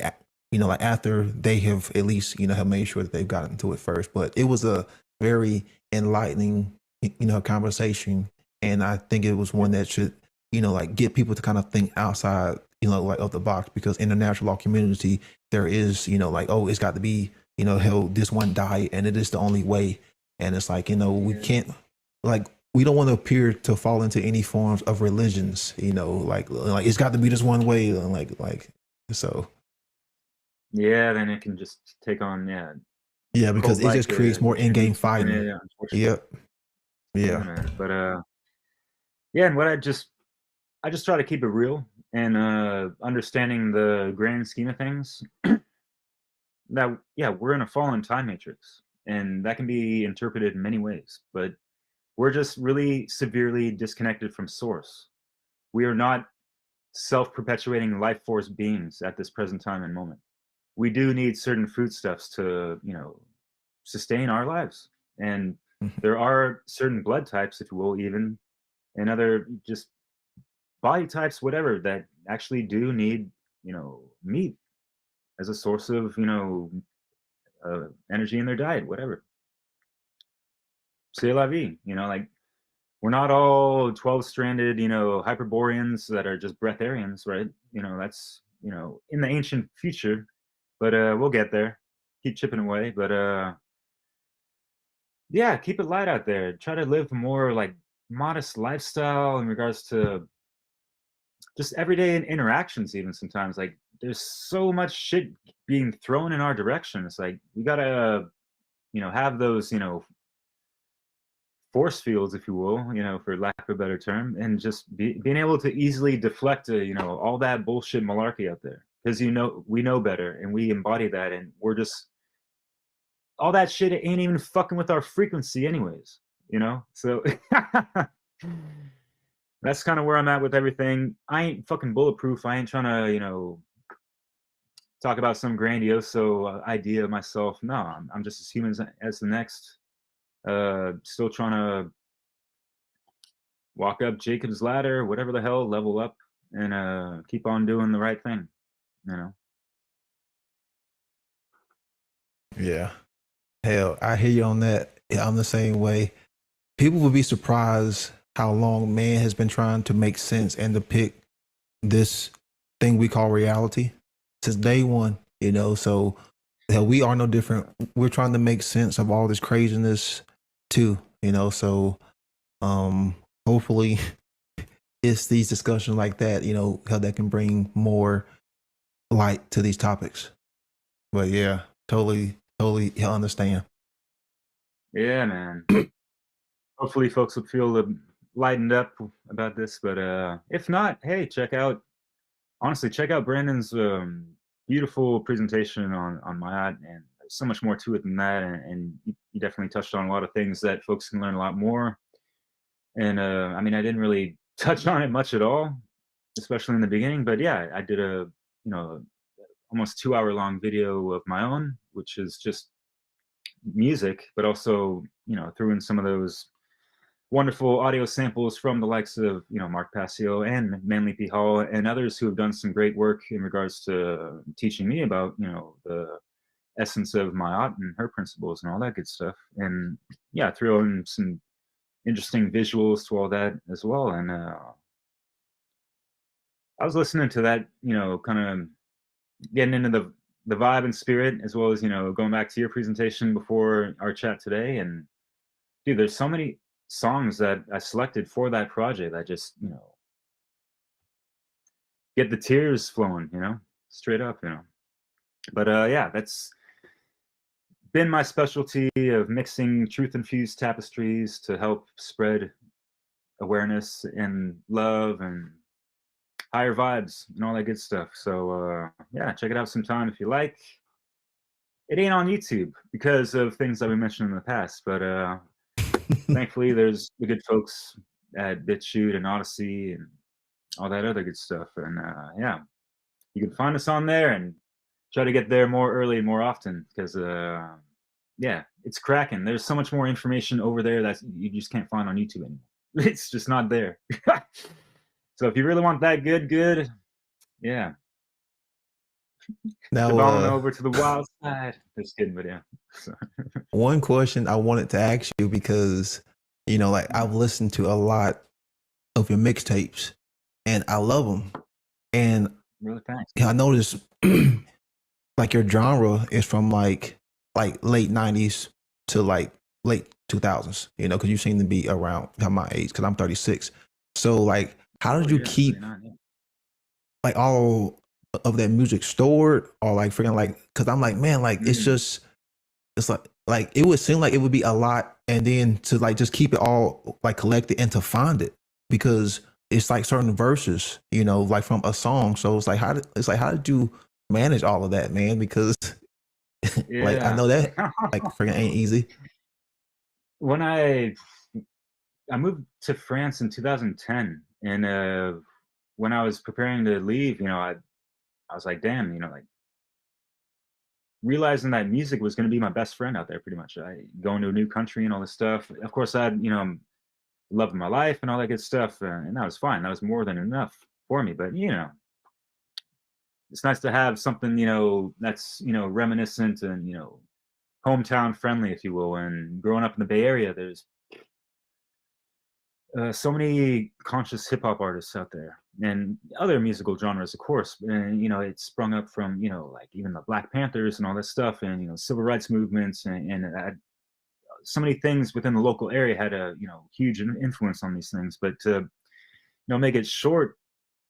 You know, like after they have at least, you know, have made sure that they've gotten to it first. But it was a very enlightening, you know, conversation, and I think it was one that should, you know, like get people to kind of think outside, you know, like of the box, because in the natural law community, there is, you know, like, oh, it's got to be, you know, held this one diet and it is the only way. And it's like, you know, we can't, like, we don't want to appear to fall into any forms of religions, you know, like it's got to be this one way, like so. Yeah, then it can just take on Yeah, because it just creates more in-game fighting. Yep. Yeah. Man. But yeah, and what I just try to keep it real and understanding the grand scheme of things. That we're in a fallen time matrix, and that can be interpreted in many ways, but we're just really severely disconnected from source. We are not self-perpetuating life force beings at this present time and moment. We do need certain foodstuffs to, you know, sustain our lives. And there are certain blood types, if you will, even, and other just body types, whatever, that actually do need, you know, meat as a source of, you know, energy in their diet, whatever. C'est la vie, you know, like we're not all 12-stranded, you know, Hyperboreans that are just breatharians, right? You know, that's, you know, in the ancient future, but we'll get there. Keep chipping away, but yeah, keep it light out there. Try to live a more like modest lifestyle in regards to just everyday interactions. Even sometimes, like there's so much shit being thrown in our direction. It's like we gotta, you know, have those, you know, force fields, if you will, you know, for lack of a better term, and just being able to easily deflect, you know, all that bullshit malarkey out there, because, you know, we know better and we embody that, and we're just all that shit ain't even fucking with our frequency anyways, you know? So that's kind of where I'm at with everything. I ain't fucking bulletproof. I ain't trying to, you know, talk about some grandiose idea of myself. No, I'm just as human as the next. Still trying to walk up Jacob's ladder, whatever the hell, level up, and keep on doing the right thing, you know? Yeah. Hell, I hear you on that. Yeah, I'm the same way. People would be surprised how long man has been trying to make sense and depict this thing we call reality since day one, you know? So hell, we are no different. We're trying to make sense of all this craziness too, you know? So hopefully it's these discussions like that, you know, how that can bring more light to these topics. But yeah, totally understand. Yeah, man. Hopefully folks will feel lightened up about this, but if not, hey, check out Brandon's beautiful presentation on Maat, and there's so much more to it than that, and you definitely touched on a lot of things that folks can learn a lot more. And I mean, I didn't really touch on it much at all, especially in the beginning, but yeah, I did a, you know, almost 2-hour long video of my own, which is just music, but also, you know, threw in some of those wonderful audio samples from the likes of, you know, Mark Passio and Manly P. Hall and others who have done some great work in regards to teaching me about, you know, the essence of Maat and her principles and all that good stuff. And yeah, throw in some interesting visuals to all that as well. And I was listening to that, you know, kind of getting into the vibe and spirit, as well as, you know, going back to your presentation before our chat today. And dude, there's so many songs that I selected for that project that just, you know, get the tears flowing, you know, straight up, you know. But yeah, that's been my specialty of mixing truth-infused tapestries to help spread awareness and love and higher vibes and all that good stuff. So yeah, check it out sometime if you like. It ain't on YouTube because of things that we mentioned in the past, but thankfully there's the good folks at BitChute and Odyssey and all that other good stuff. And yeah, you can find us on there and try to get there more early, more often, because yeah, it's cracking. There's so much more information over there that you just can't find on YouTube anymore. It's just not there. So if you really want that good, yeah. Now, on over to the wild side. Just kidding, but yeah. One question I wanted to ask you, because, you know, like I've listened to a lot of your mixtapes and I love them. And really, thanks. I noticed like your genre is from like late 90s to like late 2000s, you know, because you seem to be around my age, because I'm 36. So like, how did you keep like all of that music stored, or like freaking like, because I'm like, man, like it's like it would seem like it would be a lot, and then to like just keep it all like collected and to find it, because it's like certain verses, you know, like from a song. So it's like how did you manage all of that, man? Because like I know that like freaking ain't easy. When I moved to France in 2010, and when I was preparing to leave, you know, I was like, damn, you know, like realizing that music was going to be my best friend out there, pretty much. I going to a new country and all this stuff. Of course, I had, you know, love of my life and all that good stuff, and that was fine. That was more than enough for me. But you know, it's nice to have something, you know, that's, you know, reminiscent and, you know, hometown friendly, if you will. And growing up in the Bay Area, there's so many conscious hip hop artists out there, and other musical genres, of course. And you know, it sprung up from, you know, like even the Black Panthers and all this stuff, and you know, civil rights movements, and so many things within the local area had a, you know, huge influence on these things. But to, you know, make it short,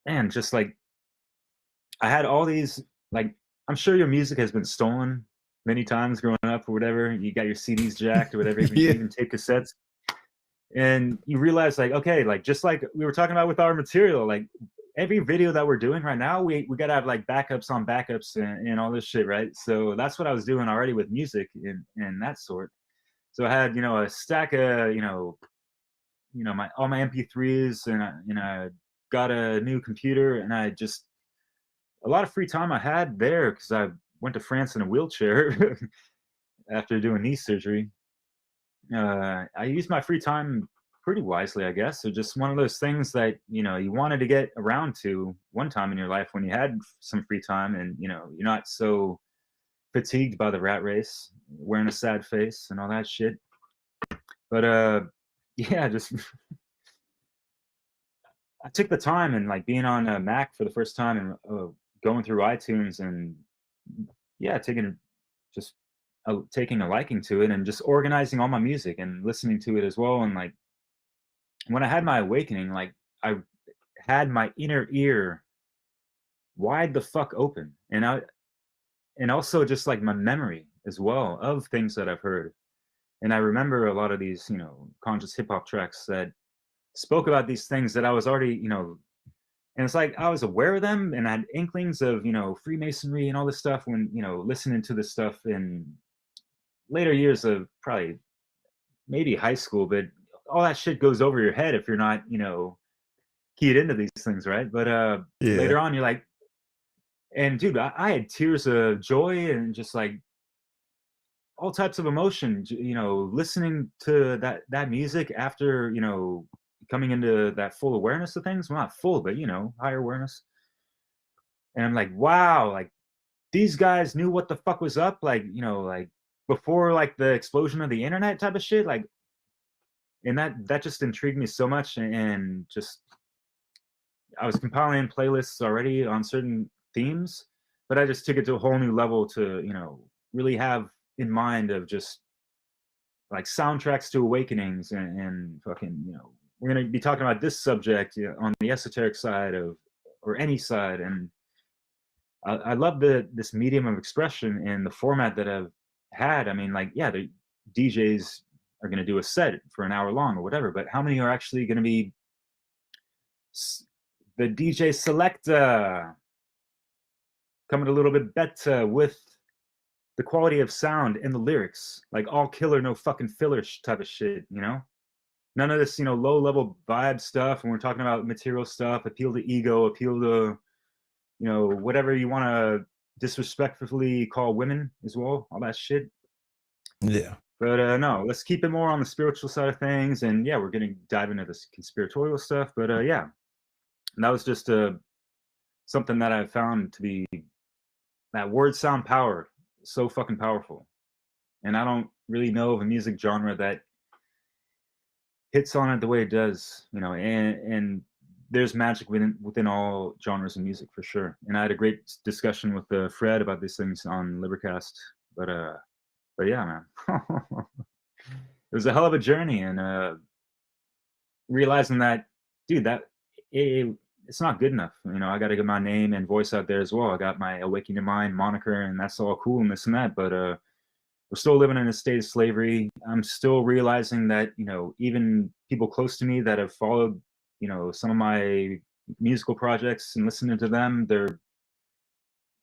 and just like I had all these, like, I'm sure your music has been stolen many times growing up or whatever. You got your CDs jacked or whatever, even tape cassettes. And you realize, like, okay, like just like we were talking about with our material, like every video that we're doing right now, we gotta have like backups on backups and all this shit, right? So that's what I was doing already with music and that sort. So I had, you know, a stack of, my all my MP3s, and I got a new computer, and I just a lot of free time I had there because I went to France in a wheelchair after doing knee surgery. I used my free time pretty wisely, I guess. So just one of those things that you wanted to get around to one time in your life when you had some free time, and you're not so fatigued by the rat race, wearing a sad face and all that shit. But yeah, just I took the time, and like being on a Mac for the first time, and going through iTunes, and yeah, just taking a liking to it, and just organizing all my music and listening to it as well. And like when I had my awakening, like I had my inner ear wide the fuck open, and also just like my memory as well of things that I've heard. And I remember a lot of these, conscious hip hop tracks that spoke about these things that I was already, and it's like I was aware of them, and I had inklings of, Freemasonry and all this stuff when, listening to this stuff in later years of probably maybe high school, but all that shit goes over your head if you're not, keyed into these things, right? But later on, you're like, and dude, I had tears of joy and just like all types of emotion, listening to that music after, coming into that full awareness of things. Well, not full, but higher awareness. And I'm like, wow, like these guys knew what the fuck was up, like, like before like the explosion of the internet type of shit. Like, and that just intrigued me so much. And just I was compiling playlists already on certain themes, but I just took it to a whole new level to, really have in mind of just like soundtracks to awakenings, and fucking, we're going to be talking about this subject on the esoteric side or any side. And I love this medium of expression and the format that I've had. I mean, like, yeah, the DJs are going to do a set for an hour long or whatever, but how many are actually going to be the DJ selector coming a little bit better with the quality of sound and the lyrics, like all killer, no fucking filler type of shit, None of this, low level vibe stuff. When we're talking about material stuff, appeal to ego, appeal to, whatever you want to disrespectfully call women as well, all that shit. Yeah. But no, let's keep it more on the spiritual side of things. And yeah, we're going to dive into this conspiratorial stuff. But yeah, and that was just something that I found to be that word sound power. So fucking powerful. And I don't really know of a music genre that hits on it the way it does, and there's magic within all genres of music for sure. And I had a great discussion with Fred about these things on LIBERcast. But yeah, man, it was a hell of a journey, and realizing that, dude, that it's not good enough. I got to get my name and voice out there as well. I got my Awakening Mind moniker, and that's all cool and this and that, but we're still living in a state of slavery. I'm still realizing that, even people close to me that have followed, some of my musical projects and listening to them, they're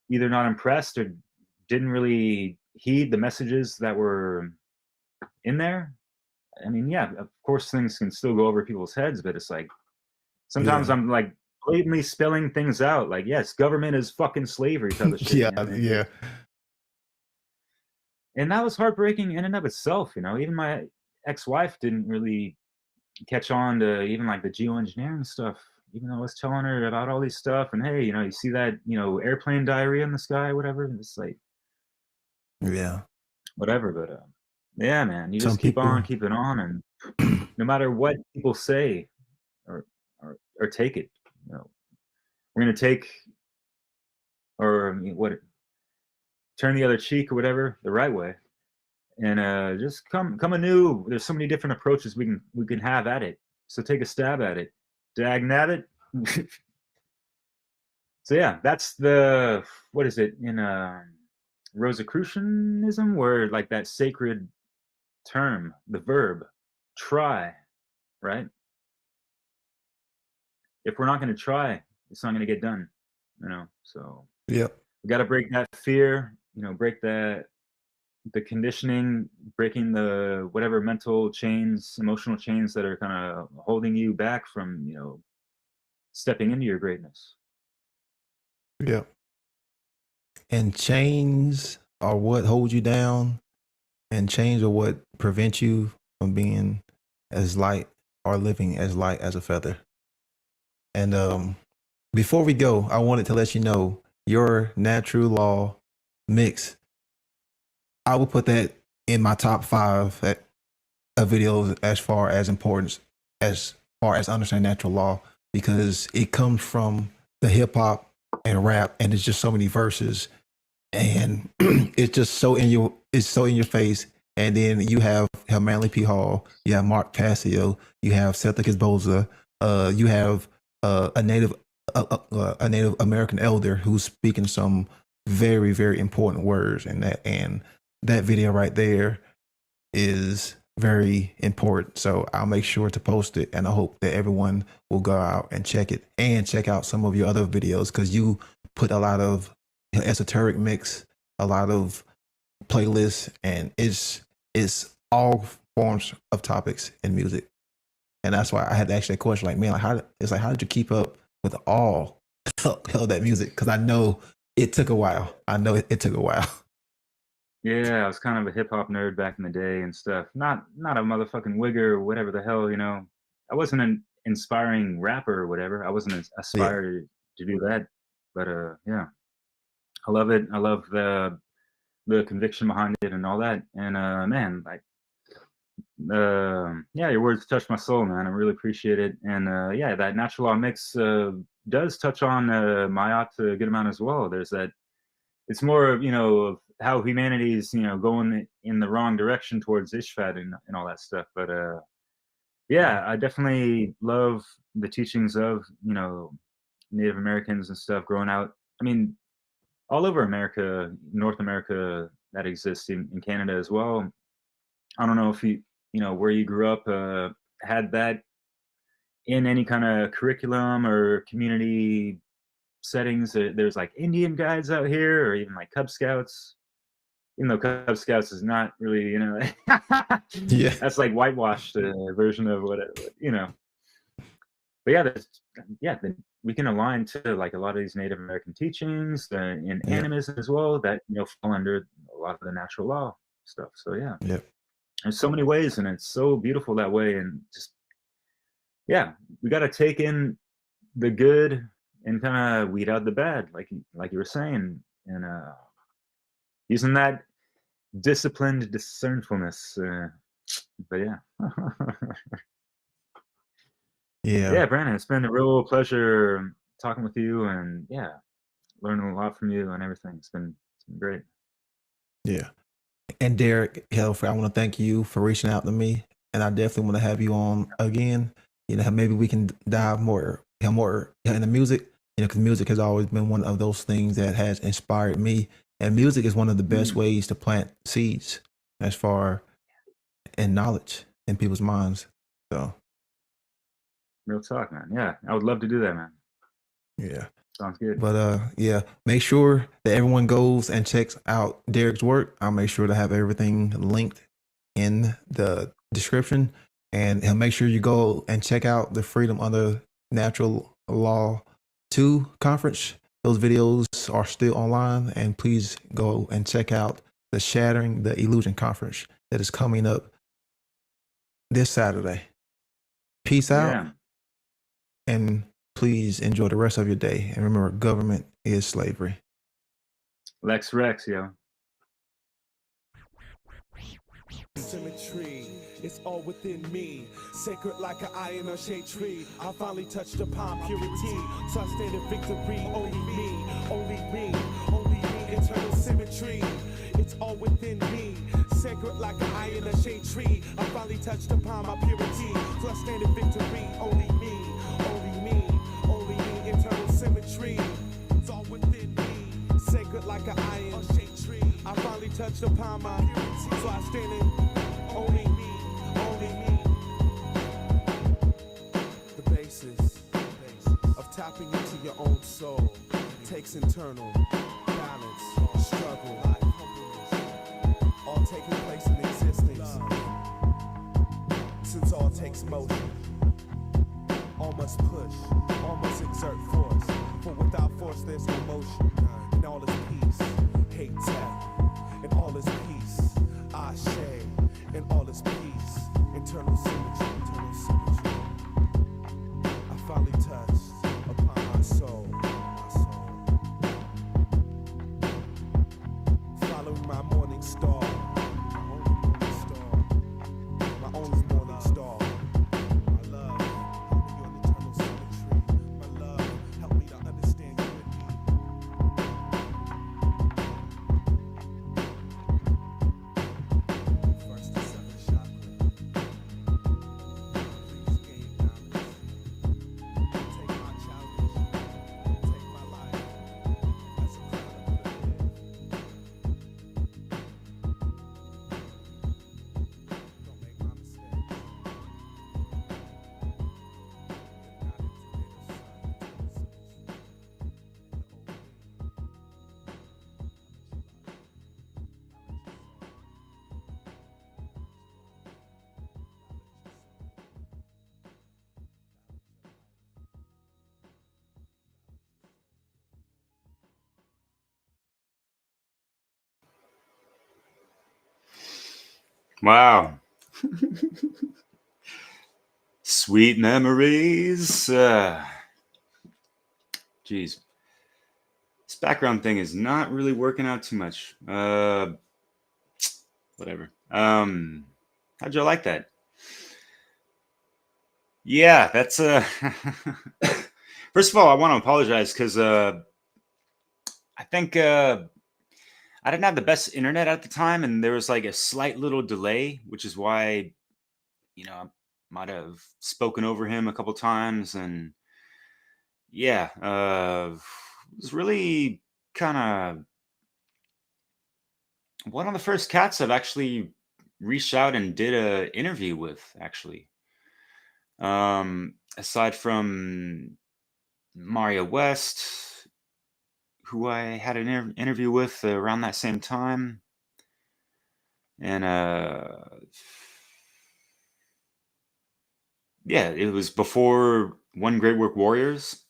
either not impressed or didn't really heed the messages that were in there. I mean, yeah, of course things can still go over people's heads, but it's like, sometimes I'm like blatantly spelling things out. Like, yes, government is fucking slavery type of shit. Yeah. And that was heartbreaking in and of itself. Even my ex-wife didn't really catch on to even like the geoengineering stuff, even though I was telling her about all these stuff. And hey, you see that, airplane diarrhea in the sky, whatever. It's like, yeah, whatever. But yeah, man, you just keep on keeping on, and no matter what people say or take it, we're gonna take, or turn the other cheek or whatever, the right way, and just come anew. There's so many different approaches we can have at it. So take a stab at it. Dag nabbit. So yeah, that's the, what is it in Rosicrucianism, where like that sacred term, the verb try, right? If we're not going to try, it's not going to get done, so Yep. we got to break that fear, break the conditioning, breaking the whatever mental chains, emotional chains that are kind of holding you back from, stepping into your greatness. Yep. And chains are what hold you down, and chains are what prevent you from being as light or living as light as a feather. And before we go, I wanted to let you know your natural law mix. I would put that in my top 5 of videos as far as importance, as far as understanding natural law, because it comes from the hip hop and rap, and it's just so many verses, and it's just it's so in your face. And then you have Manly P. Hall, you have Mark Passio, you have Seth Boza, you have a Native American elder who's speaking some very, very important words, and that video right there is very important. So I'll make sure to post it, and I hope that everyone will go out and check it, and check out some of your other videos, because you put a lot of esoteric mix, a lot of playlists, and it's all forms of topics in music. And that's why I had to ask that question, like, man, how did you keep up with all of that music? Because I know it took a while. I know it took a while. Yeah, I was kind of a hip hop nerd back in the day and stuff. Not a motherfucking wigger or whatever the hell, I wasn't an inspiring rapper or whatever. I wasn't aspired to do that. But yeah, I love it. I love the conviction behind it and all that. And man, like, yeah, your words touched my soul, man. I really appreciate it. And yeah, that natural law mix does touch on Maat a good amount as well. There's that. It's more of of how humanity is going in the wrong direction towards Ishfet and all that stuff. But yeah, I definitely love the teachings of Native Americans and stuff growing out. I mean, all over America, North America, that exists in Canada as well. I don't know if you where you grew up had that in any kind of curriculum or community settings. There's like Indian guides out here, or even like Cub Scouts. Even though Cub Scouts is not really, Yeah, that's like whitewashed version of whatever, But yeah, we can align to like a lot of these Native American teachings and animism as well that fall under a lot of the natural law stuff. So yeah, there's so many ways, and it's so beautiful that way. And just we got to take in the good and kind of weed out the bad, like you were saying, and using that disciplined discernfulness. But yeah. Yeah, Brandon, it's been a real pleasure talking with you, and learning a lot from you and everything. It's been great. Yeah. And Derek Helfer, I want to thank you for reaching out to me, and I definitely want to have you on again. Maybe we can dive more into music. Because music has always been one of those things that has inspired me, and music is one of the best ways to plant seeds as far in knowledge in people's minds. So, real talk, man. Yeah, I would love to do that, man. Yeah, sounds good. But make sure that everyone goes and checks out Derek's work. I'll make sure to have everything linked in the description, and make sure you go and check out the Freedom Under Natural Law 2 conference. Those videos are still online, and please go and check out the Shattering the Illusion conference that is coming up this Saturday. Peace out, and please enjoy the rest of your day. And remember, government is slavery. Lex Rex, yo. Symmetry, it's all within me. Sacred like an eye in a shade tree. I finally touched upon purity, so I stand in victory. Only me, only me, only me. Eternal symmetry, it's all within me. Sacred like an eye in a shade tree. I finally touched upon my purity, so I stand in victory. Only me, only me, only me. Eternal symmetry, it's all within me. Sacred like an eye in a shade tree. I finally touched upon my purity, so I stand in. Only me, only me. The basis of Tapping into your own soul takes internal balance, struggle, all taking place in existence. Since all takes motion, all must push, all must exert force. For without force there's no motion. And all is peace, hate tap, and all is peace. Ashe, and all is peace. Internal symmetry, internal symmetry. I finally touched upon my soul. Following my morning star, my only morning star. My love, help me on eternal symmetry. My love, help me to understand you and me. First to seven chakra. Please gain balance. Take my challenge. Take my life as a crown to live. Don't make my mistakes. Wow. Sweet memories. Geez. This background thing is not really working out too much. Whatever. How'd you like that? Yeah, that's first of all, I want to apologize because I think I didn't have the best internet at the time, and there was like a slight little delay, which is why, I might have spoken over him a couple times, and yeah, it was really kind of one of the first cats I've actually reached out and did a interview with, actually. Aside from Mario West, who I had an interview with around that same time, and yeah, it was before One Great Work Warriors,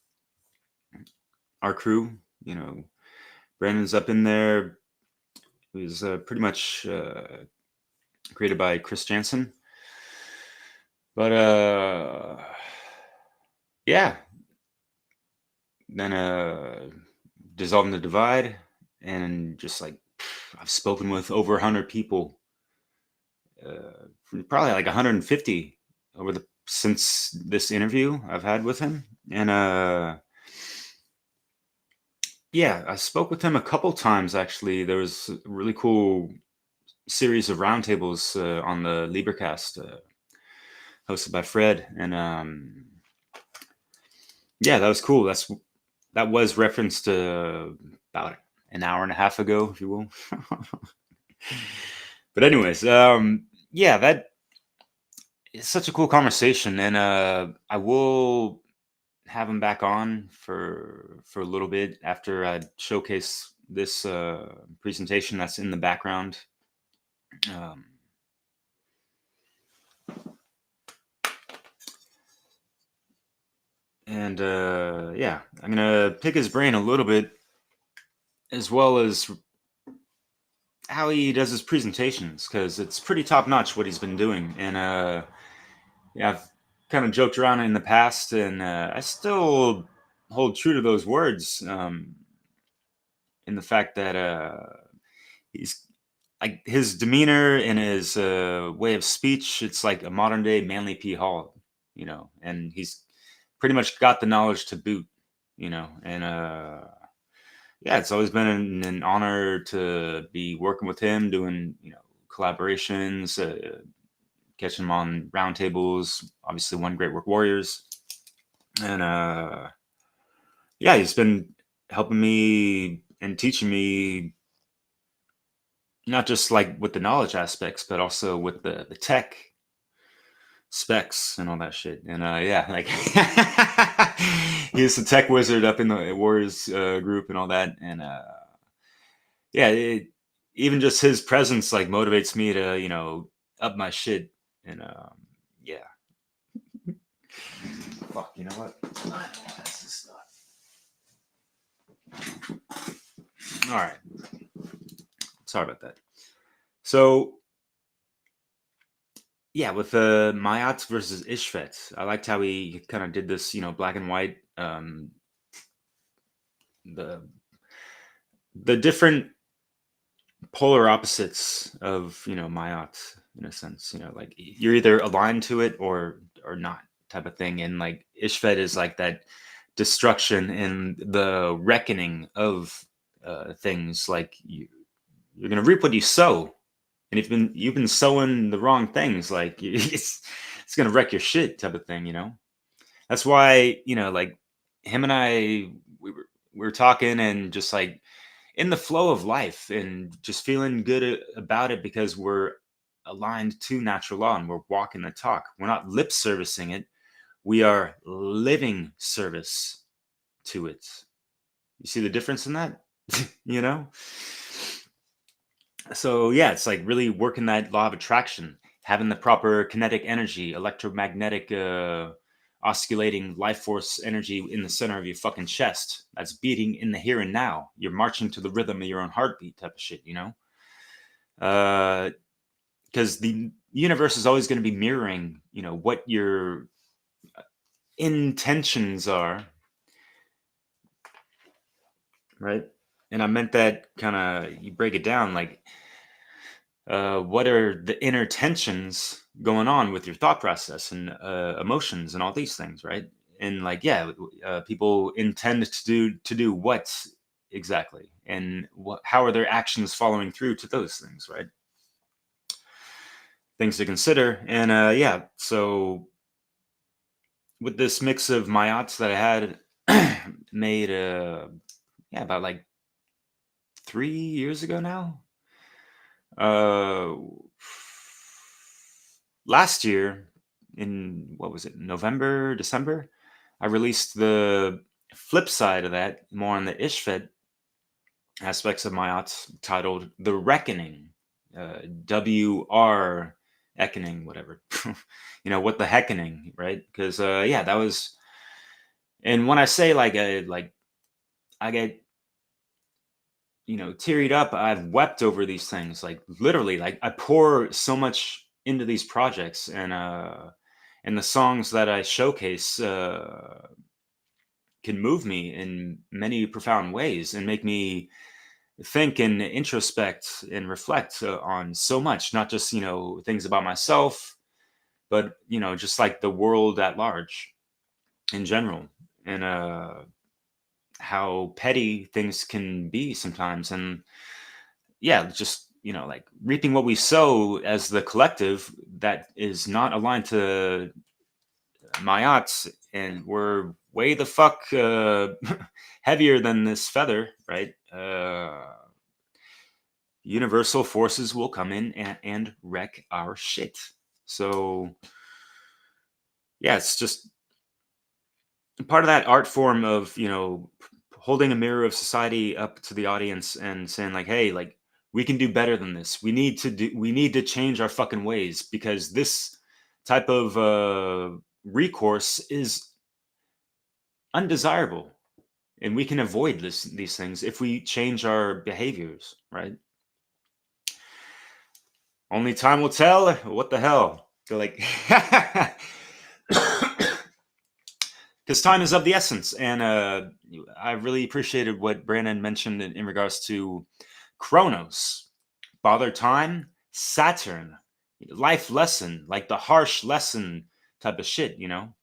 our crew. Brandon's up in there. It was pretty much created by Chris Jansen. But yeah, then Dissolving the Divide, and just like I've spoken with over 100 people, probably like 150 since this interview I've had with him. And yeah, I spoke with him a couple times, actually. There was a really cool series of roundtables on the LIBERcast, hosted by Fred. And yeah, that was cool. That was referenced about an hour and a half ago, if you will. But anyways, yeah, that is such a cool conversation, and I will have him back on for a little bit after I showcase this presentation that's in the background. And yeah, I'm gonna pick his brain a little bit, as well as how he does his presentations, because it's pretty top notch what he's been doing. And yeah, I've kind of joked around in the past, and I still hold true to those words, in the fact that he's like, his demeanor and his way of speech, it's like a modern day Manly P. Hall, and he's pretty much got the knowledge to boot, and yeah, it's always been an honor to be working with him, doing, collaborations, catching him on roundtables, obviously One Great Work Warriors. And yeah, he's been helping me and teaching me, not just like with the knowledge aspects, but also with the tech specs and all that shit. And yeah, like He's the tech wizard up in the Warriors group and all that. And yeah, even just his presence like motivates me to, you know, up my shit. And yeah. Fuck, you know what? All right. Sorry about that. So, yeah, with Maat versus Ishfet, I liked how he kind of did this, you know, black and white, the different polar opposites of, you know, Maat in a sense, you know, like you're either aligned to it or not type of thing. And like Ishfet is like that destruction and the reckoning of things. Like you're gonna reap what you sow. And if you've been sowing the wrong things, like it's gonna wreck your shit type of thing, you know. That's why, you know, like him and I, we were talking and just like in the flow of life and just feeling good about it because we're aligned to natural law and we're walking the talk. We're not lip servicing it. We are living service to it. You see the difference in that? You know? So yeah, it's like really working that law of attraction, having the proper kinetic energy, electromagnetic oscillating life force energy in the center of your fucking chest that's beating in the here and now. You're marching to the rhythm of your own heartbeat type of shit, you know? Because the universe is always going to be mirroring, you know, what your intentions are, right? And I meant that kind of, you break it down like, what are the inner tensions going on with your thought process and emotions and all these things, right? And like, yeah, people intend to do what exactly, and how are their actions following through to those things, right? Things to consider. And yeah, so with this mix of Mayats that I had made yeah, about like 3 years ago now. Last year in, what was it, November, December, I released the flip side of that, more on the Ishfet aspects of Mayat, titled The Reckoning, WR Eckoning, whatever. You know, what the heckening, right? Because yeah, that was, and when I say like I get, you know, tearied up, I've wept over these things, like literally, like I pour so much into these projects, and the songs that I showcase can move me in many profound ways and make me think and introspect and reflect on so much, not just, you know, things about myself, but, you know, just like the world at large in general, and how petty things can be sometimes. And yeah, just, you know, like reaping what we sow as the collective that is not aligned to Mayats, and we're way the fuck heavier than this feather, right? Universal forces will come in and wreck our shit. So yeah, it's just part of that art form of, you know, holding a mirror of society up to the audience and saying like, hey, like we can do better than this. We need to change our fucking ways, because this type of recourse is undesirable, and we can avoid these things if we change our behaviors, right? Only time will tell. What the hell? They're like, because time is of the essence. And I really appreciated what Brandon mentioned in regards to Chronos, Father Time, Saturn, life lesson, like the harsh lesson type of shit, you know?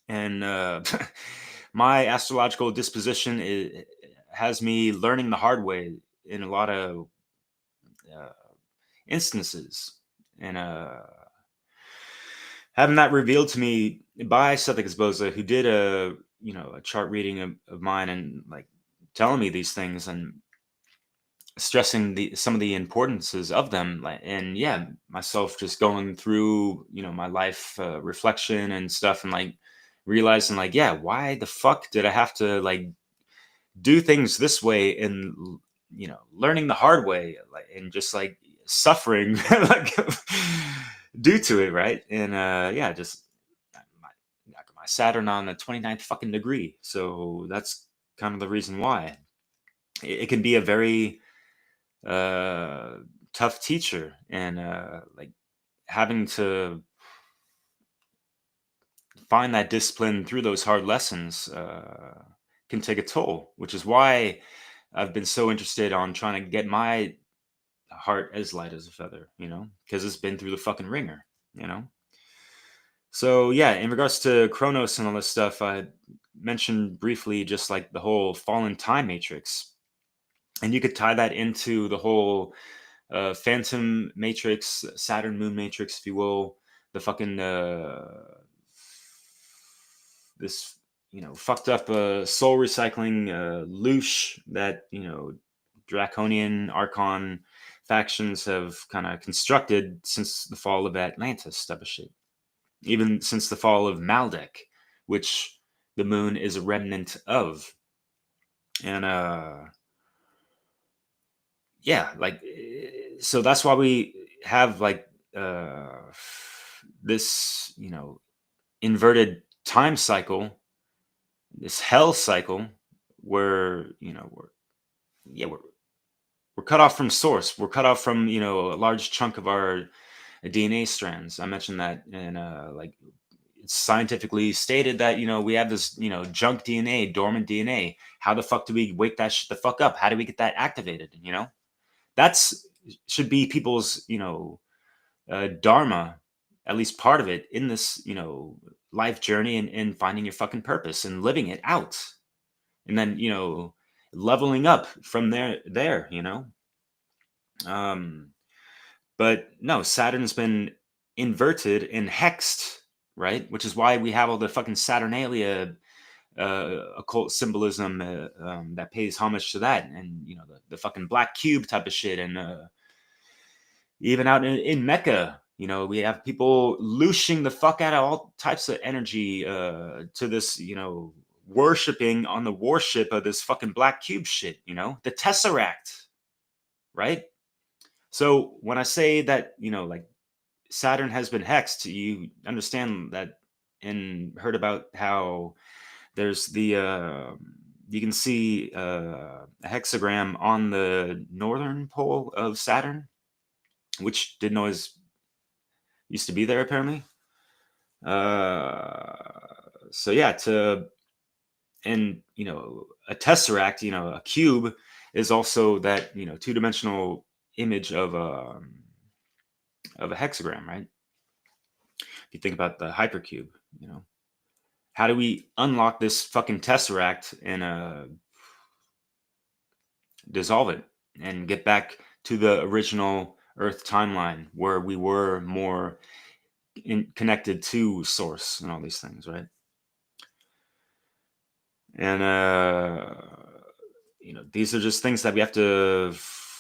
And my astrological disposition has me learning the hard way in a lot of instances. And having that revealed to me by Sethik Esposa, who did a, you know, a chart reading of mine, and like telling me these things and stressing some of the importances of them, and yeah, myself just going through, you know, my life reflection and stuff, and like realizing like, yeah, why the fuck did I have to like do things this way, and learning the hard way, like, and just like suffering like due to it, right? And yeah, just my Saturn on the 29th fucking degree, so that's kind of the reason why it can be a very tough teacher, and like having to find that discipline through those hard lessons can take a toll, which is why I've been so interested on trying to get my heart as light as a feather, because it's been through the fucking ringer, So yeah, in regards to Chronos and all this stuff, I mentioned briefly just like the whole fallen time matrix, and you could tie that into the whole phantom matrix, Saturn moon matrix, if you will, the fucking this fucked up soul recycling loosh that draconian archon factions have kind of constructed since the fall of Atlantis type of shit. Even since the fall of Maldek, which the moon is a remnant of. And yeah, like, so that's why we have like this inverted time cycle, this hell cycle, where we're cut off from source. We're cut off from a large chunk of our DNA strands. I mentioned that, and like it's scientifically stated that we have this junk DNA, dormant DNA. How the fuck do we wake that shit the fuck up? How do we get that activated? That's should be people's dharma, at least part of it, in this life journey, and finding your fucking purpose and living it out, and then leveling up from there. But no, Saturn's been inverted and hexed, right? Which is why we have all the fucking Saturnalia occult symbolism that pays homage to that, and the fucking black cube type of shit, and even out in Mecca, we have people looshing the fuck out of all types of energy to this, worshiping on the worship of this fucking black cube shit, the Tesseract, right? So when I say that, like Saturn has been hexed, you understand that, and heard about how there's the you can see a hexagram on the northern pole of Saturn, which didn't always used to be there apparently. So yeah, and a tesseract, a cube, is also that two-dimensional image of a hexagram, right? If you think about the hypercube, how do we unlock this fucking tesseract and dissolve it and get back to the original Earth timeline where we were more connected to source and all these things, right? And these are just things that we have to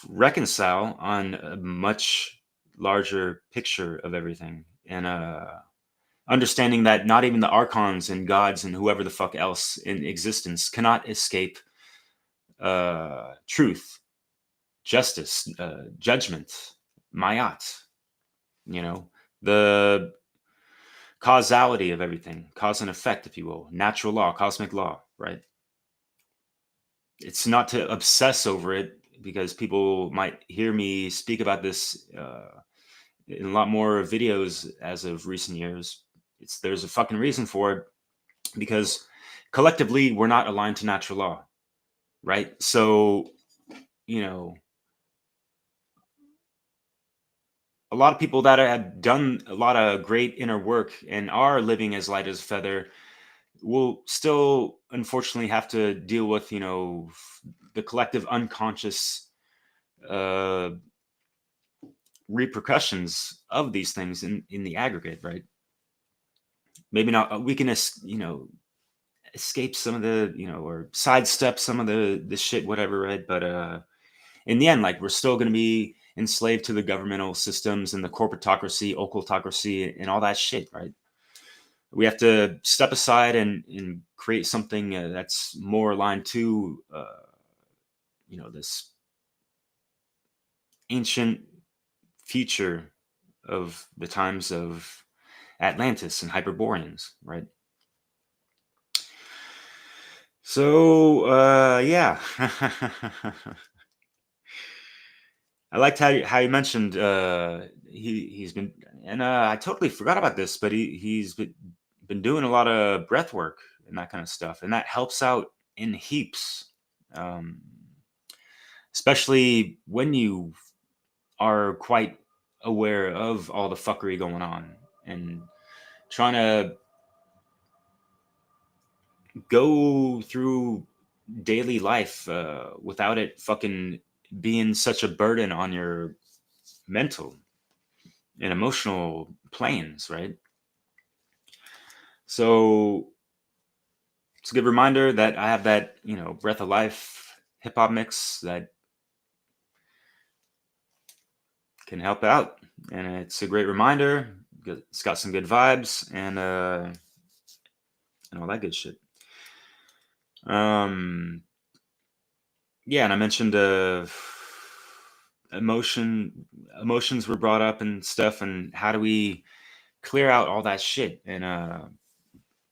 reconcile on a much larger picture of everything, and understanding that not even the archons and gods and whoever the fuck else in existence cannot escape truth, justice, judgment, Maat, the causality of everything, cause and effect, if you will, natural law, cosmic law, right? It's not to obsess over it, because people might hear me speak about this in a lot more videos as of recent years. There's a fucking reason for it, because collectively we're not aligned to natural law, right? So a lot of people that have done a lot of great inner work and are living as light as a feather will still unfortunately have to deal with the collective unconscious repercussions of these things in the aggregate, right? Maybe not we can escape some of the or sidestep some of the shit, whatever, right? But in the end, like, we're still going to be enslaved to the governmental systems and the corporatocracy, occultocracy, and all that shit, right? we have to step aside and create something that's more aligned to, this ancient future of the times of Atlantis and Hyperboreans, right? So, yeah. I liked how you mentioned he's been, and I totally forgot about this, but he's been doing a lot of breath work and that kind of stuff, and that helps out in heaps, um, especially when you are quite aware of all the fuckery going on and trying to go through daily life without it fucking being such a burden on your mental and emotional planes, right? So it's a good reminder that I have that, Breath of Life hip hop mix that can help out. And it's a great reminder. It's got some good vibes and all that good shit. Yeah, and I mentioned emotions were brought up and stuff, and how do we clear out all that shit? And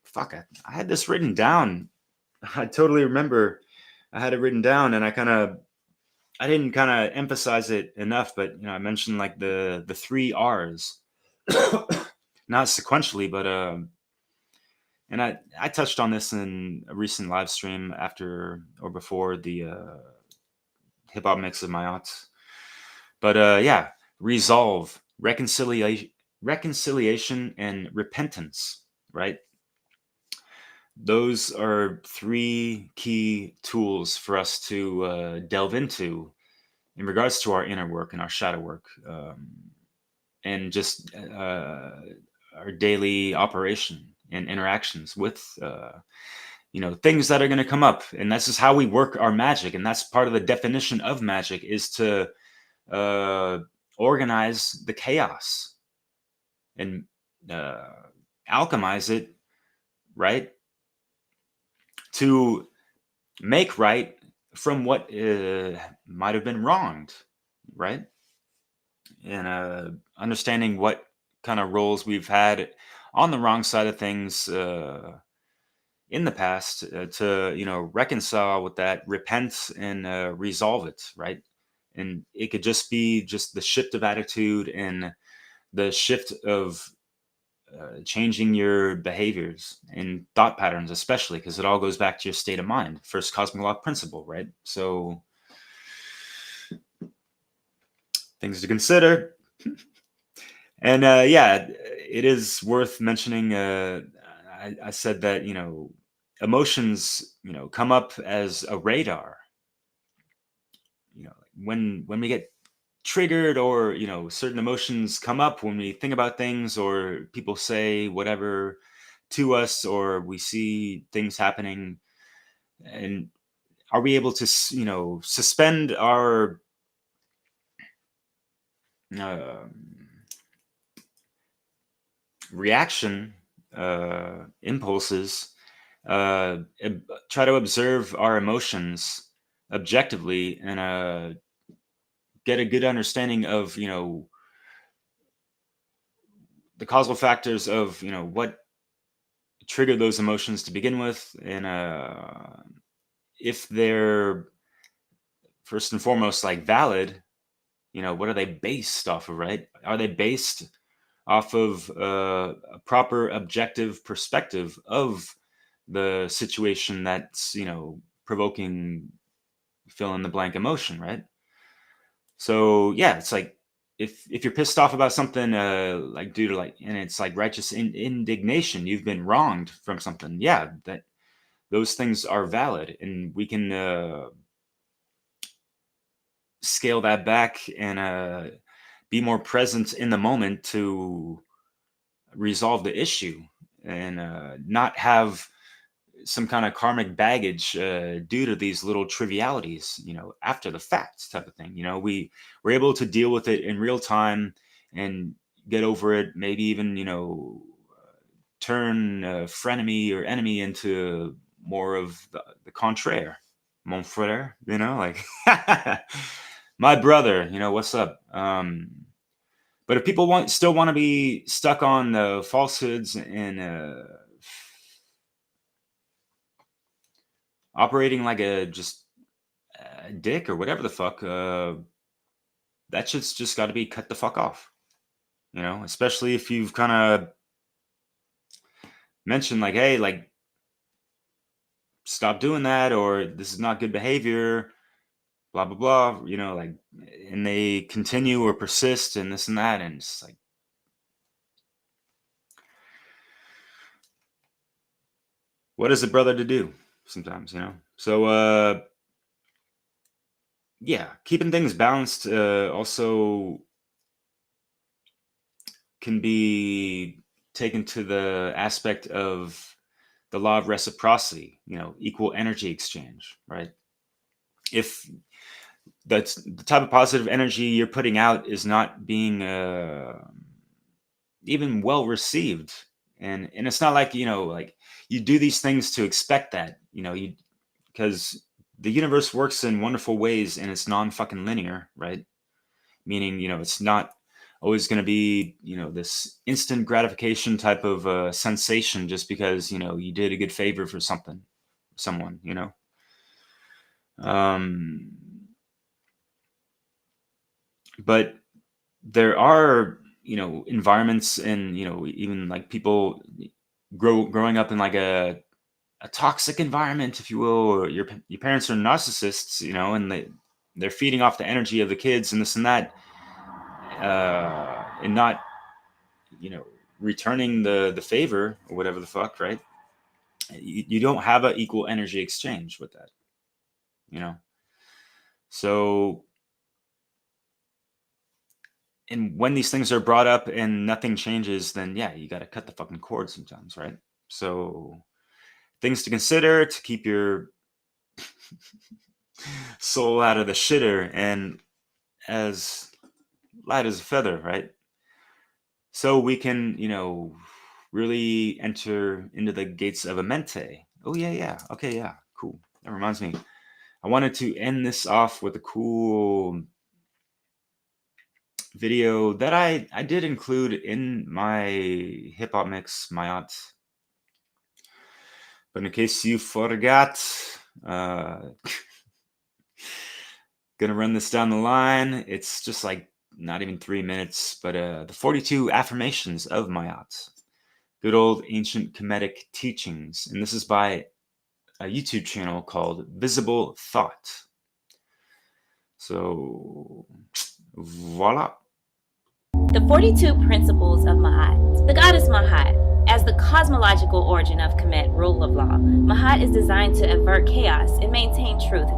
fuck, I had this written down. I totally remember I had it written down, and I didn't kind of emphasize it enough, but I mentioned like the 3 R's, not sequentially, but and I touched on this in a recent live stream after or before the hip hop mix of Maat. But yeah, resolve, reconciliation, and repentance, right? Those are 3 key tools for us to delve into in regards to our inner work and our shadow work, and just our daily operation and interactions with things that are going to come up. And this is how we work our magic, and that's part of the definition of magic, is to organize the chaos and alchemize it, right, to make right from what might have been wronged, right? And understanding what kind of roles we've had on the wrong side of things in the past, to reconcile with that, repent, and resolve it, right? And it could just be just the shift of attitude and the shift of changing your behaviors and thought patterns, especially because it all goes back to your state of mind. First cosmic law principle, right? So things to consider. And yeah, it is worth mentioning. I said that emotions come up as a radar. When we get triggered, or certain emotions come up when we think about things, or people say whatever to us, or we see things happening, and are we able to suspend our reaction impulses, try to observe our emotions objectively, and get a good understanding of the causal factors of what triggered those emotions to begin with, and if they're first and foremost like valid, what are they based off of, right? Are they based off of a proper objective perspective of the situation that's provoking fill in the blank emotion, right? So yeah, it's like if you're pissed off about something, like due to and it's like righteous indignation, you've been wronged from something, yeah, that those things are valid, and we can scale that back and be more present in the moment to resolve the issue, and not have some kind of karmic baggage due to these little trivialities, after the fact type of thing. We're able to deal with it in real time and get over it, maybe even, turn frenemy or enemy into more of the contraire, mon frère, you know, like my brother, you know, what's up? But if people still want to be stuck on the falsehoods and operating like a dick or whatever the fuck, that shit's just got to be cut the fuck off, you know, especially if you've kind of mentioned like, hey, like, stop doing that, or this is not good behavior, blah, blah, blah, you know, like, and they continue or persist and this and that. And it's like, what is a brother to do sometimes, you know? So, yeah, keeping things balanced also can be taken to the aspect of the law of reciprocity, you know, equal energy exchange, right? If that's the type of positive energy you're putting out is not being even well received, and it's not like, you know, like you do these things to expect that, you know, because the universe works in wonderful ways and it's non-fucking linear, right? Meaning, you know, it's not always going to be, you know, this instant gratification type of sensation just because, you know, you did a good favor for someone, you know. But there are, you know, environments and, you know, even like people growing up in like a toxic environment, if you will, or your parents are narcissists, you know, and they're feeding off the energy of the kids and this and that, and not, you know, returning the favor or whatever the fuck, right? You don't have an equal energy exchange with that, you know. So, and when these things are brought up and nothing changes, then yeah, you got to cut the fucking cord sometimes, right? So, things to consider to keep your soul out of the shitter and as light as a feather, right? So we can, you know, really enter into the gates of Amenti. Oh, yeah. Okay, yeah, cool. That reminds me. I wanted to end this off with a cool video that I did include in my hip-hop mix, Maat. But in case you forgot, gonna run this down the line. It's just like not even 3 minutes, but the 42 affirmations of Maat, good old ancient Kemetic teachings. And this is by a YouTube channel called Visible Thought. So, voila. The 42 principles of Maat. The goddess Maat, as the cosmological origin of Kemet, rule of law, Maat is designed to avert chaos and maintain truth.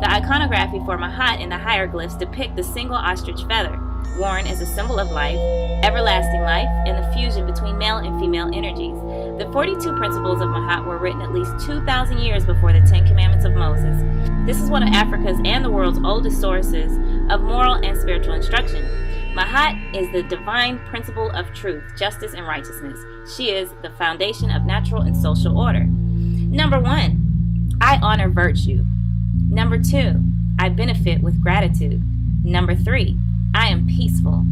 The iconography for Maat in the hieroglyphs depict the single ostrich feather, worn as a symbol of life, everlasting life, and the fusion between male and female energies. The 42 principles of Maat were written at least 2,000 years before the 10 Commandments of Moses. This is one of Africa's and the world's oldest sources of moral and spiritual instruction. Maat is the divine principle of truth, justice, and righteousness. She is the foundation of natural and social order. Number 1, I honor virtue. Number 2, I benefit with gratitude. Number 3, I am peaceful.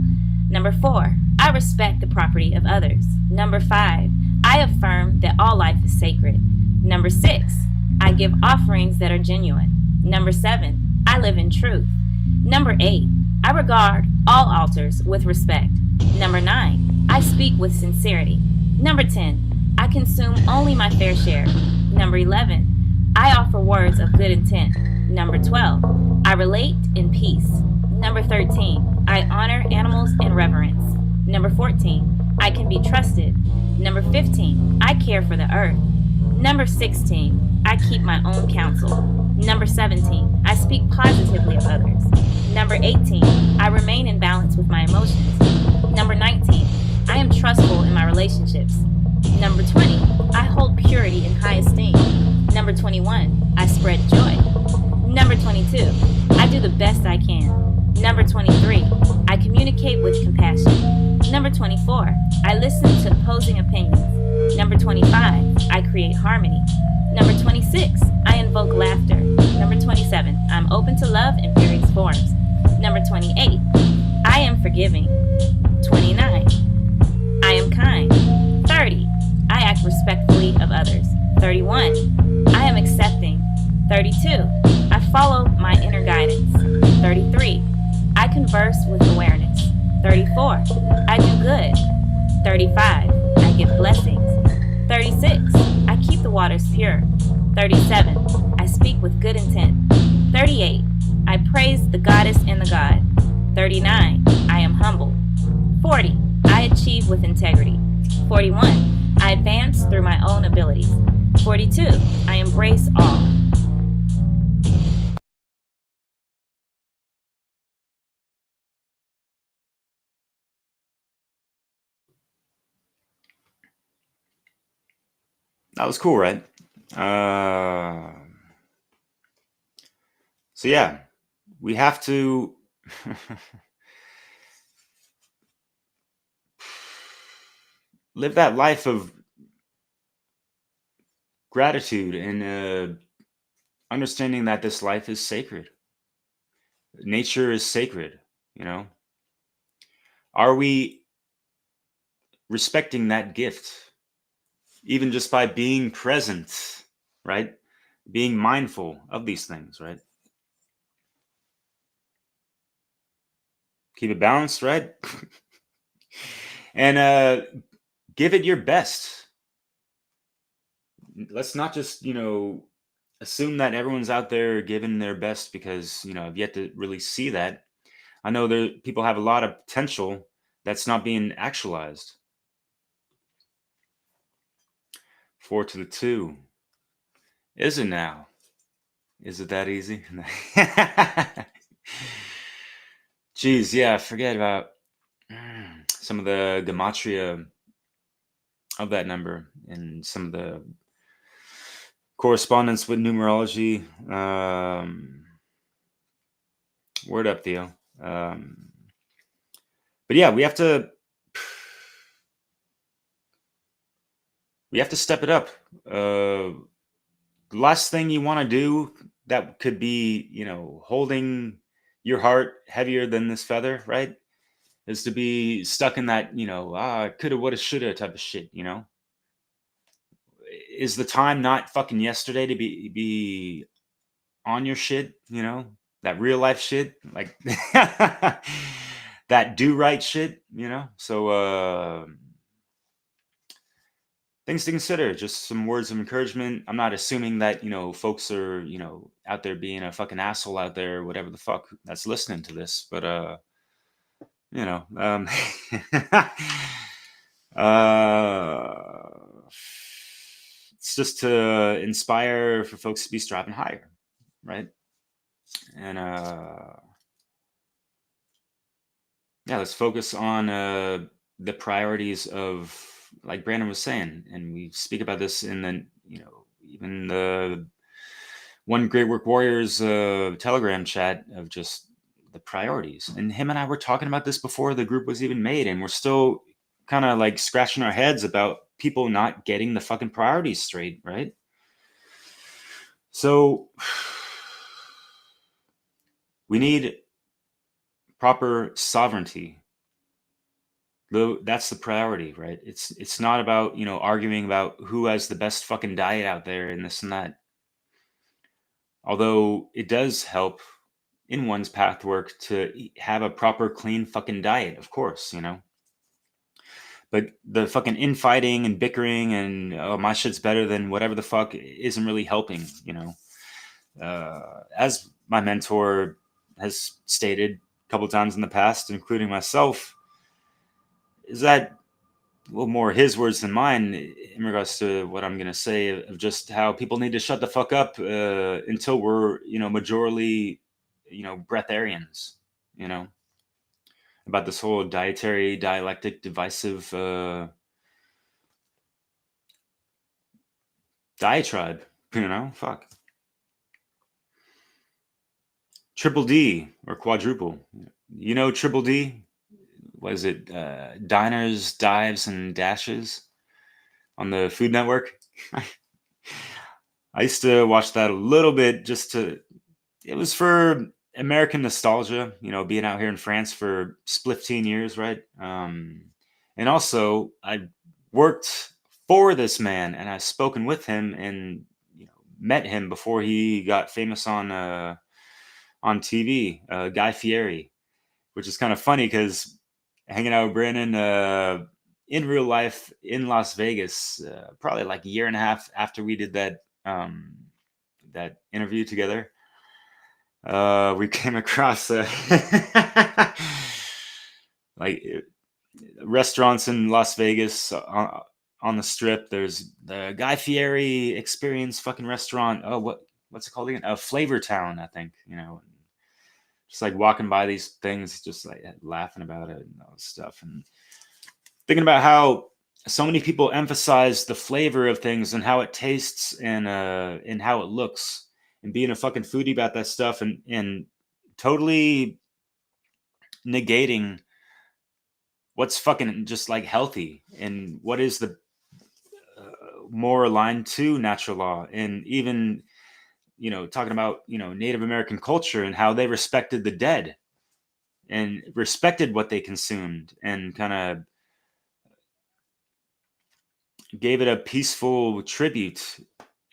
Number 4, I respect the property of others. Number 5, I affirm that all life is sacred. Number 6, I give offerings that are genuine. Number 7, I live in truth. Number 8, I regard all altars with respect. Number 9, I speak with sincerity. Number 10, I consume only my fair share. Number 11, I offer words of good intent. Number 12, I relate in peace. Number 13, I honor animals in reverence. Number 14, I can be trusted. Number 15, I care for the earth. Number 16, I keep my own counsel. Number 17, I speak positively of others. Number 18, I remain in balance with my emotions. Number 19, I am trustful in my relationships. Number 20, I hold purity in high esteem. Number 21, I spread joy. Number 22, I do the best I can. Number 23, I communicate with compassion. Number 24, I listen to opposing opinions. create harmony. Number 26, I invoke laughter. Number 27, I'm open to love in various forms. Number 28, I am forgiving. 29, I am kind. 30, I act respectfully of others. 31, I am accepting. 32, I follow my inner guidance. 33, I converse with awareness. 34, I do good. 35, I give blessings. 36, I keep the waters pure. 37, I speak with good intent. 38, I praise the goddess and the god. 39, I am humble. 40, I achieve with integrity. 41, I advance through my own abilities. 42, I embrace all. That was cool, right? So yeah, we have to live that life of gratitude and understanding that this life is sacred. Nature is sacred, you know? Are we respecting that gift? Even just by being present, right? Being mindful of these things, right? Keep it balanced, right? And give it your best. Let's not just, assume that everyone's out there giving their best, because, I've yet to really see that. I know people have a lot of potential that's not being actualized. 4 to the 2. Is it now? Is it that easy? Geez, yeah, I forget about some of the gematria of that number and some of the correspondence with numerology. Word up, Theo. But yeah, we have to step it up. The last thing you want to do that could be, holding your heart heavier than this feather, right, is to be stuck in that, coulda, woulda, shoulda type of shit, Is the time not fucking yesterday to be on your shit, that real life shit, like that do right shit, So things to consider. Just some words of encouragement. I'm not assuming that, folks are, out there being a fucking asshole out there, whatever the fuck that's listening to this. But it's just to inspire for folks to be striving higher, right? And yeah, let's focus on the priorities of, like Brandon was saying, and we speak about this in the, even the One Great Work Warriors Telegram chat, of just the priorities. And him and I were talking about this before the group was even made, and we're still kind of like scratching our heads about people not getting the fucking priorities straight, right? So we need proper sovereignty. That's the priority, right? It's not about, arguing about who has the best fucking diet out there and this and that. Although it does help in one's path work to have a proper clean fucking diet, of course, But the fucking infighting and bickering and, oh, my shit's better than whatever the fuck, isn't really helping, As my mentor has stated a couple times in the past, including myself, is that a little more his words than mine in regards to what I'm going to say, of just how people need to shut the fuck up until we're, majorly, breatharians, about this whole dietary, dialectic, divisive diatribe, fuck. Triple D or quadruple. Triple D? What is it? Diners, Dives, and Dashes on the Food Network. I used to watch that a little bit it was for American nostalgia, being out here in France for 15 years, right? And also I worked for this man and I've spoken with him and met him before he got famous on TV, Guy Fieri, which is kind of funny because hanging out with Brandon in real life in Las Vegas, probably like a year and a half after we did that interview together, we came across like restaurants in Las Vegas on the Strip. There's the Guy Fieri Experience fucking restaurant. Oh, what's it called again? Flavor Town, I think. Just like walking by these things, just like laughing about it and all this stuff, and thinking about how so many people emphasize the flavor of things and how it tastes and how it looks, and being a fucking foodie about that stuff, and totally negating what's fucking just like healthy and what is the more aligned to natural law, and even talking about Native American culture and how they respected the dead and respected what they consumed and kind of gave it a peaceful tribute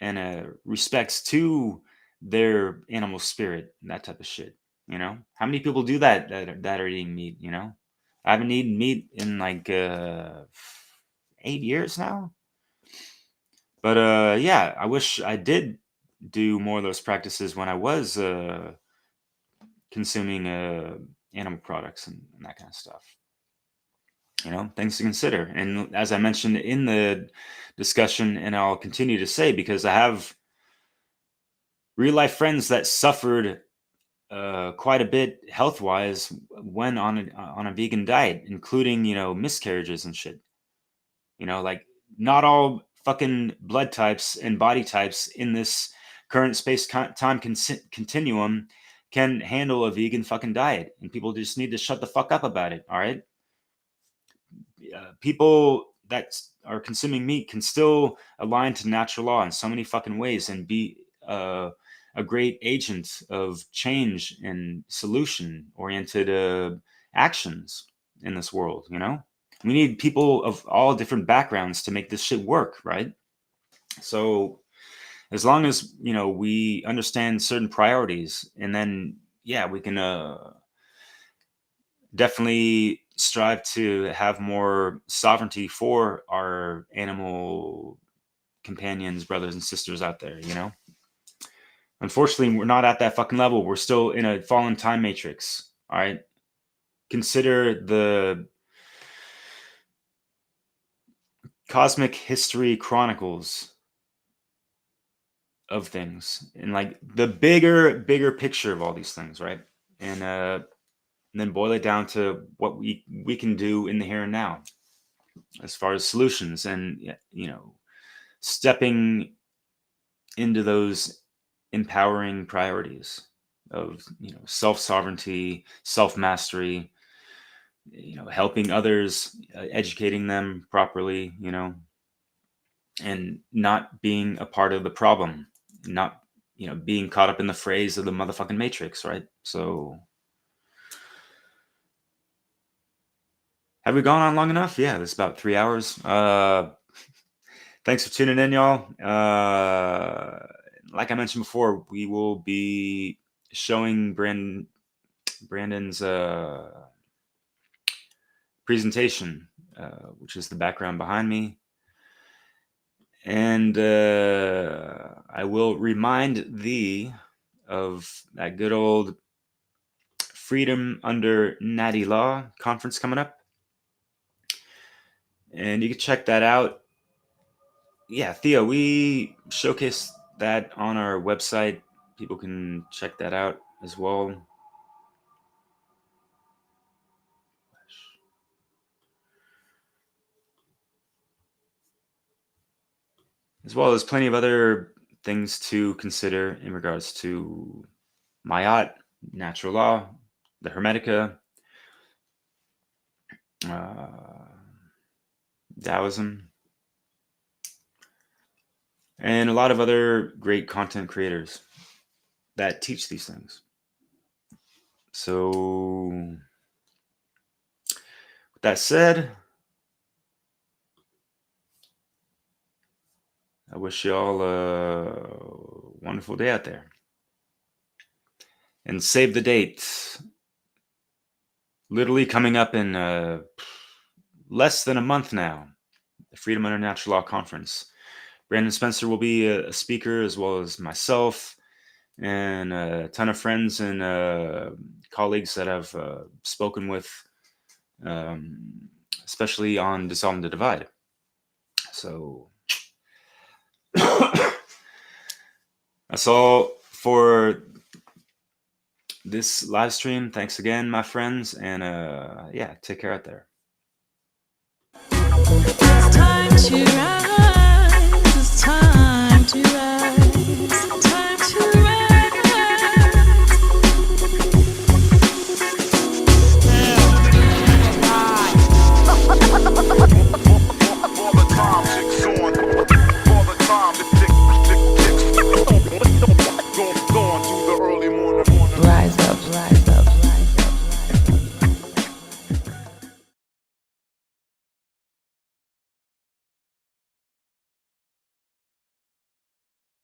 and respects to their animal spirit and that type of shit. How many people do that are eating meat? I haven't eaten meat in like 8 years now. But yeah, I wish I did do more of those practices when I was consuming animal products and that kind of stuff. Things to consider. And as I mentioned in the discussion, and I'll continue to say, because I have real life friends that suffered quite a bit health wise when on a vegan diet, including miscarriages and shit. Like not all fucking blood types and body types in this current space time continuum can handle a vegan fucking diet, and people just need to shut the fuck up about it. All right. People that are consuming meat can still align to natural law in so many fucking ways and be a great agent of change and solution oriented actions in this world. We need people of all different backgrounds to make this shit work, right? So as long as we understand certain priorities, and then we can definitely strive to have more sovereignty for our animal companions, brothers and sisters out there. Unfortunately, we're not at that fucking level. We're still in a fallen time matrix. All right, consider the cosmic history chronicles of things and like the bigger picture of all these things, right? And then boil it down to what we can do in the here and now as far as solutions, and stepping into those empowering priorities of self-sovereignty, self-mastery, helping others, educating them properly, and not being a part of the problem, not being caught up in the phrase of the motherfucking matrix, right? So have we gone on long enough? Yeah, this is about 3 hours. Thanks for tuning in, y'all. Like I mentioned before, we will be showing Brandon's presentation, which is the background behind me. And I will remind thee of that good old Freedom Under Natty Law conference coming up. And you can check that out. Yeah, Theo, we showcase that on our website. People can check that out as well. As well as plenty of other things to consider in regards to Maat, natural law, the Hermetica, Taoism, and a lot of other great content creators that teach these things. So, with that said, I wish you all a wonderful day out there. And save the date. Literally coming up in less than a month now, the Freedom Under Natural Law Conference. Brandon Spencer will be a speaker, as well as myself and a ton of friends and colleagues that I've spoken with, especially on Dissolving the Divide. So that's all for this live stream. Thanks again, my friends, and yeah, take care out there. It's time to rise.